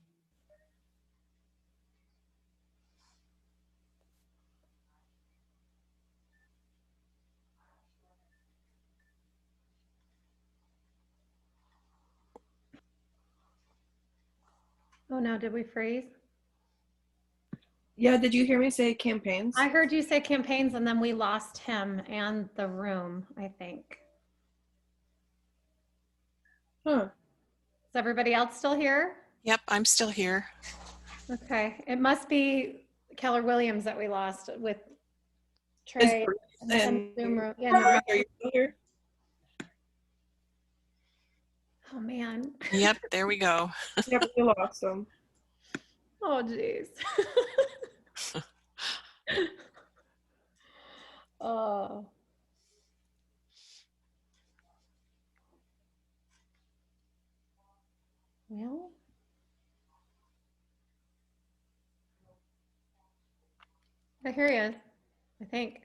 Oh no, did we freeze? Yeah, did you hear me say campaigns? I heard you say campaigns and then we lost him and the room, I think. Huh. Is everybody else still here? Yep, I'm still here. Okay, it must be Keller Williams that we lost with Is Trey Bruce and and Zoom room. Yeah, and the are rest- you still here? Oh man. Yep, there we go. Yep, we lost them. Oh geez. Oh. Well. I hear you. I think.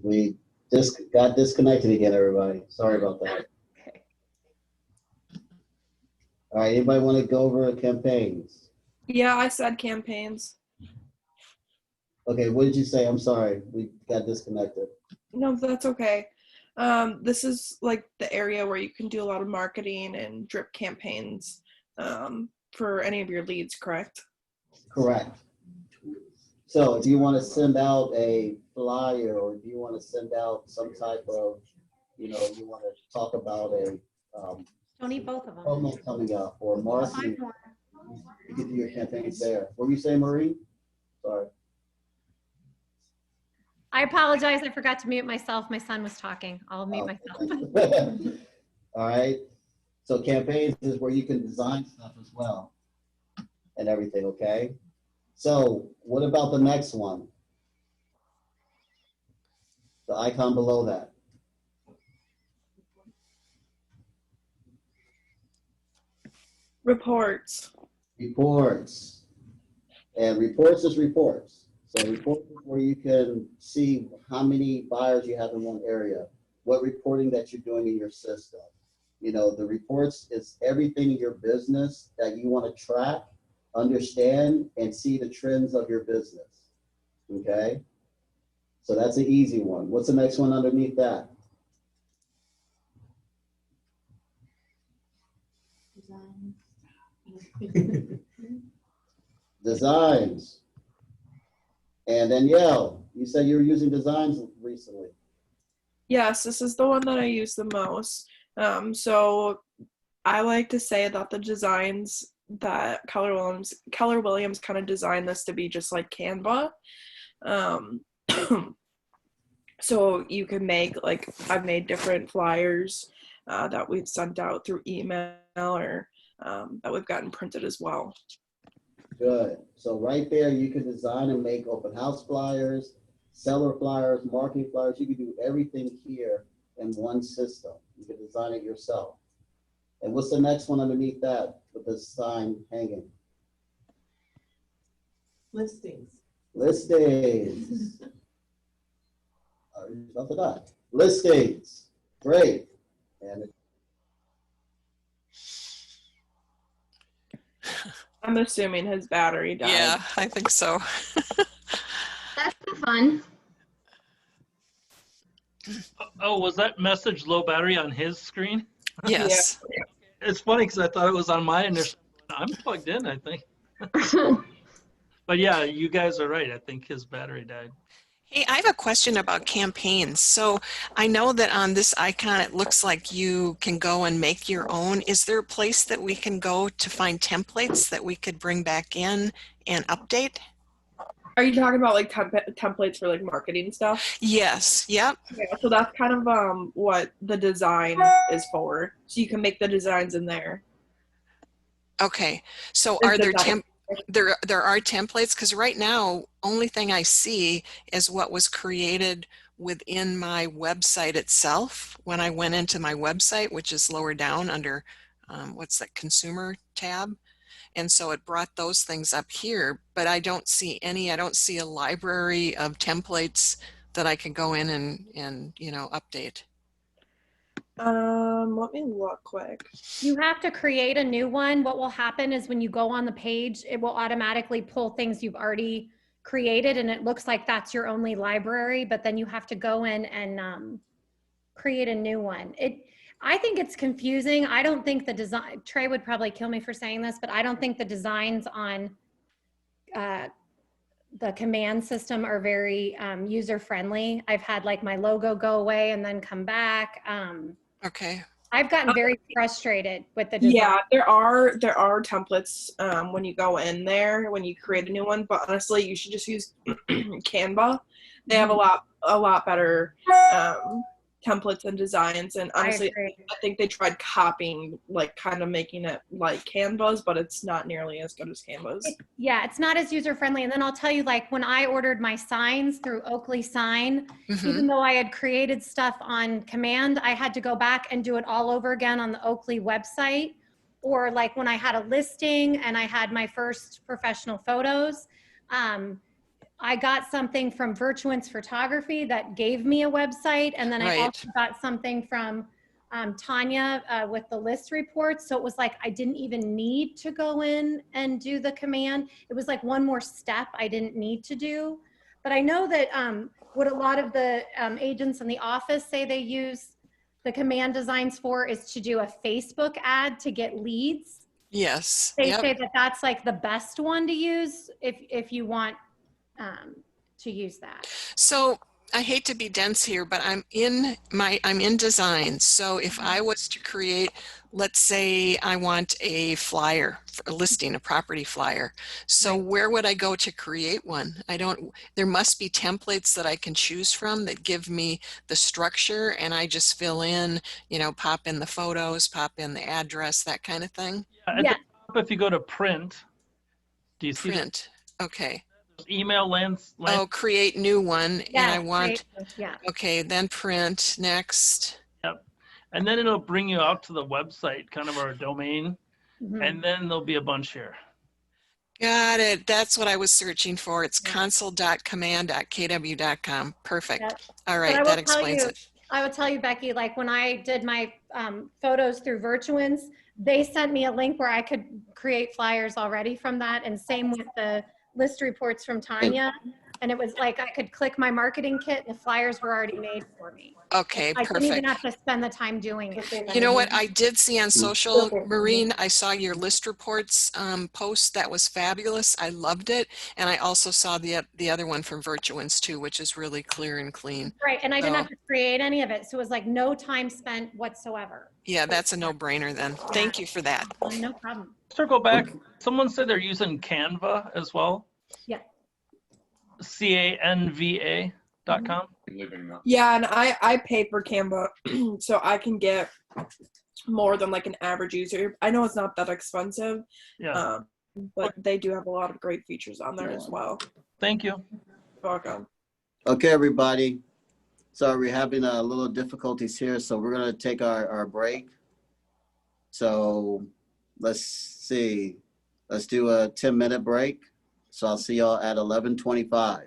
We just got disconnected again, everybody. Sorry about that. Okay. All right, anybody want to go over campaigns? Yeah, I said campaigns. Okay, what did you say? I'm sorry, we got disconnected. No, that's okay. This is like the area where you can do a lot of marketing and drip campaigns for any of your leads, correct? Correct. So if you want to send out a flyer, or do you want to send out some type of, you want to talk about a Don't eat both of them. promo coming up or I'll marketing, find more. you can do your campaigns there. What were you saying, Marie? Sorry. I apologize. I forgot to mute myself. My son was talking. I'll mute myself. All right. So campaigns is where you can design stuff as well and everything, okay? So what about the next one? The icon below that. Reports. Reports. And reports is reports. So reports is where you can see how many buyers you have in one area, what reporting that you're doing in your system. The reports is everything in your business that you want to track, understand, and see the trends of your business. Okay? So that's an easy one. What's the next one underneath that? Designs. And Danielle, you said you were using designs recently. Yes, this is the one that I use the most. So I like to say that the designs that Keller Williams kind of designed this to be just like Canva. So you can make, like, I've made different flyers that we've sent out through email or that we've gotten printed as well. Good. So right there, you can design and make open house flyers, seller flyers, marketing flyers. You can do everything here in one system. You can design it yourself. And what's the next one underneath that with the sign hanging? Listings. Listings. Enough of that. Listings. Great. And I'm assuming his battery died. Yeah, I think so. That's been fun. Oh, was that message low battery on his screen? Yes. It's funny because I thought it was on my initial. I'm plugged in, I think. But yeah, you guys are right. I think his battery died. Hey, I have a question about campaigns. So I know that on this icon, it looks like you can go and make your own. Is there a place that we can go to find templates that we could bring back in and update? Are you talking about like templates for like marketing stuff? Yes. Yep. Yeah, so that's kind of what the design is for. So you can make the designs in there. Okay. So Is are there that- there are templates? Because right now, only thing I see is what was created within my website itself. When I went into my website, which is lower down under what's that, consumer tab. And so it brought those things up here, but I don't see any. I don't see a library of templates that I could go in and you know, update. Let me look quick. You have to create a new one. What will happen is when you go on the page, it will automatically pull things you've already created, and it looks like that's your only library, but then you have to go in and create a new one. I think it's confusing. I don't think the design, Trey would probably kill me for saying this, but I don't think the designs on the command system are very user-friendly. I've had like my logo go away and then come back. Okay. I've gotten very frustrated with the design. Yeah, there are templates when you go in there when you create a new one, but honestly, you should just use Canva. They have a lot better templates and designs, and honestly, I think they tried copying, like kind of making it like Canva's, but it's not nearly as good as Canva's. Yeah, it's not as user-friendly. And then I'll tell you, like when I ordered my signs through Oakley Sign, even though I had created stuff on command, I had to go back and do it all over again on the Oakley website. Or like when I had a listing and I had my first professional photos, I got something from Virtuance Photography that gave me a website. And then I also got something from Tanya with the list reports. So it was like, I didn't even need to go in and do the command. It was like one more step I didn't need to do. But I know that what a lot of the agents in the office say they use the command designs for is to do a Facebook ad to get leads. Yes. They say that that's like the best one to use if you want to use that. So I hate to be dense here, but I'm in design. So if I was to create, let's say I want a flyer, a listing, a property flyer. So where would I go to create one? There must be templates that I can choose from that give me the structure, and I just fill in, you know, pop in the photos, pop in the address, that kind of thing. At the top, if you go to print, do you see print? Okay. Email lands. Oh, create new one, and I want, yeah. Okay, then print, next. Yep. And then it'll bring you out to the website, kind of our domain, and then there'll be a bunch here. Got it. That's what I was searching for. It's console.command.kw.com. Perfect. Yep. All right, that explains it. I will tell you, Becky, like when I did my photos through Virtuance, they sent me a link where I could create flyers already from that, and same with the list reports from Tanya. And it was like I could click my marketing kit and the flyers were already made for me. Okay, I perfect. didn't even have to spend the time doing it. You know what I did see on social, Maureen? I saw your list reports post. That was fabulous. I loved it. And I also saw the other one from Virtuance too, which is really clear and clean. Right, and I didn't have to create any of it. So it was like no time spent whatsoever. Yeah, that's a no-brainer then. Thank you for that. No problem. Circle back. Someone said they're using Canva as well. Yeah. Canva.com. Yeah, and I pay for Canva, so I can get more than like an average user. I know it's not that expensive, but they do have a lot of great features on there as well. Thank you. Welcome. Okay, everybody. So we're having a little difficulties here, so we're going to take our break. So let's see. Let's do a 10-minute break. So I'll see y'all at 11:25.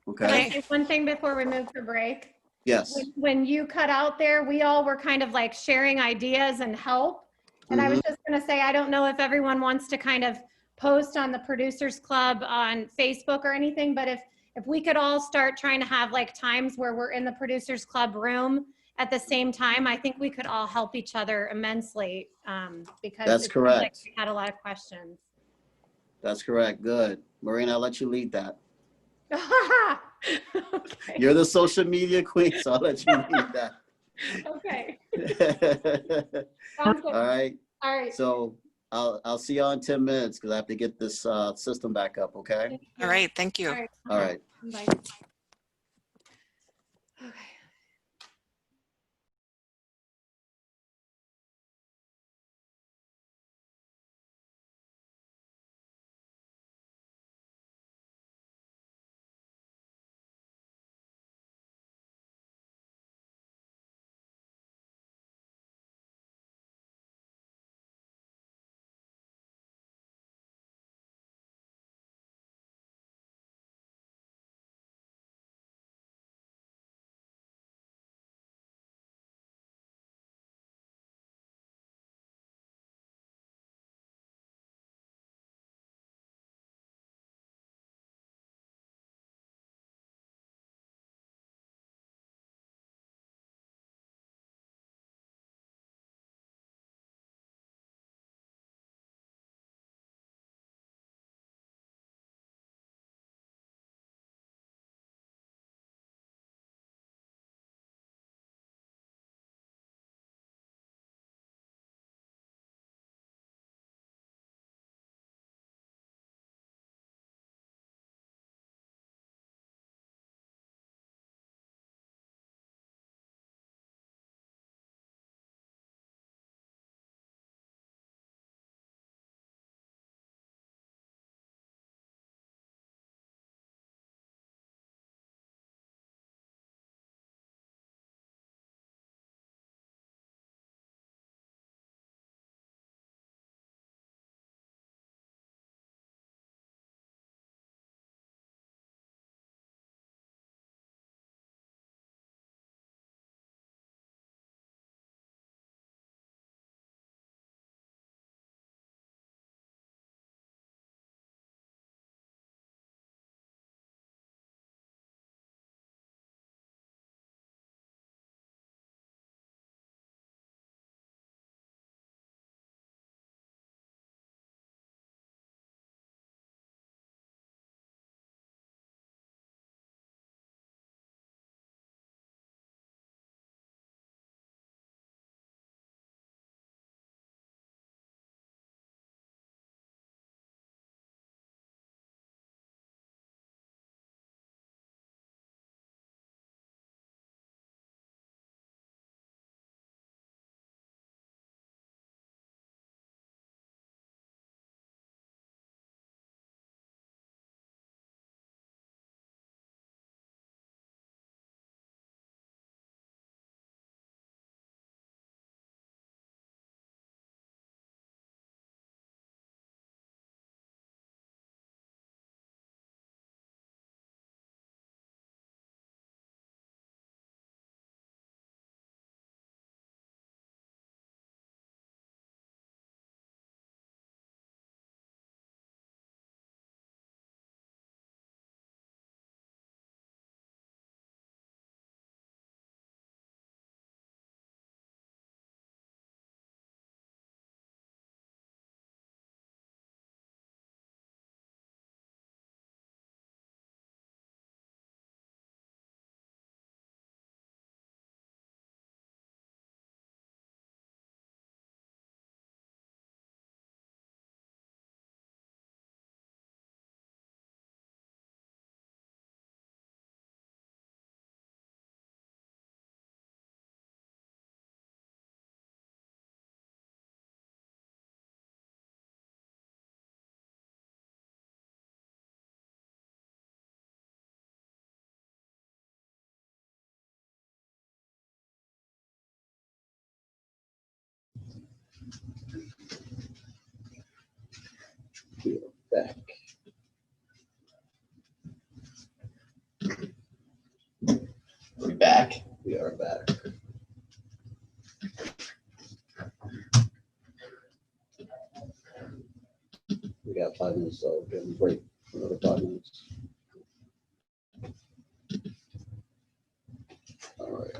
Okay. Can I say one thing before we move to break? Yes. When you cut out there, we all were kind of like sharing ideas and help. And I was just going to say, I don't know if everyone wants to kind of post on the Producers Club on Facebook or anything, but if we could all start trying to have like times where we're in the Producers Club room at the same time, I think we could all help each other immensely, because That's it seems correct. like we had a lot of questions. That's correct. Good. Marina, I'll let you lead that. Okay. You're the social media queen, so I'll let you lead that. Okay. All Sounds good. right. All right. So I'll see you all in 10 minutes because I have to get this system back up, okay? All right, thank you. All right. All right. Bye. Okay. Back. We back. We are back. 5 minutes, so it'll be great for another 5 minutes. All right.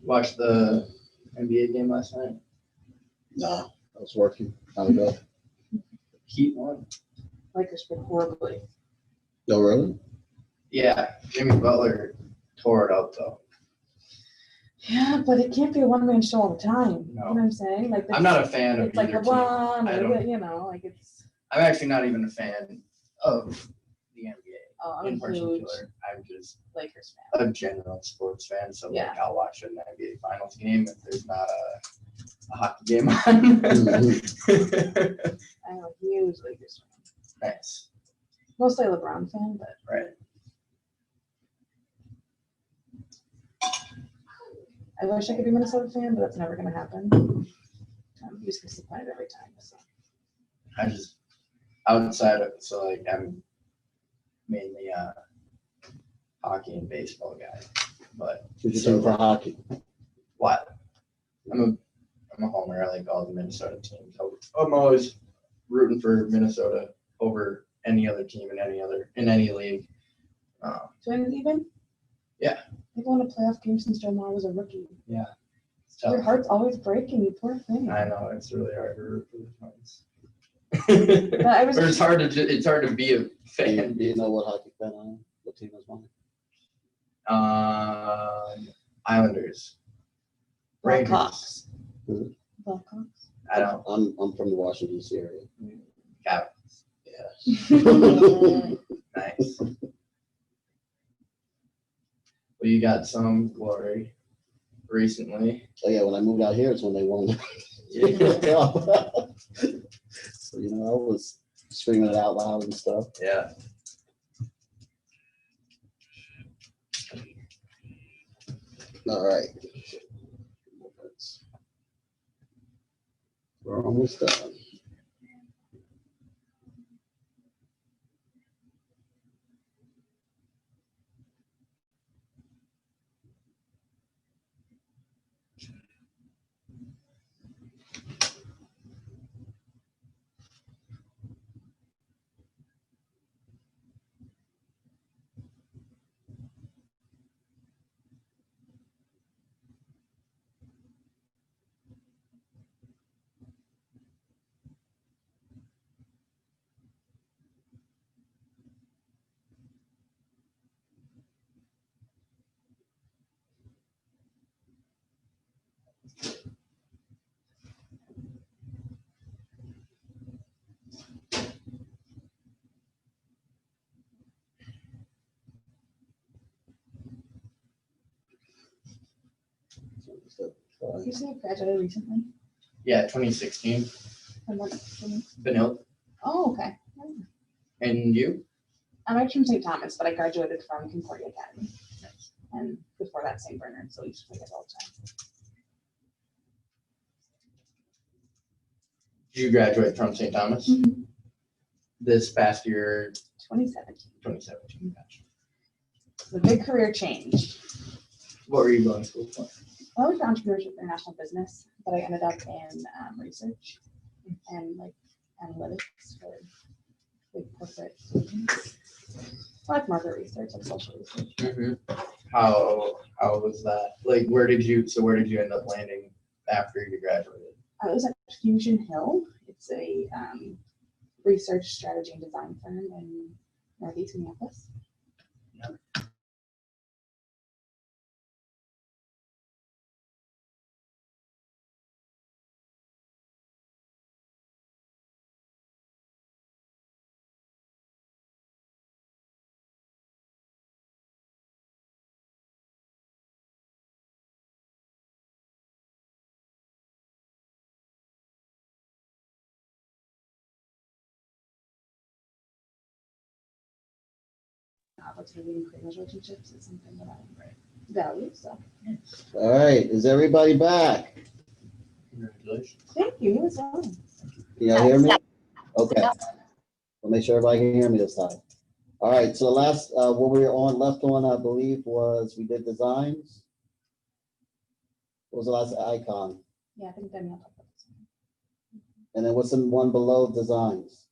Watched the NBA game last night. Nah, I was working. How'd it go? Heat won. Lakers played horribly. No, really? Yeah, Jimmy Butler tore it up though. Yeah, but it can't be a one-man show all the time. No. You know what I'm saying? Like I'm not a fan of it's like either LeBron, team. I or, don't. you know, like it's. I'm actually not even a fan of the NBA Oh, I'm in a huge particular. I'm just Lakers fan. a general sports fan, so Yeah. like I'll watch an NBA Finals game if there's not a hockey game on. I'm a huge Lakers fan. Nice. Mostly a LeBron fan, but Right. I wish I could be a Minnesota fan, but that's never going to happen. I'm just disappointed every time. So. I just outside of so like I'm mainly a hockey and baseball guy, but Who's your team for hockey? what? I'm a homer. I like all the Minnesota teams. I'm always rooting for Minnesota over any other team in any league. Twins even? Yeah. They've won a playoff game since Joe Moore was a rookie. Yeah. Your heart's always breaking, you poor thing. I know it's really hard to root for the Twins. I was- Or it's hard to be a fan. Do you know what hockey fan I am? What team is mine? Islanders. Blackhawks. Who? Blackhawks. I don't. I'm from the Washington D.C. area. Capitals. Yeah. Nice. Well, you got some glory recently. Oh yeah, when I moved out here, it's when they won. Yeah. So I was screaming it out loud and stuff. Yeah. All right. We're almost done. You say you graduated recently? Yeah, 2016. From what? From, Vanilla. oh, okay. And you? I'm actually from St. Thomas, but I graduated from Concordia Academy. And before that, St. Bernard, so we used to play it all the time. Did you graduate from St. Thomas? Mhm. This past year, 2017. 2017. Gotcha. The big career change. What were you going to school for? I went for entrepreneurship international business, but I ended up in research and like analytics for big corporate companies. Like market research, like social research. Mm-hmm. How was that? Like, where did you end up landing after you graduated? I was at Fusion Hill. It's a research strategy and design firm in Northeast Minneapolis. opportunity and create those relationships is something that I value. So All right, is everybody back? Congratulations. thank you. He was fun. Can y'all hear me? Okay. We'll make sure everybody can hear me this time. All right, so last, what we were on, left on, I believe, was we did designs. What was the last icon? Yeah, I think Danielle talked about this one. And then what's the one below designs?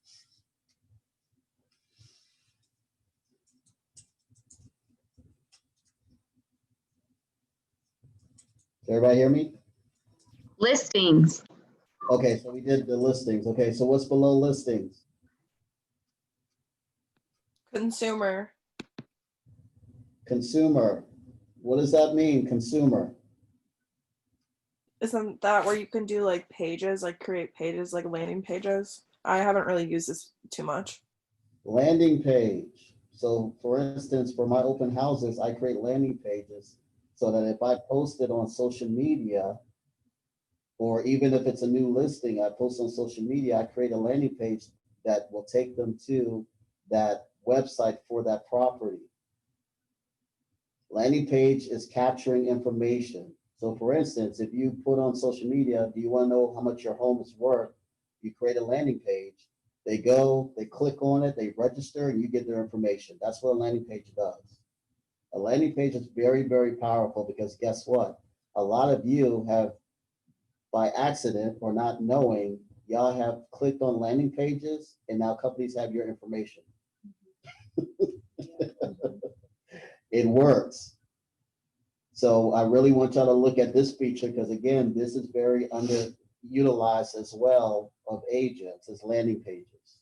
Can everybody hear me? Listings. Okay, so we did the listings. Okay, so what's below listings? Consumer. Consumer. What does that mean, consumer? Isn't that where you can do like pages, like create pages, like landing pages? I haven't really used this too much. Landing page. So for instance, for my open houses, I create landing pages so that if I post it on social media, or even if it's a new listing, I post on social media, I create a landing page that will take them to that website for that property. Landing page is capturing information. So for instance, if you put on social media, do you want to know how much your home is worth? You create a landing page. They go, they click on it, they register, and you get their information. That's what a landing page does. A landing page is very, very powerful because guess what? A lot of you have, by accident or not knowing, y'all have clicked on landing pages and now companies have your information. It works. So I really want y'all to look at this feature because again, this is very underutilized as well of agents as landing pages.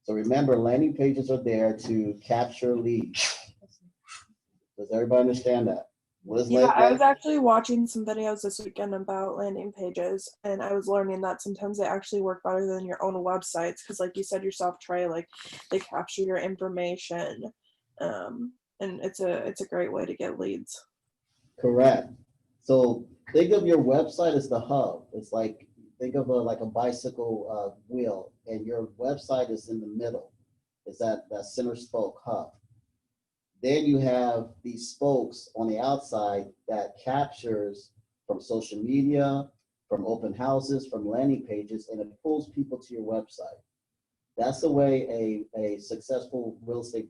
So remember, landing pages are there to capture leads. Does everybody understand that? What is Yeah, I was actually watching some videos this weekend about landing pages, and I was learning that sometimes they actually work better than your own websites because, like you said yourself, Trey, like they capture your information, and it's a great way to get leads. Correct. So think of your website as the hub. It's like, think of like a bicycle wheel, and your website is in the middle. It's that center spoke hub. Then you have these spokes on the outside that captures from social media, from open houses, from landing pages, and it pulls people to your website. That's the way a successful real estate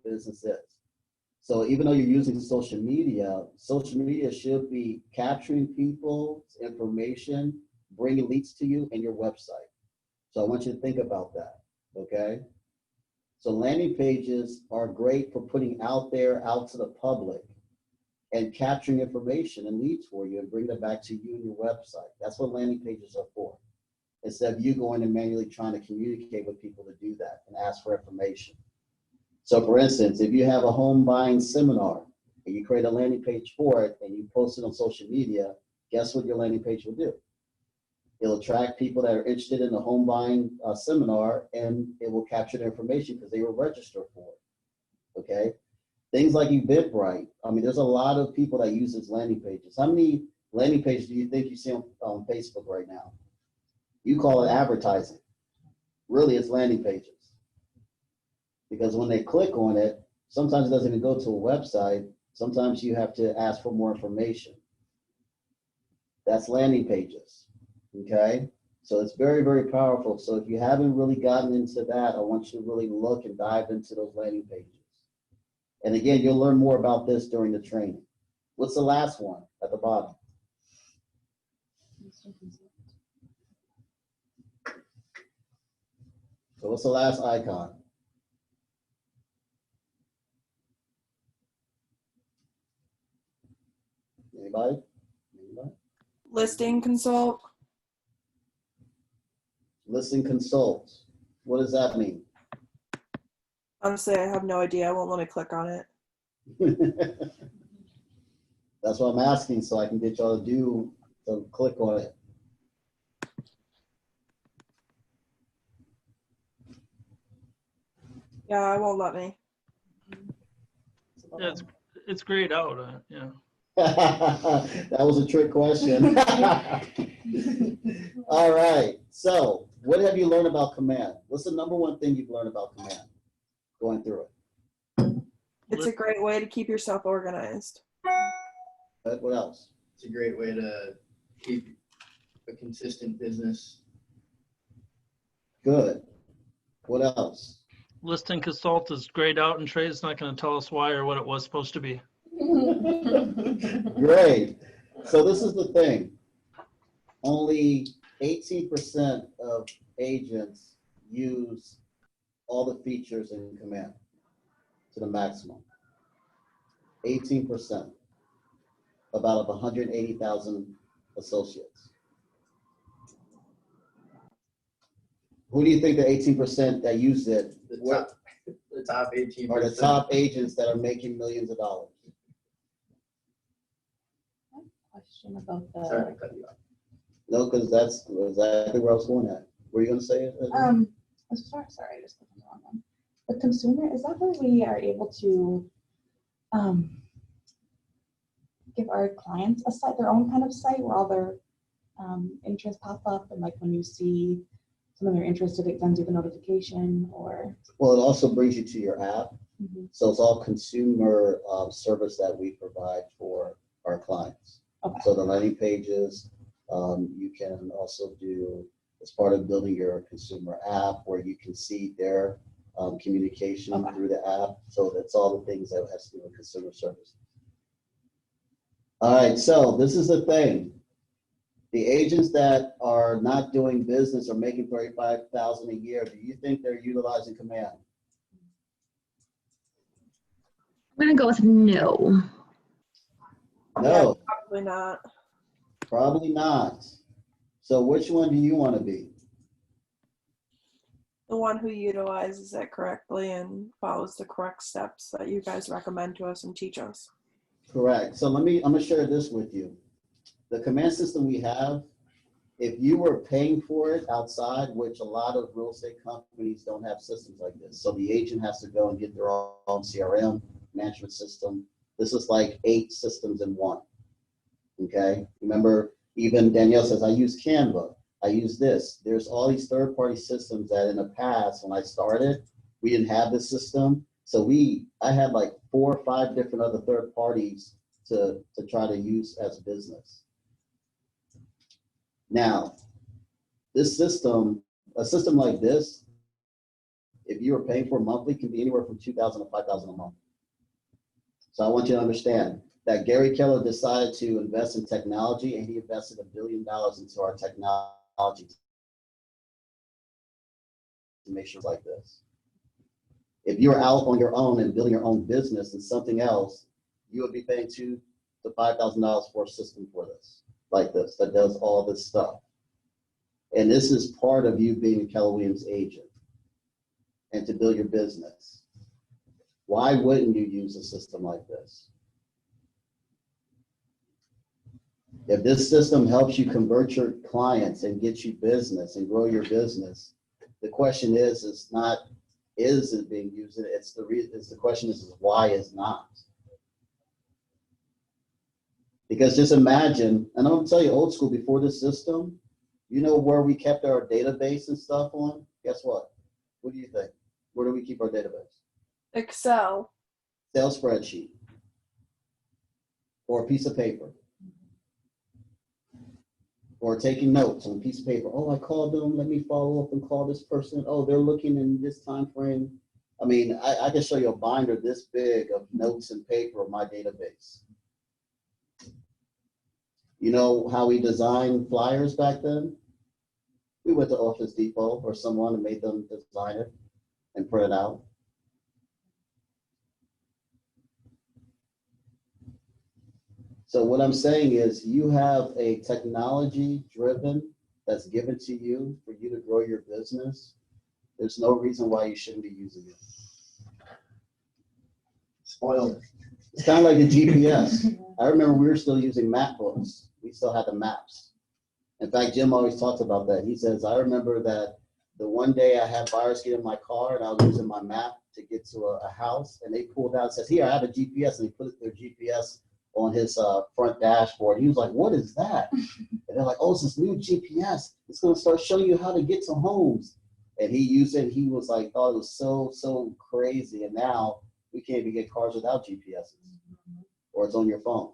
business is. So even though you're using social media should be capturing people's information, bringing leads to you and your website. So I want you to think about that, okay? So landing pages are great for putting out to the public and capturing information and leads for you and bringing it back to you and your website. That's what landing pages are for. Instead of you going and manually trying to communicate with people to do that and ask for information. So for instance, if you have a home buying seminar and you create a landing page for it and you post it on social media, guess what your landing page will do? It'll attract people that are interested in the home buying seminar, and it will capture their information because they will register for it, okay? Things like Eventbrite. I mean, there's a lot of people that use these landing pages. How many landing pages do you think you see on Facebook right now? You call it advertising. Really, it's landing pages. Because when they click on it, sometimes it doesn't even go to a website. Sometimes you have to ask for more information. That's landing pages, okay? So it's very, very powerful. So if you haven't really gotten into that, I want you to really look and dive into those landing pages. And again, you'll learn more about this during the training. What's the last one at the bottom? So what's the last icon? Anybody? Listing consult. Listing consult. What does that mean? Honestly, I have no idea. It won't let me click on it. That's what I'm asking, so I can get y'all to click on it. Yeah, it won't let me. Yeah, it's grayed out. Yeah. That was a trick question. All right. So, what have you learned about command? What's the number one thing you've learned about command going through it? It's a great way to keep yourself organized. What else? It's a great way to keep a consistent business. Good. What else? Listing consult is grayed out, and Trey's not going to tell us why or what it was supposed to be. Great. So this is the thing. Only 18% of agents use all the features in Command to the maximum. 18%. About 180,000 associates. Who do you think the 18% that use it The top 18%. are the top agents that are making millions of dollars? Question about Sorry to the, cut you off. No, because that's exactly where I was going at. Were you going to say it? sorry, I just clicked on the wrong one. The consumer, is that where we are able to give our clients a site, their own kind of site where all their interests pop up, and like when you see something you're interested, it sends you the notification, or? Well, it also brings you to your app. So it's all consumer service that we provide for our clients. Okay. So the landing pages, you can also do as part of building your consumer app where you can see their communication through the app. So that's all the things that has to do with consumer service. All right, so this is the thing. The agents that are not doing business or making $35,000 a year, do you think they're utilizing Command? I'm gonna go with no. No, Probably not. probably not. So which one do you want to be? The one who utilizes it correctly and follows the correct steps that you guys recommend to us and teach us. Correct. So I'm gonna share this with you. The Command system we have, if you were paying for it outside, which a lot of real estate companies don't have systems like this. So the agent has to go and get their own CRM management system. This is like 8 systems in one. Okay. Remember, even Danielle says, I use Canva. I use this. There's all these third-party systems that in the past, when I started, we didn't have this system. So I had like 4 or 5 different other third parties to try to use as a business. Now, this system, a system like this, if you were paying for monthly, can be anywhere from $2,000 to $5,000 a month. So I want you to understand that Gary Keller decided to invest in technology, and he invested $1 billion into our technology to make sure it's like this. If you're out on your own and building your own business and something else, you would be paying $2,000 to $5,000 for a system for this, like this, that does all this stuff. And this is part of you being a Keller Williams agent and to build your business. Why wouldn't you use a system like this? If this system helps you convert your clients and get you business and grow your business, the question is not, is it being used? The question is why is not? Because just imagine, and I'm gonna tell you old school, before this system, you know where we kept our database and stuff on? Guess what? What do you think? Where do we keep our database? Excel. Excel spreadsheet or a piece of paper. Or taking notes on a piece of paper. Oh, I called them. Let me follow up and call this person. Oh, they're looking in this time frame. I mean, I can show you a binder this big of notes and paper of my database. You know how we designed flyers back then? We went to Office Depot or someone and made them design it and print it out. So what I'm saying is you have a technology driven that's given to you for you to grow your business. There's no reason why you shouldn't be using it. Spoiled. It's kind of like the GPS. I remember we were still using map books. We still had the maps. In fact, Jim always talks about that. He says, I remember that the one day I had buyers get in my car and I was using my map to get to a house, and they pulled out and says, here, I have a GPS, and they put their GPS on his front dashboard. He was like, what is that? And they're like, oh, it's this new GPS. It's going to start showing you how to get to homes. And he used it. He was like, thought it was so crazy. And now We can't even get cars without GPSs, or it's on your phone.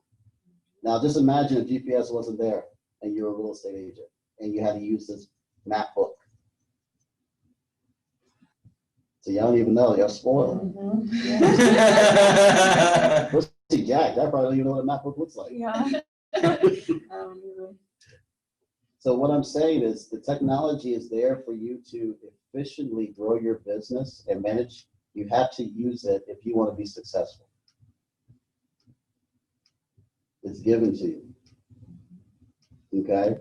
Now, just imagine if GPS wasn't there and you're a real estate agent and you had to use this map book. So y'all don't even know, y'all spoiled. Let's see, Jack, I probably don't even know what a map book looks like. Yeah. So what I'm saying is the technology is there for you to efficiently grow your business and manage. You have to use it if you want to be successful. It's given to you. Okay?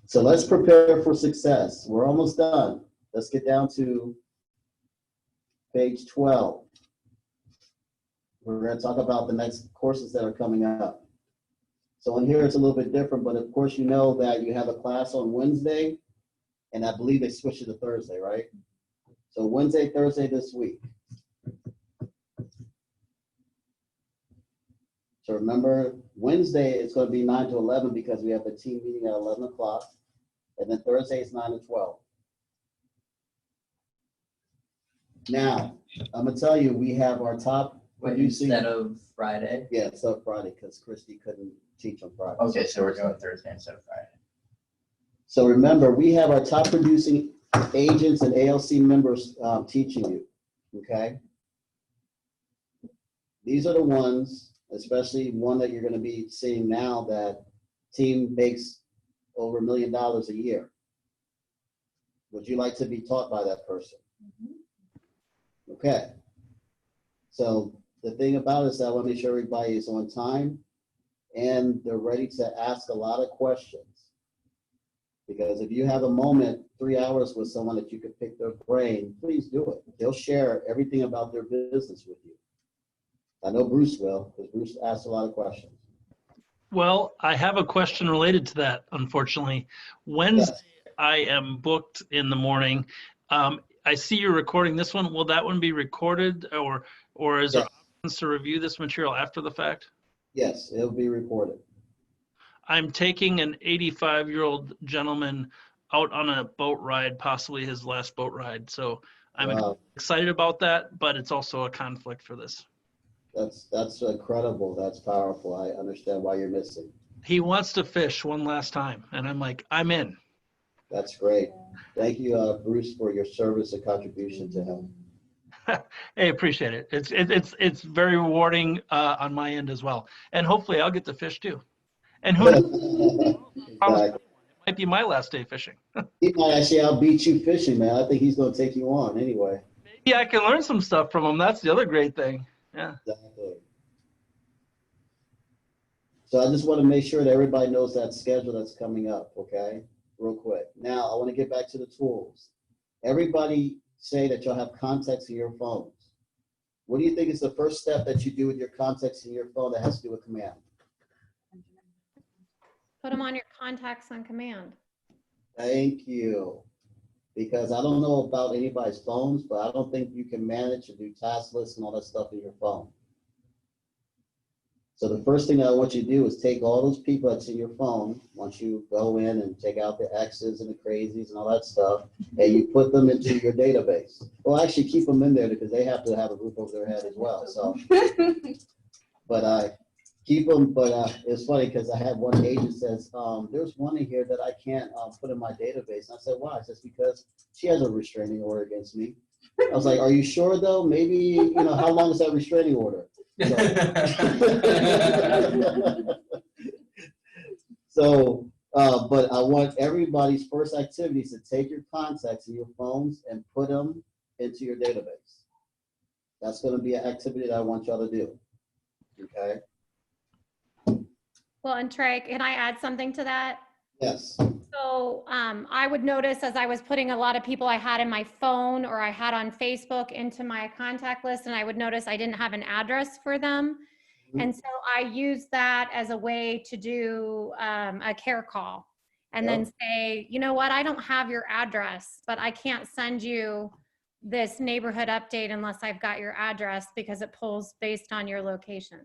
So let's prepare for success. We're almost done. Let's get down to page 12. We're going to talk about the next courses that are coming up. So in here it's a little bit different, but of course you know that you have a class on Wednesday, and I believe they switched it to Thursday, right? So Wednesday, Thursday this week. So remember, Wednesday it's going to be 9 to 11 because we have a team meeting at 11 o'clock, and then Thursday is 9 to 12. Now, I'm going to tell you, we have our top producing. Instead of Friday? Yeah, it's on Friday because Christy couldn't teach on Friday. Okay, so we're doing Thursday instead of Friday. So remember, we have our top producing agents and ALC members teaching you, okay? These are the ones, especially one that you're going to be seeing now, that team makes over $1 million a year. Would you like to be taught by that person? Okay. So the thing about it is that I want to make sure everybody is on time and they're ready to ask a lot of questions. Because if you have a moment, 3 hours with someone that you could pick their brain, please do it. They'll share everything about their business with you. I know Bruce will, because Bruce asked a lot of questions. Well, I have a question related to that, unfortunately. Wednesday, Yes. I am booked in the morning. I see you're recording this one. Will that one be recorded, or is there Yes. options to review this material after the fact? Yes, it'll be recorded. I'm taking an 85-year-old gentleman out on a boat ride, possibly his last boat ride. So I'm Wow. excited about that, but it's also a conflict for this. That's incredible. That's powerful. I understand why you're missing. He wants to fish one last time, and I'm like, I'm in. That's great. Thank you, Bruce, for your service and contribution to him. Hey, appreciate it. It's very rewarding on my end as well, and hopefully I'll get to fish too. And who knows? Exactly. It might be my last day fishing. He might actually outbeat you fishing, man. I think he's going to take you on anyway. Maybe I can learn some stuff from him. That's the other great thing. Yeah. Exactly. So I just want to make sure that everybody knows that schedule that's coming up, okay? Real quick. Now, I want to get back to the tools. Everybody say that you'll have contacts in your phones. What do you think is the first step that you do with your contacts in your phone that has to do with command? Put them on your contacts on command. Thank you. Because I don't know about anybody's phones, but I don't think you can manage to do task lists and all that stuff in your phone. So the first thing I want you to do is take all those people that's in your phone, once you go in and take out the X's and the crazies and all that stuff, and you put them into your database. Well, actually keep them in there because they have to have a roof over their head as well. So, but I keep them, but it's funny because I had one agent says, there's one in here that I can't put in my database. And I said, why? It says, because she has a restraining order against me. I was like, are you sure though? Maybe, you know, how long is that restraining order? So, but I want everybody's first activities to take your contacts in your phones and put them into your database. That's going to be an activity that I want y'all to do. Okay. Well, and Trey, can I add something to that? Yes. So I would notice as I was putting a lot of people I had in my phone or I had on Facebook into my contact list, and I would notice I didn't have an address for them. Mhm. And so I used that as a way to do a care call and then say, you know what, I don't have your address, but I can't send you this neighborhood update unless I've got your address because it pulls based on your location.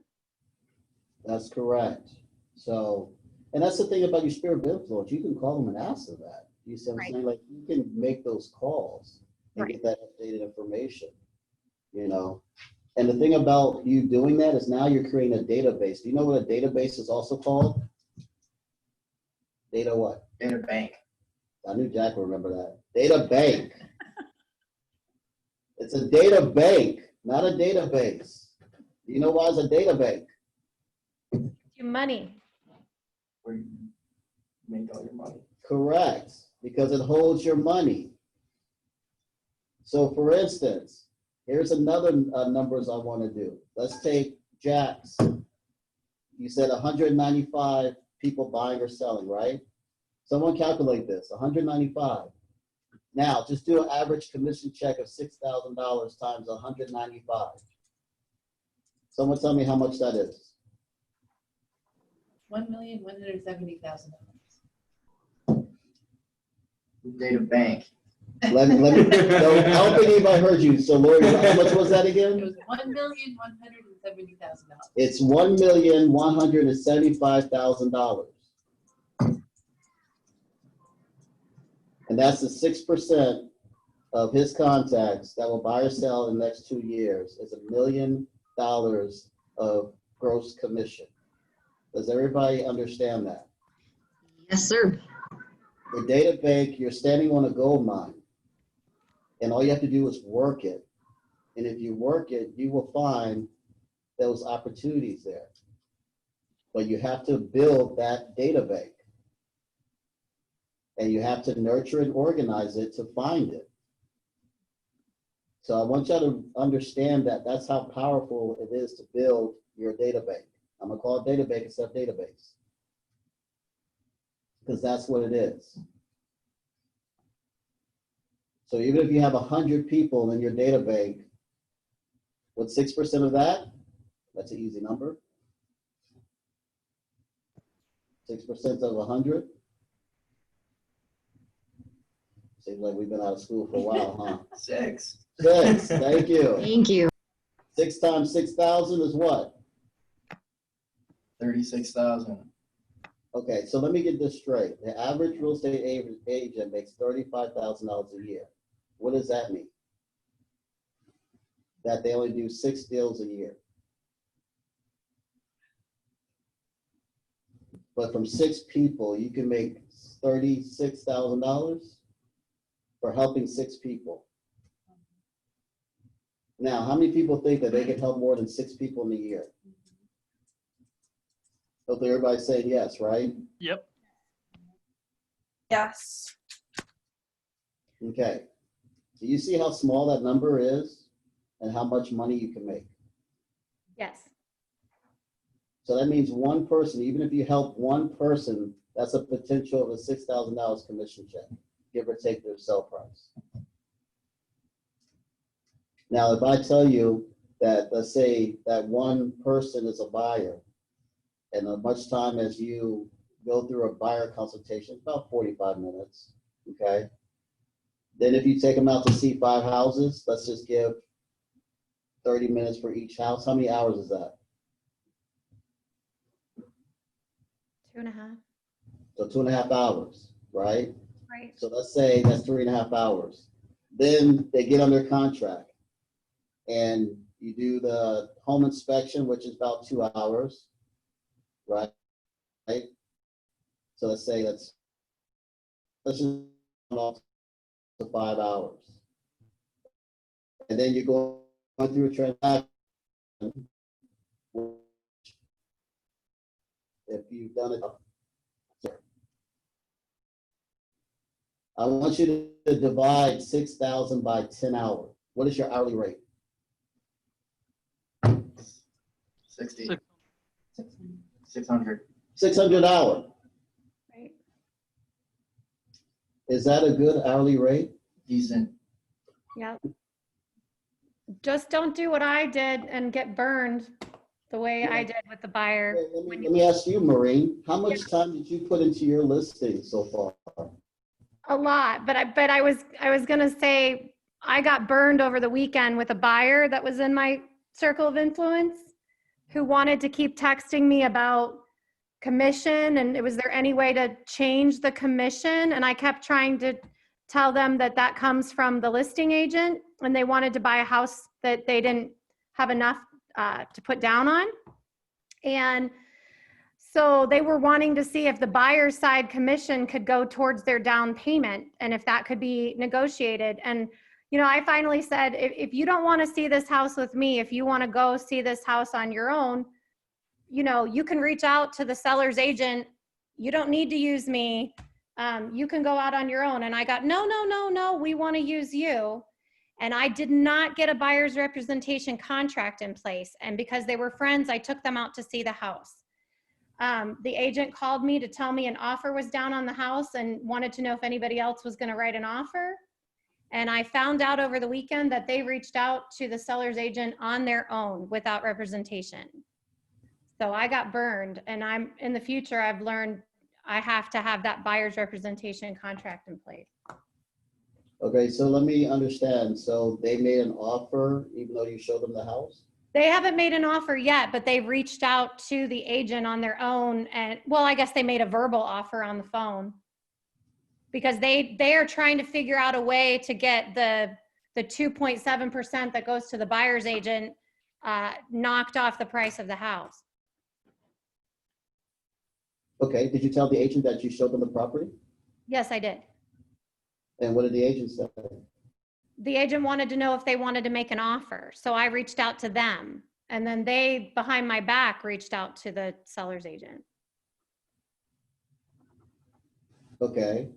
That's correct. So, and that's the thing about your sphere of influence. You can call them and ask them that. You see what I'm saying? Like, you can make those calls and get that updated information, you know. And the thing about you doing that is now you're creating a database. Do you know what a database is also called? Data what? Data bank. I knew Jack would remember that. Data bank. It's a data bank, not a database. Do you know why it's a data bank? Your money. Where you make all your money. Correct, because it holds your money. So for instance, here's another numbers I want to do. Let's take Jack's. You said 195 people buying or selling, right? Someone calculate this, 195. Now, just do an average commission check of $6,000 times 195. Someone tell me how much that is. $1,170,000. Data bank. Let me, no, I don't think anybody heard you. So Lori, how much was that again? It was $1,170,000. It's $1,175,000. And that's the 6% of his contacts that will buy or sell in the next 2 years is $1 million of gross commission. Does everybody understand that? Yes, sir. Your data bank, you're standing on a gold mine, and all you have to do is work it. And if you work it, you will find those opportunities there. But you have to build that data bank. And you have to nurture and organize it to find it. So I want y'all to understand that that's how powerful it is to build your data bank. I'm gonna call it data bank instead of database, because that's what it is. So even if you have 100 people in your data bank, what's 6% of that? That's an easy number. 6% of 100. Seems like we've been out of school for a while, huh? 6. 6, thank you. Thank you. 6 times 6,000 is what? 36,000. Okay, so let me get this straight. The average real estate agent makes $35,000 a year. What does that mean? That they only do 6 deals a year. But from 6 people, you can make $36,000 for helping 6 people. Now, how many people think that they can help more than 6 people in a year? Hopefully everybody's saying yes, right? Yep. Yes. Okay. Do you see how small that number is and how much money you can make? Yes. So that means one person, even if you help one person, that's a potential of a $6,000 commission check, give or take their sell price. Now, if I tell you that, let's say that one person is a buyer, and as much time as you go through a buyer consultation, about 45 minutes, okay? Then if you take them out to see 5 houses, let's just give 30 minutes for each house. How many hours is that? 2.5. So 2.5 hours, right? Right. So let's say that's 3.5 hours. Then they get under contract and you do the home inspection, which is about 2 hours, right? So let's say let's just off to 5 hours. And then you go through a transaction. If you've done it, I want you to divide 6,000 by 10 hours. What is your hourly rate? 60. 600. 600 hour. Right. Is that a good hourly rate? Decent. Yeah. Just don't do what I did and get burned the way I did with the buyer. Okay, let me ask you, Maureen, how much time did you put into your listing so far? A lot, but I was gonna say I got burned over the weekend with a buyer that was in my circle of influence who wanted to keep texting me about commission and was there any way to change the commission, and I kept trying to tell them that that comes from the listing agent, and they wanted to buy a house that they didn't have enough to put down on. And so they were wanting to see if the buyer's side commission could go towards their down payment and if that could be negotiated. And, you know, I finally said, if you don't want to see this house with me, if you want to go see this house on your own, you know, you can reach out to the seller's agent. You don't need to use me. You can go out on your own. And I got, no, we want to use you. And I did not get a buyer's representation contract in place. And because they were friends, I took them out to see the house. The agent called me to tell me an offer was down on the house and wanted to know if anybody else was going to write an offer. And I found out over the weekend that they reached out to the seller's agent on their own without representation. So I got burned, and in the future, I've learned I have to have that buyer's representation contract in place. Okay, so let me understand. So they made an offer even though you showed them the house? They haven't made an offer yet, but they reached out to the agent on their own. And well, I guess they made a verbal offer on the phone because they are trying to figure out a way to get the 2.7% that goes to the buyer's agent knocked off the price of the house. Okay, did you tell the agent that you showed them the property? Yes, I did. And what did the agent say? The agent wanted to know if they wanted to make an offer. So I reached out to them, and then they, behind my back, reached out to the seller's agent. Okay.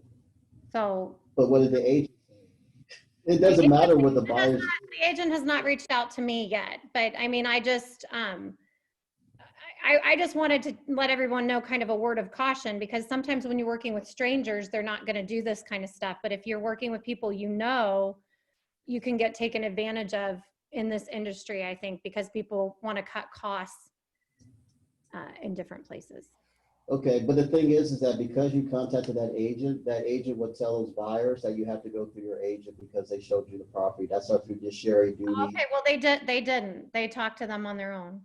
So. But what did the agent say? It doesn't matter what the buyer's. The agent has not reached out to me yet, but I mean, I just wanted to let everyone know kind of a word of caution, because sometimes when you're working with strangers, they're not going to do this kind of stuff. But if you're working with people, you know, you can get taken advantage of in this industry, I think, because people want to cut costs in different places. Okay, but the thing is that because you contacted that agent would tell those buyers that you have to go through your agent because they showed you the property. That's our fiduciary duty. Okay, well, they didn't. They talked to them on their own.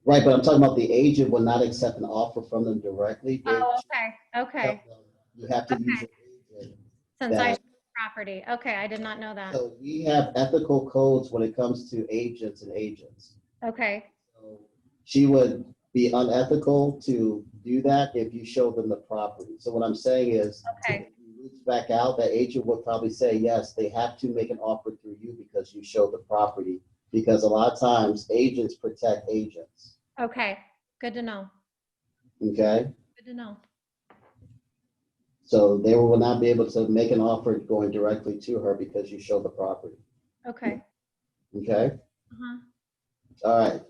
Right, but I'm talking about the agent would not accept an offer from them directly. Oh, okay. You have to use an agent. Since I showed the property. Okay, I did not know that. So we have ethical codes when it comes to agents and agents. Okay. So she would be unethical to do that if you show them the property. So what I'm saying is, okay, if you reach back out, that agent will probably say, yes, they have to make an offer through you because you showed the property. Because a lot of times agents protect agents. Okay, good to know. Okay. Good to know. So they will not be able to make an offer going directly to her because you show the property. Okay. Okay. Uh-huh. All right.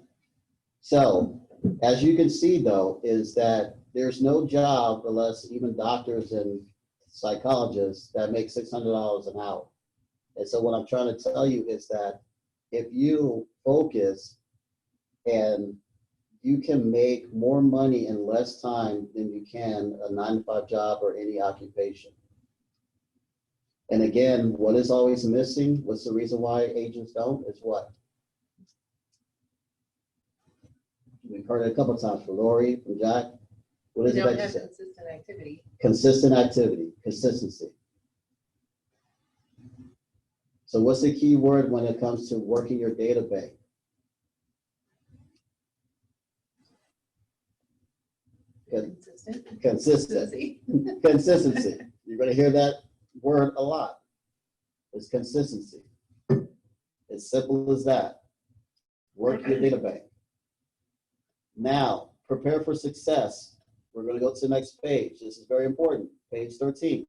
So as you can see, though, is that there's no job, unless even doctors and psychologists, that make $600 an hour. And so what I'm trying to tell you is that if you focus and you can make more money in less time than you can a 9-to-5 job or any occupation. And again, what is always missing? What's the reason why agents don't? Is what? We've heard it a couple of times from Lori, from Jack. What is it that you said? Consistent activity. Consistent activity, consistency. So what's the key word when it comes to working your data bank? Consistent. Consistency. Consistency. You're going to hear that word a lot. It's consistency. It's simple as that. Work your data bank. Now, prepare for success. We're going to go to the next page. This is very important. Page 13.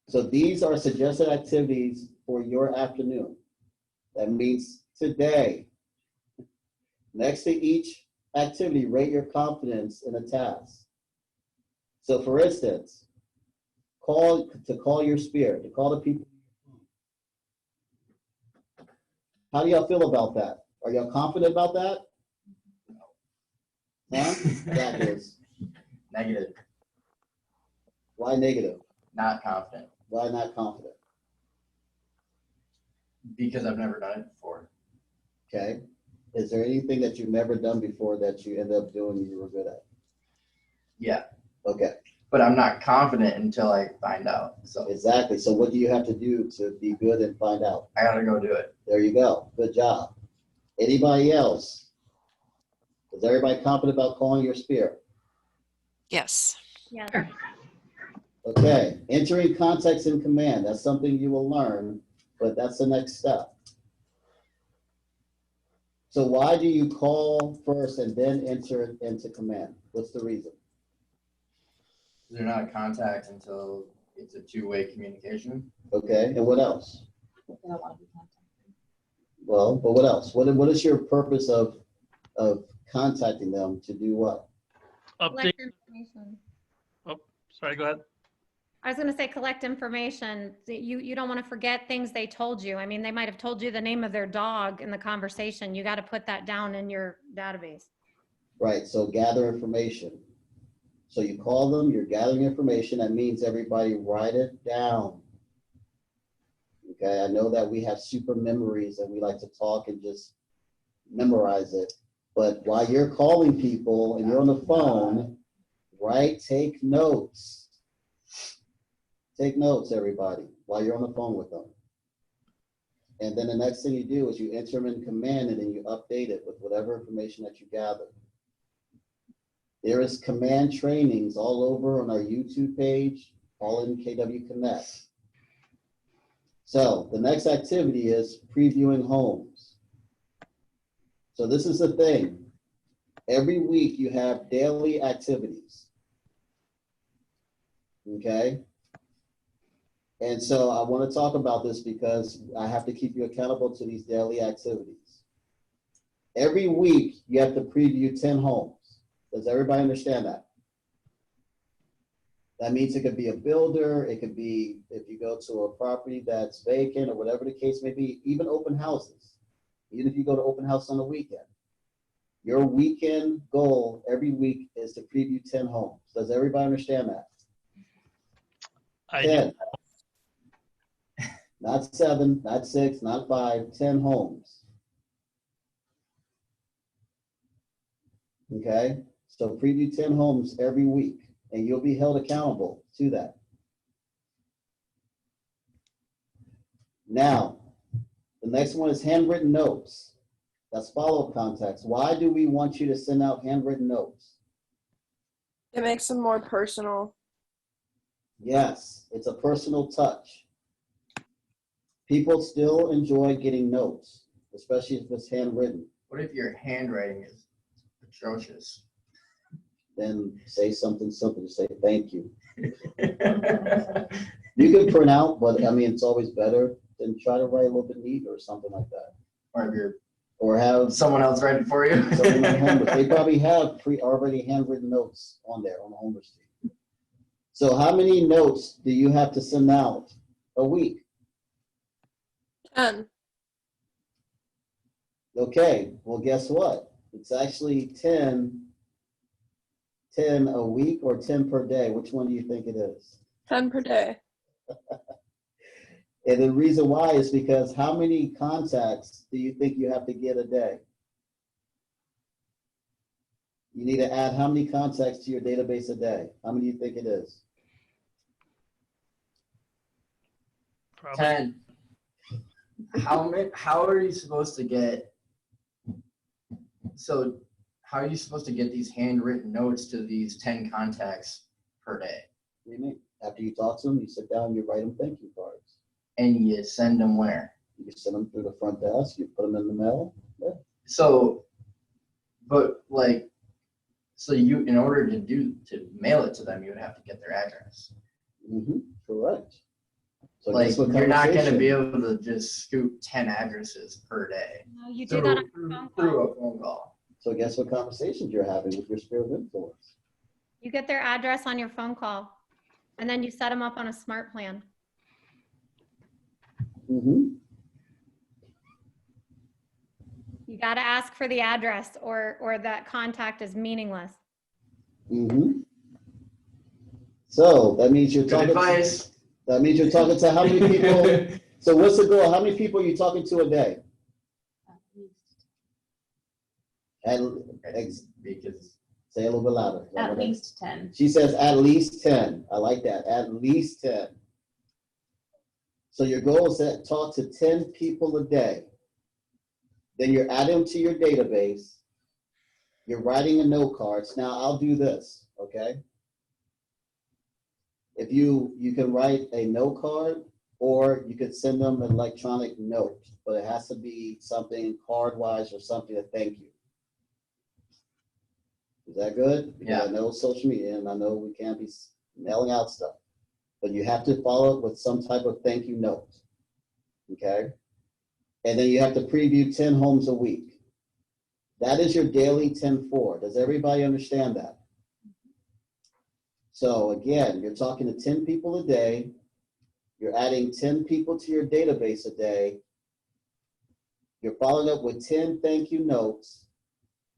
So these are suggested activities for your afternoon. That means today. Next to each activity, rate your confidence in a task. So for instance, call your spirit, to call the people. How do y'all feel about that? Are y'all confident about that? Huh? That is. Negative. Why negative? Not confident. Why not confident? Because I've never done it before. Okay. Is there anything that you've never done before that you ended up doing and you were good at? Yeah. Okay. but I'm not confident until I find out. So Exactly. So what do you have to do to be good and find out? I gotta go do it. There you go. Good job. Anybody else? Is everybody confident about calling your spirit? Yes. Yes. Okay. Entering context in command. That's something you will learn, but that's the next step. So why do you call first and then enter it into command? What's the reason? They're not a contact until it's a two-way communication. Okay. And what else? They don't want to be contacted. Well, but what else? What is your purpose of contacting them to do what? Update. Collect information. Oh, sorry, go ahead. I was going to say collect information. You don't want to forget things they told you. I mean, they might have told you the name of their dog in the conversation. You got to put that down in your database. Right. So gather information. So you call them, you're gathering information. That means everybody write it down. Okay. I know that we have super memories and we like to talk and just memorize it. But while you're calling people and you're on the phone, right, take notes. Take notes, everybody, while you're on the phone with them. And then the next thing you do is you enter them in command and then you update it with whatever information that you gather. There is command trainings all over on our YouTube page, all in KW Connect. So the next activity is previewing homes. So this is the thing. Every week you have daily activities. Okay? And so I want to talk about this because I have to keep you accountable to these daily activities. Every week you have to preview 10 homes. Does everybody understand that? That means it could be a builder, it could be if you go to a property that's vacant or whatever the case may be, even open houses. Even if you go to open house on the weekend. Your weekend goal every week is to preview 10 homes. Does everybody understand that? I 10. do. Not 7, not 6, not 5, 10 homes. Okay? So preview 10 homes every week, and you'll be held accountable to that. Now, the next one is handwritten notes. That's follow-up contacts. Why do we want you to send out handwritten notes? It makes them more personal. Yes, it's a personal touch. People still enjoy getting notes, especially if it's handwritten. What if your handwriting is atrocious? Then say something simple. Say thank you. You can print out, but I mean, it's always better than try to write a little bit neat or something like that. Or if you're Or have someone else write it for you. someone on homework. They probably have already handwritten notes on there on the homework sheet. So how many notes do you have to send out a week? 10. Okay, well, guess what? It's actually 10 a week or 10 per day. Which one do you think it is? 10 per day. And the reason why is because how many contacts do you think you have to get a day? You need to add how many contacts to your database a day? How many do you think it is? Probably. 10. How are you supposed to get, so how are you supposed to get these handwritten notes to these 10 contacts per day? What do you mean? After you talk to them, you sit down, you write them thank you cards. And you send them where? You send them through the front desk, you put them in the mail. Yeah. So, but like, so you, in order to mail it to them, you would have to get their address. Mm-hmm. Correct. So Like, guess what you're not going to conversation- be able to just scoop 10 addresses per day. No, you do that on through, your phone through call. a phone call. So guess what conversations you're having with your sphere of influence? You get their address on your phone call, and then you set them up on a smart plan. Mm-hmm. You got to ask for the address, or that contact is meaningless. Mm-hmm. So that means you're Good talking. advice. That means you're talking to how many people? So what's the goal? How many people are you talking to a day? And Because Say it a little bit louder. At least 10. She says at least 10. I like that. At least 10. So your goal is to talk to 10 people a day. Then you're adding them to your database. You're writing a note cards. Now I'll do this, okay? If you can write a note card, or you could send them an electronic note, but it has to be something card-wise or something to thank you. Is that good? Because Yeah. I know social media, and I know we can't be mailing out stuff, but you have to follow it with some type of thank you note, okay? And then you have to preview 10 homes a week. That is your daily 10-4. Does everybody understand that? So again, you're talking to 10 people a day. You're adding 10 people to your database a day. You're following up with 10 thank you notes,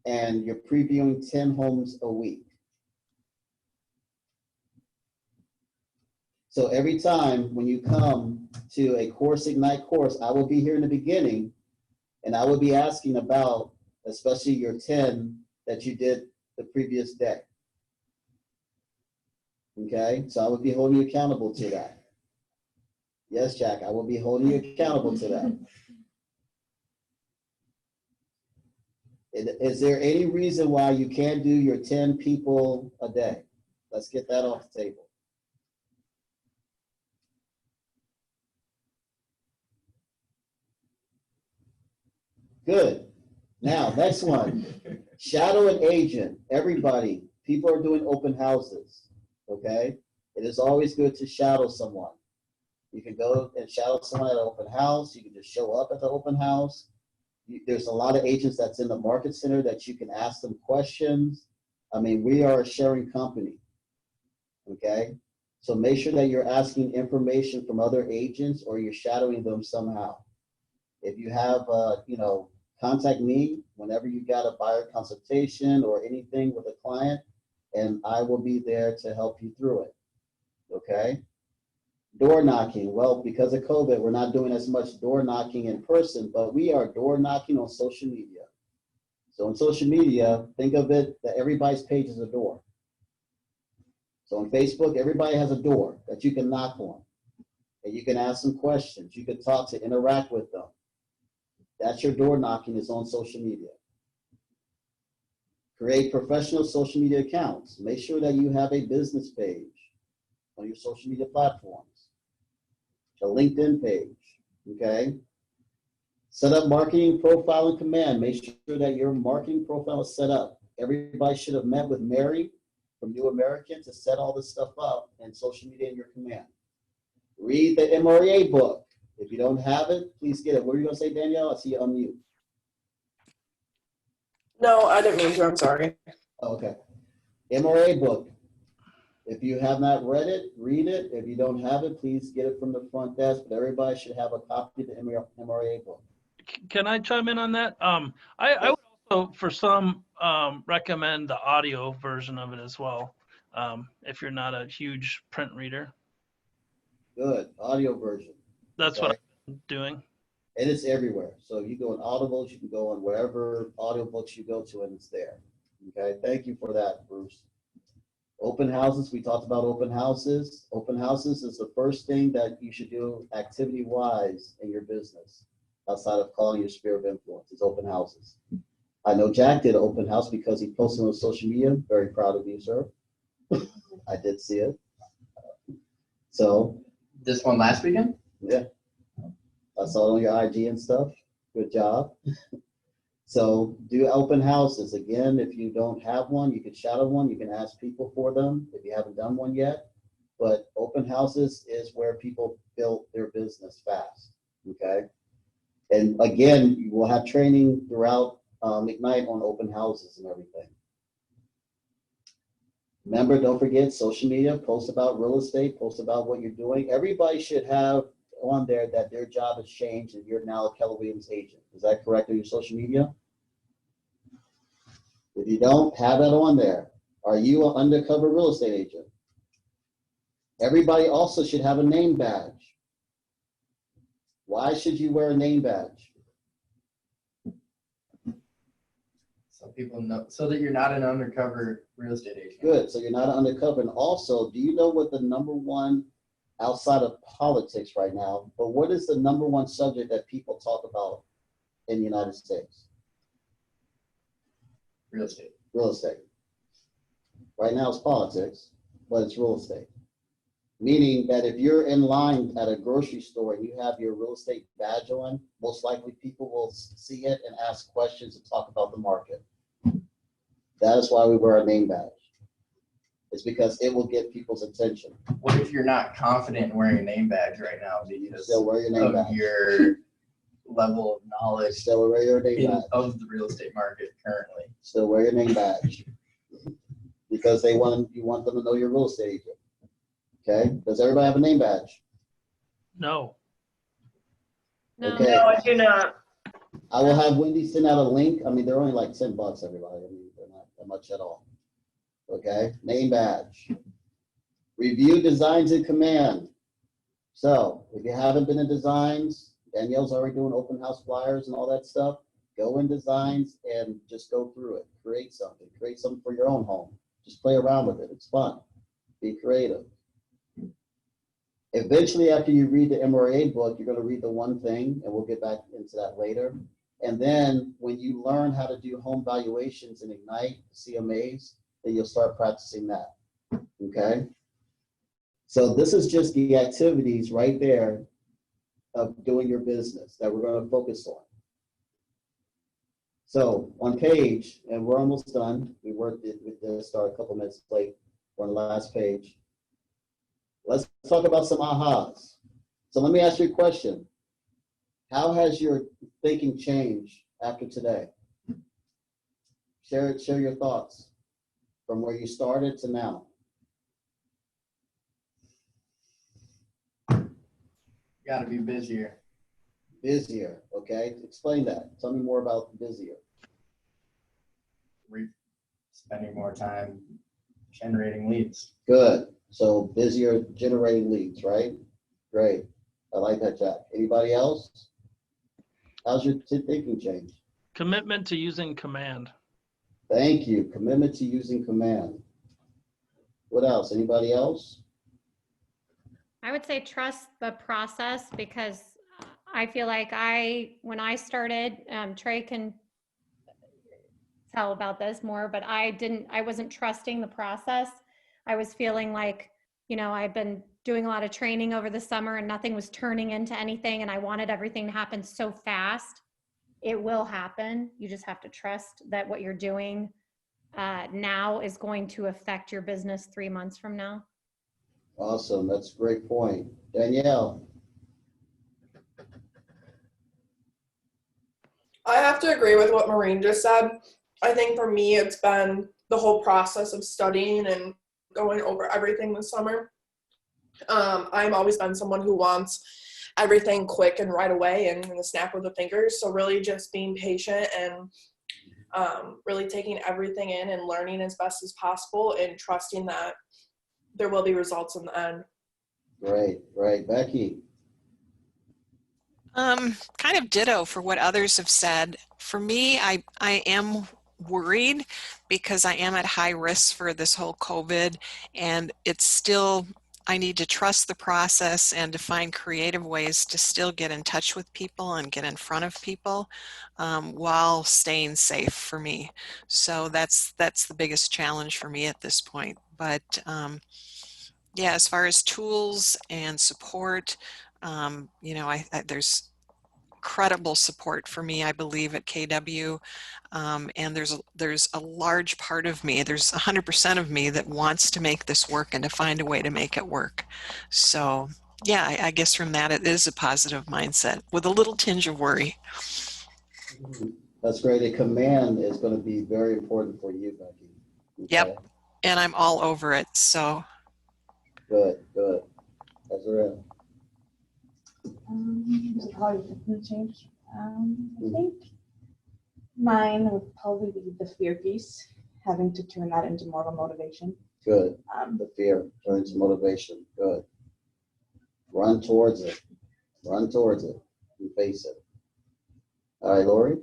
and you're previewing 10 homes a week. So every time when you come to a Course Ignite course, I will be here in the beginning, and I will be asking about, especially your 10 that you did the previous day. Okay, so I will be holding you accountable to that. Yes, Jack, I will be holding you accountable to that. Is there any reason why you can't do your 10 people a day? Let's get that off the table. Good. Now, next one. Shadow an agent. Everybody, people are doing open houses, okay? It is always good to shadow someone. You can go and shadow someone at an open house. You can just show up at the open house. There's a lot of agents that's in the market center that you can ask them questions. I mean, we are a sharing company, okay? So make sure that you're asking information from other agents, or you're shadowing them somehow. If you have, contact me whenever you got a buyer consultation or anything with a client, and I will be there to help you through it, okay? Door knocking. Well, because of COVID, we're not doing as much door knocking in person, but we are door knocking on social media. So on social media, think of it that everybody's page is a door. So on Facebook, everybody has a door that you can knock on, and you can ask them questions. You can talk to interact with them. That's your door knocking, is on social media. Create professional social media accounts. Make sure that you have a business page on your social media platforms, a LinkedIn page, okay? Set up marketing profile and command. Make sure that your marketing profile is set up. Everybody should have met with Mary from New American to set all this stuff up in social media in your command. Read the MREA book. If you don't have it, please get it. What are you going to say, Danielle? I see you unmute. No, I didn't mean to. I'm sorry. Oh, okay. MRA book. If you have not read it, read it. If you don't have it, please get it from the front desk. But everybody should have a copy of the MRA book. Can I chime in on that? I would also, for some, recommend the audio version of it as well, if you're not a huge print reader. Good. Audio version. That's Okay. what I'm doing. And it's everywhere. So you go on Audibles, you can go on wherever audiobooks you go to, and it's there. Okay. Thank you for that, Bruce. Open houses. We talked about open houses. Open houses is the first thing that you should do activity-wise in your business, outside of calling your sphere of influence, is open houses. I know Jack did an open house because he posted on social media. Very proud of you, sir. I did see it. So. This one last weekend? Yeah. I saw it on your IG and stuff. Good job. So do open houses. Again, if you don't have one, you can shadow one. You can ask people for them if you haven't done one yet. But open houses is where people build their business fast, okay? And again, we'll have training throughout Ignite on open houses and everything. Remember, don't forget social media, post about real estate, post about what you're doing. Everybody should have on there that their job has changed and you're now a Keller Williams agent. Is that correct on your social media? If you don't, have that on there. Are you an undercover real estate agent? Everybody also should have a name badge. Why should you wear a name badge? So people know, so that you're not an undercover real estate agent. Good. So you're not undercover. And also, do you know what the number one, outside of politics right now, but what is the number one subject that people talk about in the United States? Real estate. Real estate. Right now it's politics, but it's real estate. Meaning that if you're in line at a grocery store and you have your real estate badge on, most likely people will see it and ask questions and talk about the market. That is why we wear a name badge. It's because it will get people's attention. What if you're not confident in wearing a name badge right now because Still wear your name of badge. your level of knowledge Still wear your name badge. of the real estate market currently? Still wear your name badge. Because you want them to know you're a real estate agent. Okay? Does everybody have a name badge? No. No. Okay. No, I do not. I will have Wendy send out a link. I mean, they're only like $10, everybody. I mean, they're not that much at all. Okay? Name badge. Review designs in command. So if you haven't been in designs, Danielle's already doing open house flyers and all that stuff. Go in designs and just go through it. Create something. Create something for your own home. Just play around with it. It's fun. Be creative. Eventually, after you read the MRA book, you're going to read the one thing, and we'll get back into that later. And then when you learn how to do home valuations in Ignite, CMAs, then you'll start practicing that. Okay? So this is just the activities right there of doing your business that we're going to focus on. So on page, and we're almost done. We worked it with this, start a couple minutes late on the last page. Let's talk about some ahas. So let me ask you a question. How has your thinking changed after today? Share your thoughts from where you started to now. Got to be busier. Busier, okay? Explain that. Tell me more about busier. Spending more time generating leads. Good. So busier generating leads, right? Great. I like that, Jack. Anybody else? How's your thinking change? Commitment to using command. Thank you. Commitment to using command. What else? Anybody else? I would say trust the process, because I feel like when I started, Trey can tell about this more, but I wasn't trusting the process. I was feeling like, I've been doing a lot of training over the summer and nothing was turning into anything, and I wanted everything to happen so fast. It will happen. You just have to trust that what you're doing now is going to affect your business 3 months from now. Awesome. That's a great point. Danielle. I have to agree with what Maureen just said. I think for me, it's been the whole process of studying and going over everything this summer. I've always been someone who wants everything quick and right away and in the snap of the fingers. So really just being patient and really taking everything in and learning as best as possible and trusting that there will be results in the end. Great. Becky. Kind of ditto for what others have said. For me, I am worried because I am at high risk for this whole COVID, and it's still, I need to trust the process and to find creative ways to still get in touch with people and get in front of people while staying safe for me. So that's the biggest challenge for me at this point. But yeah, as far as tools and support, there's incredible support for me, I believe, at KW. And there's a large part of me, there's 100% of me that wants to make this work and to find a way to make it work. So yeah, I guess from that, it is a positive mindset with a little tinge of worry. That's great. A command is going to be very important for you, Becky. Okay. Yep. And I'm all over it. So Good. That's real. How you can change? I think mine would probably be the fear piece, having to turn that into more of a motivation. Good. The fear turns to motivation. Good. Run towards it. And face it. All right, Lori.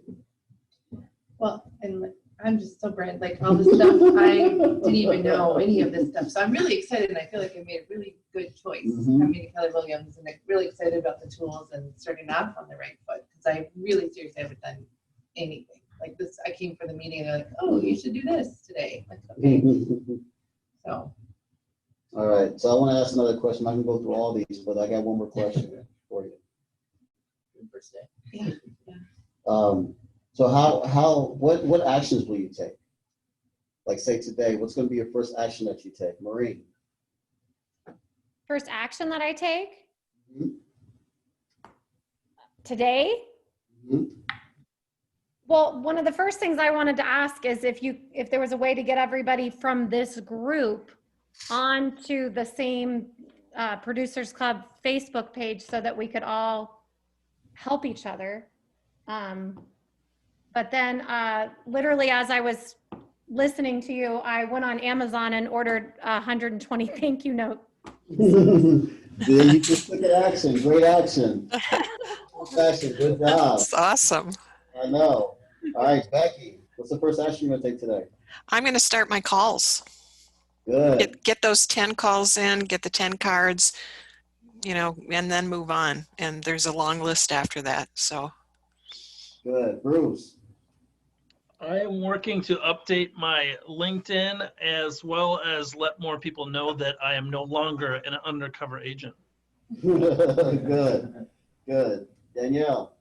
Well, and I'm just so brand, like all this stuff, I didn't even know any of this stuff. So I'm really excited and I feel like I made a really good choice coming to Keller Williams, and I'm really excited about the tools and starting off on the right foot, because I really seriously haven't done anything. Like this, I came for the meeting and they're like, oh, you should do this today. Like, okay. So. All right, so I want to ask another question. I can go through all these, but I got one more question for you. Good first day. Yeah. So what actions will you take? Like say today, what's going to be your first action that you take? Maureen? First action that I take Mhm. today? Mhm. Well, one of the first things I wanted to ask is if there was a way to get everybody from this group onto the same Producers Club Facebook page so that we could all help each other. But then literally as I was listening to you, I went on Amazon and ordered 120 thank you notes. There you just took an action. Great action. Good job. That's awesome. I know. All right, Becky, what's the first action you're going to take today? I'm going to start my calls. Good. Get those 10 calls in, get the 10 cards, and then move on. And there's a long list after that. So. Good. Bruce? I am working to update my LinkedIn as well as let more people know that I am no longer an undercover agent. Good. Good. Danielle?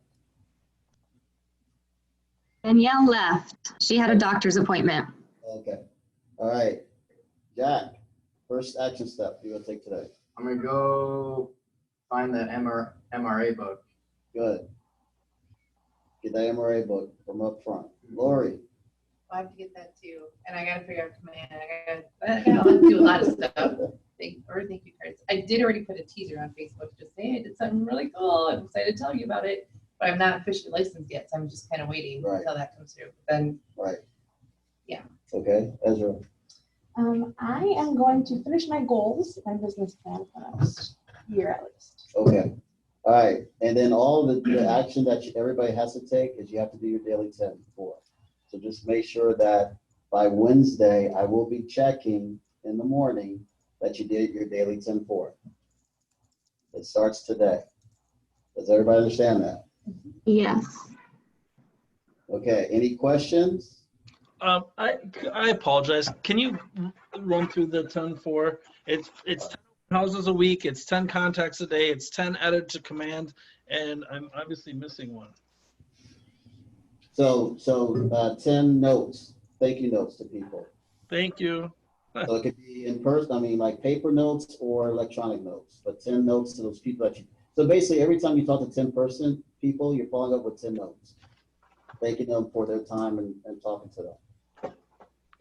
Danielle left. She had a doctor's appointment. Okay. All right. Jack, first action step you're going to take today. I'm gonna go find that MRA book. Good. Get that MRA book from up front. Lori? I have to get that too, and I gotta figure out command. I gotta do a lot of stuff. Thank you cards. I did already put a teaser on Facebook to say I did something really cool. I'm excited to tell you about it, but I'm not officially licensed yet, so I'm just kind of waiting until that comes through. Then, yeah. Okay, Ezra. I am going to finish my goals, my business plan for the next year at least. Okay. All right. And then all the action that everybody has to take is you have to do your daily 10 before. So just make sure that by Wednesday, I will be checking in the morning that you did your daily 10-4. It starts today. Does everybody understand that? Yes. Okay. Any questions? I apologize. Can you run through the 10-4? It's 10 houses a week. It's 10 contacts a day. It's 10 edit to command, and I'm obviously missing one. So 10 notes, thank you notes to people. Thank you. So it could be in person, like paper notes or electronic notes, but 10 notes to those people that you, so basically every time you talk to 10 people, you're following up with 10 notes, thanking them for their time and talking to them.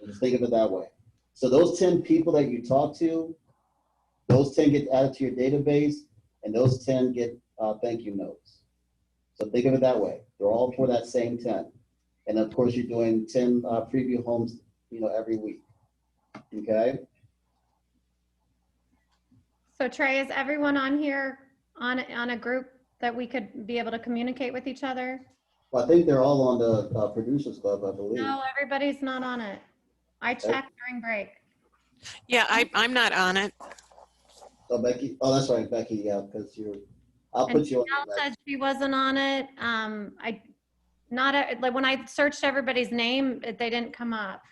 And just think of it that way. So those 10 people that you talk to, those 10 get added to your database, and those 10 get thank you notes. So think of it that way. They're all for that same 10. And of course, you're doing 10 preview homes, every week. Okay. So Trey, is everyone on here on a group that we could be able to communicate with each other? Well, I think they're all on the Producers Club, I believe. No, everybody's not on it. I checked during break. Yeah, I'm not on it. So Becky, oh, that's right, Becky, yeah, because I'll put you on. Danielle said she wasn't on it. Like when I searched everybody's name, they didn't come up.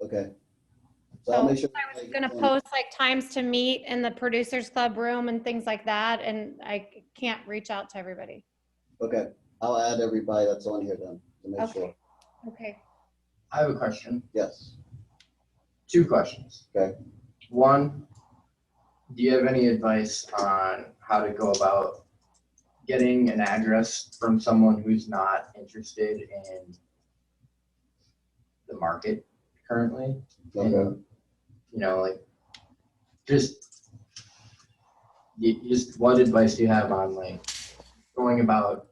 Okay. So So I'll make sure. I was gonna post like times to meet in the Producers Club room and things like that, and I can't reach out to everybody. Okay, I'll add everybody that's on here then to make sure. Okay. I have a question. Yes. 2 questions. Okay. One, do you have any advice on how to go about getting an address from someone who's not interested in the market currently? Okay. And, just what advice do you have on going about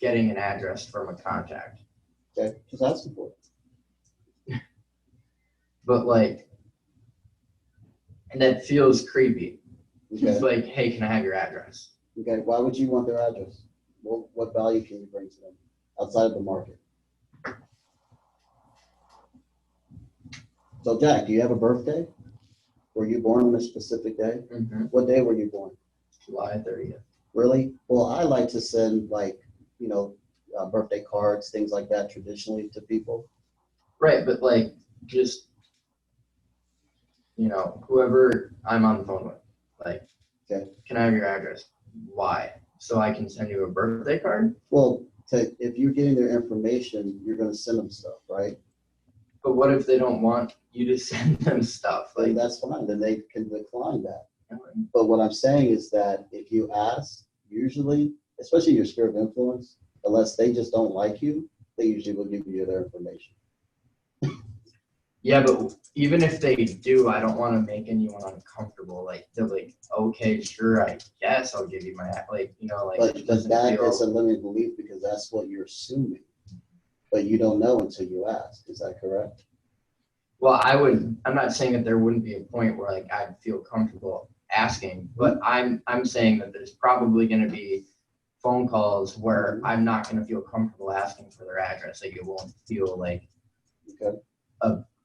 getting an address from a contact? Okay, just ask for it. But and that feels creepy. Okay. It's like, hey, can I have your address? Okay, why would you want their address? What value can you bring to them outside of the market? So Jack, do you have a birthday? Were you born on a specific day? Mhm. What day were you born? July 30th. Really? Well, I like to send like, birthday cards, things like that traditionally to people. Right, but like just whoever I'm on the phone with, like, Okay. can I have your address? Why? So I can send you a birthday card? Well, if you're getting their information, you're going to send them stuff, right? But what if they don't want you to send them stuff? Like Like, that's fine. Then they can decline that. But what I'm saying is that if you ask, usually, especially your sphere of influence, unless they just don't like you, they usually will give you their information. yeah, but even if they do, I don't want to make anyone uncomfortable. Like, they're like, okay, sure, I guess I'll give you my, like, But it doesn't that feel. is a limited belief because that's what you're assuming. But you don't know until you ask. Is that correct? Well, I'm not saying that there wouldn't be a point where like I'd feel comfortable asking, but I'm saying that there's probably going to be phone calls where I'm not going to feel comfortable asking for their address. Like, it won't feel like Okay.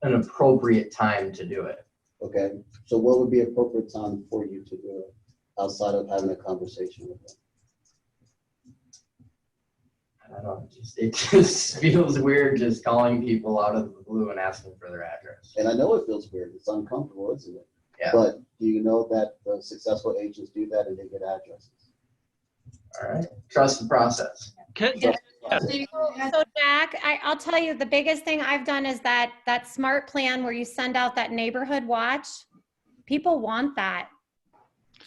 an appropriate time to do it. Okay. So what would be appropriate time for you to do it outside of having a conversation with them? I don't know. It just feels weird just calling people out of the blue and asking for their address. And I know it feels weird. It's uncomfortable, isn't it? Yeah. But do you know that the successful agents do that and they get addresses? All right. Trust the process. Yeah. So Jack, I'll tell you, the biggest thing I've done is that smart plan where you send out that neighborhood watch. People want that.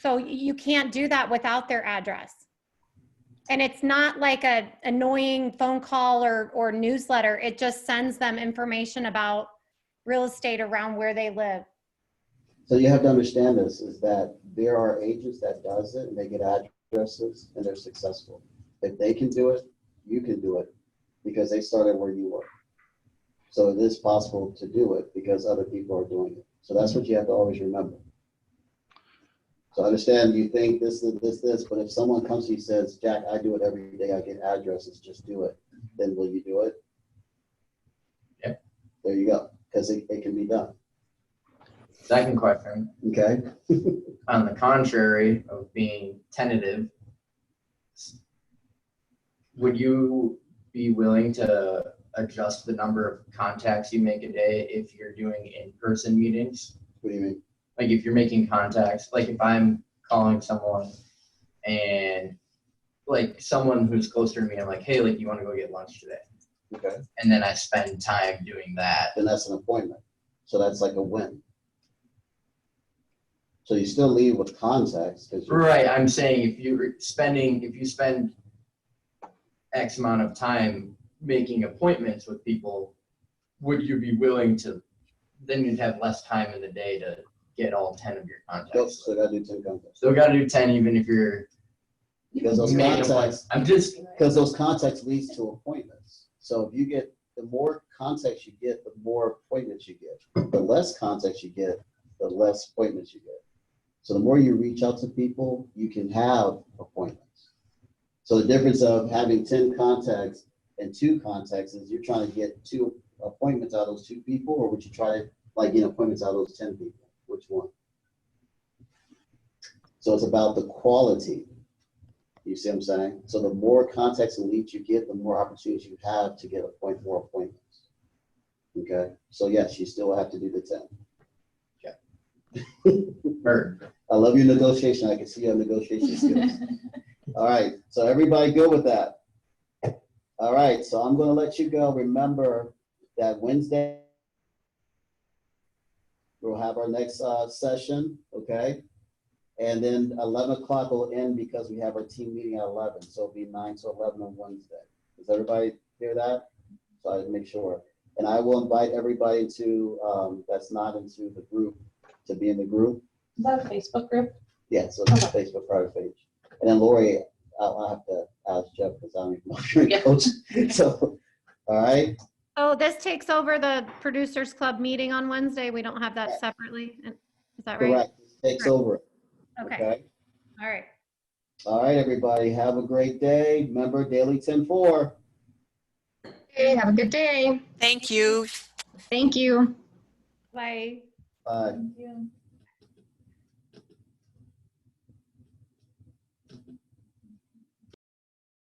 So you can't do that without their address. And it's not like a annoying phone call or newsletter. It just sends them information about real estate around where they live. So you have to understand this, is that there are agents that does it and they get addresses and they're successful. If they can do it, you can do it because they started where you were. So it is possible to do it because other people are doing it. So that's what you have to always remember. So I understand you think this, but if someone comes to you and says, Jack, I do it every day, I get addresses, just do it, then will you do it? Yeah. There you go, because it can be done. Second question. Okay. On the contrary of being tentative, would you be willing to adjust the number of contacts you make a day if you're doing in-person meetings? What do you mean? Like, if you're making contacts, like if I'm calling someone and like someone who's closer to me, I'm like, hey, like, you want to go get lunch today? Okay. And then I spend time doing that. Then that's an appointment. So that's like a win. So you still leave with contacts. Right. I'm saying if you spend X amount of time making appointments with people, would you be willing to, then you'd have less time in the day to get all 10 of your contacts. So got to do 10 contacts. Still got to do 10 even if you're Because those making contacts, because those contacts leads to appointments. So if you get, the more contacts you get, the more appointments you get. The less contacts you get, the less appointments you get. So the more you reach out to people, you can have appointments. So the difference of having 10 contacts and 2 contacts is you're trying to get 2 appointments out of those 2 people, or would you try to like get appointments out of those 10 people? Which one? So it's about the quality. You see what I'm saying? So the more contacts and leads you get, the more opportunities you have to get more appointments. Okay? So yes, you still have to do the 10. Heard. I love your negotiation. I can see your negotiation skills. All right. So everybody good with that? All right. So I'm going to let you go. Remember that Wednesday, we'll have our next session. Okay? And then 11 o'clock will end because we have our team meeting at 11. So it'll be 9 to 11 on Wednesday. Does everybody hear that? So I make sure. And I will invite everybody to that's not into the group to be in the group. Is that a Facebook group? Yeah, so it's a Facebook private page. And then Lori, I'll have to ask Jeff because I'm even know if you're a coach. So, all right. Oh, this takes over the Producers Club meeting on Wednesday. We don't have that separately. Is that right? Correct. This takes over it. Okay. All right. All right, everybody. Have a great day. Remember, daily 10-4. Hey, have a good day. Thank you. Thank you. Bye. Bye. Thank you.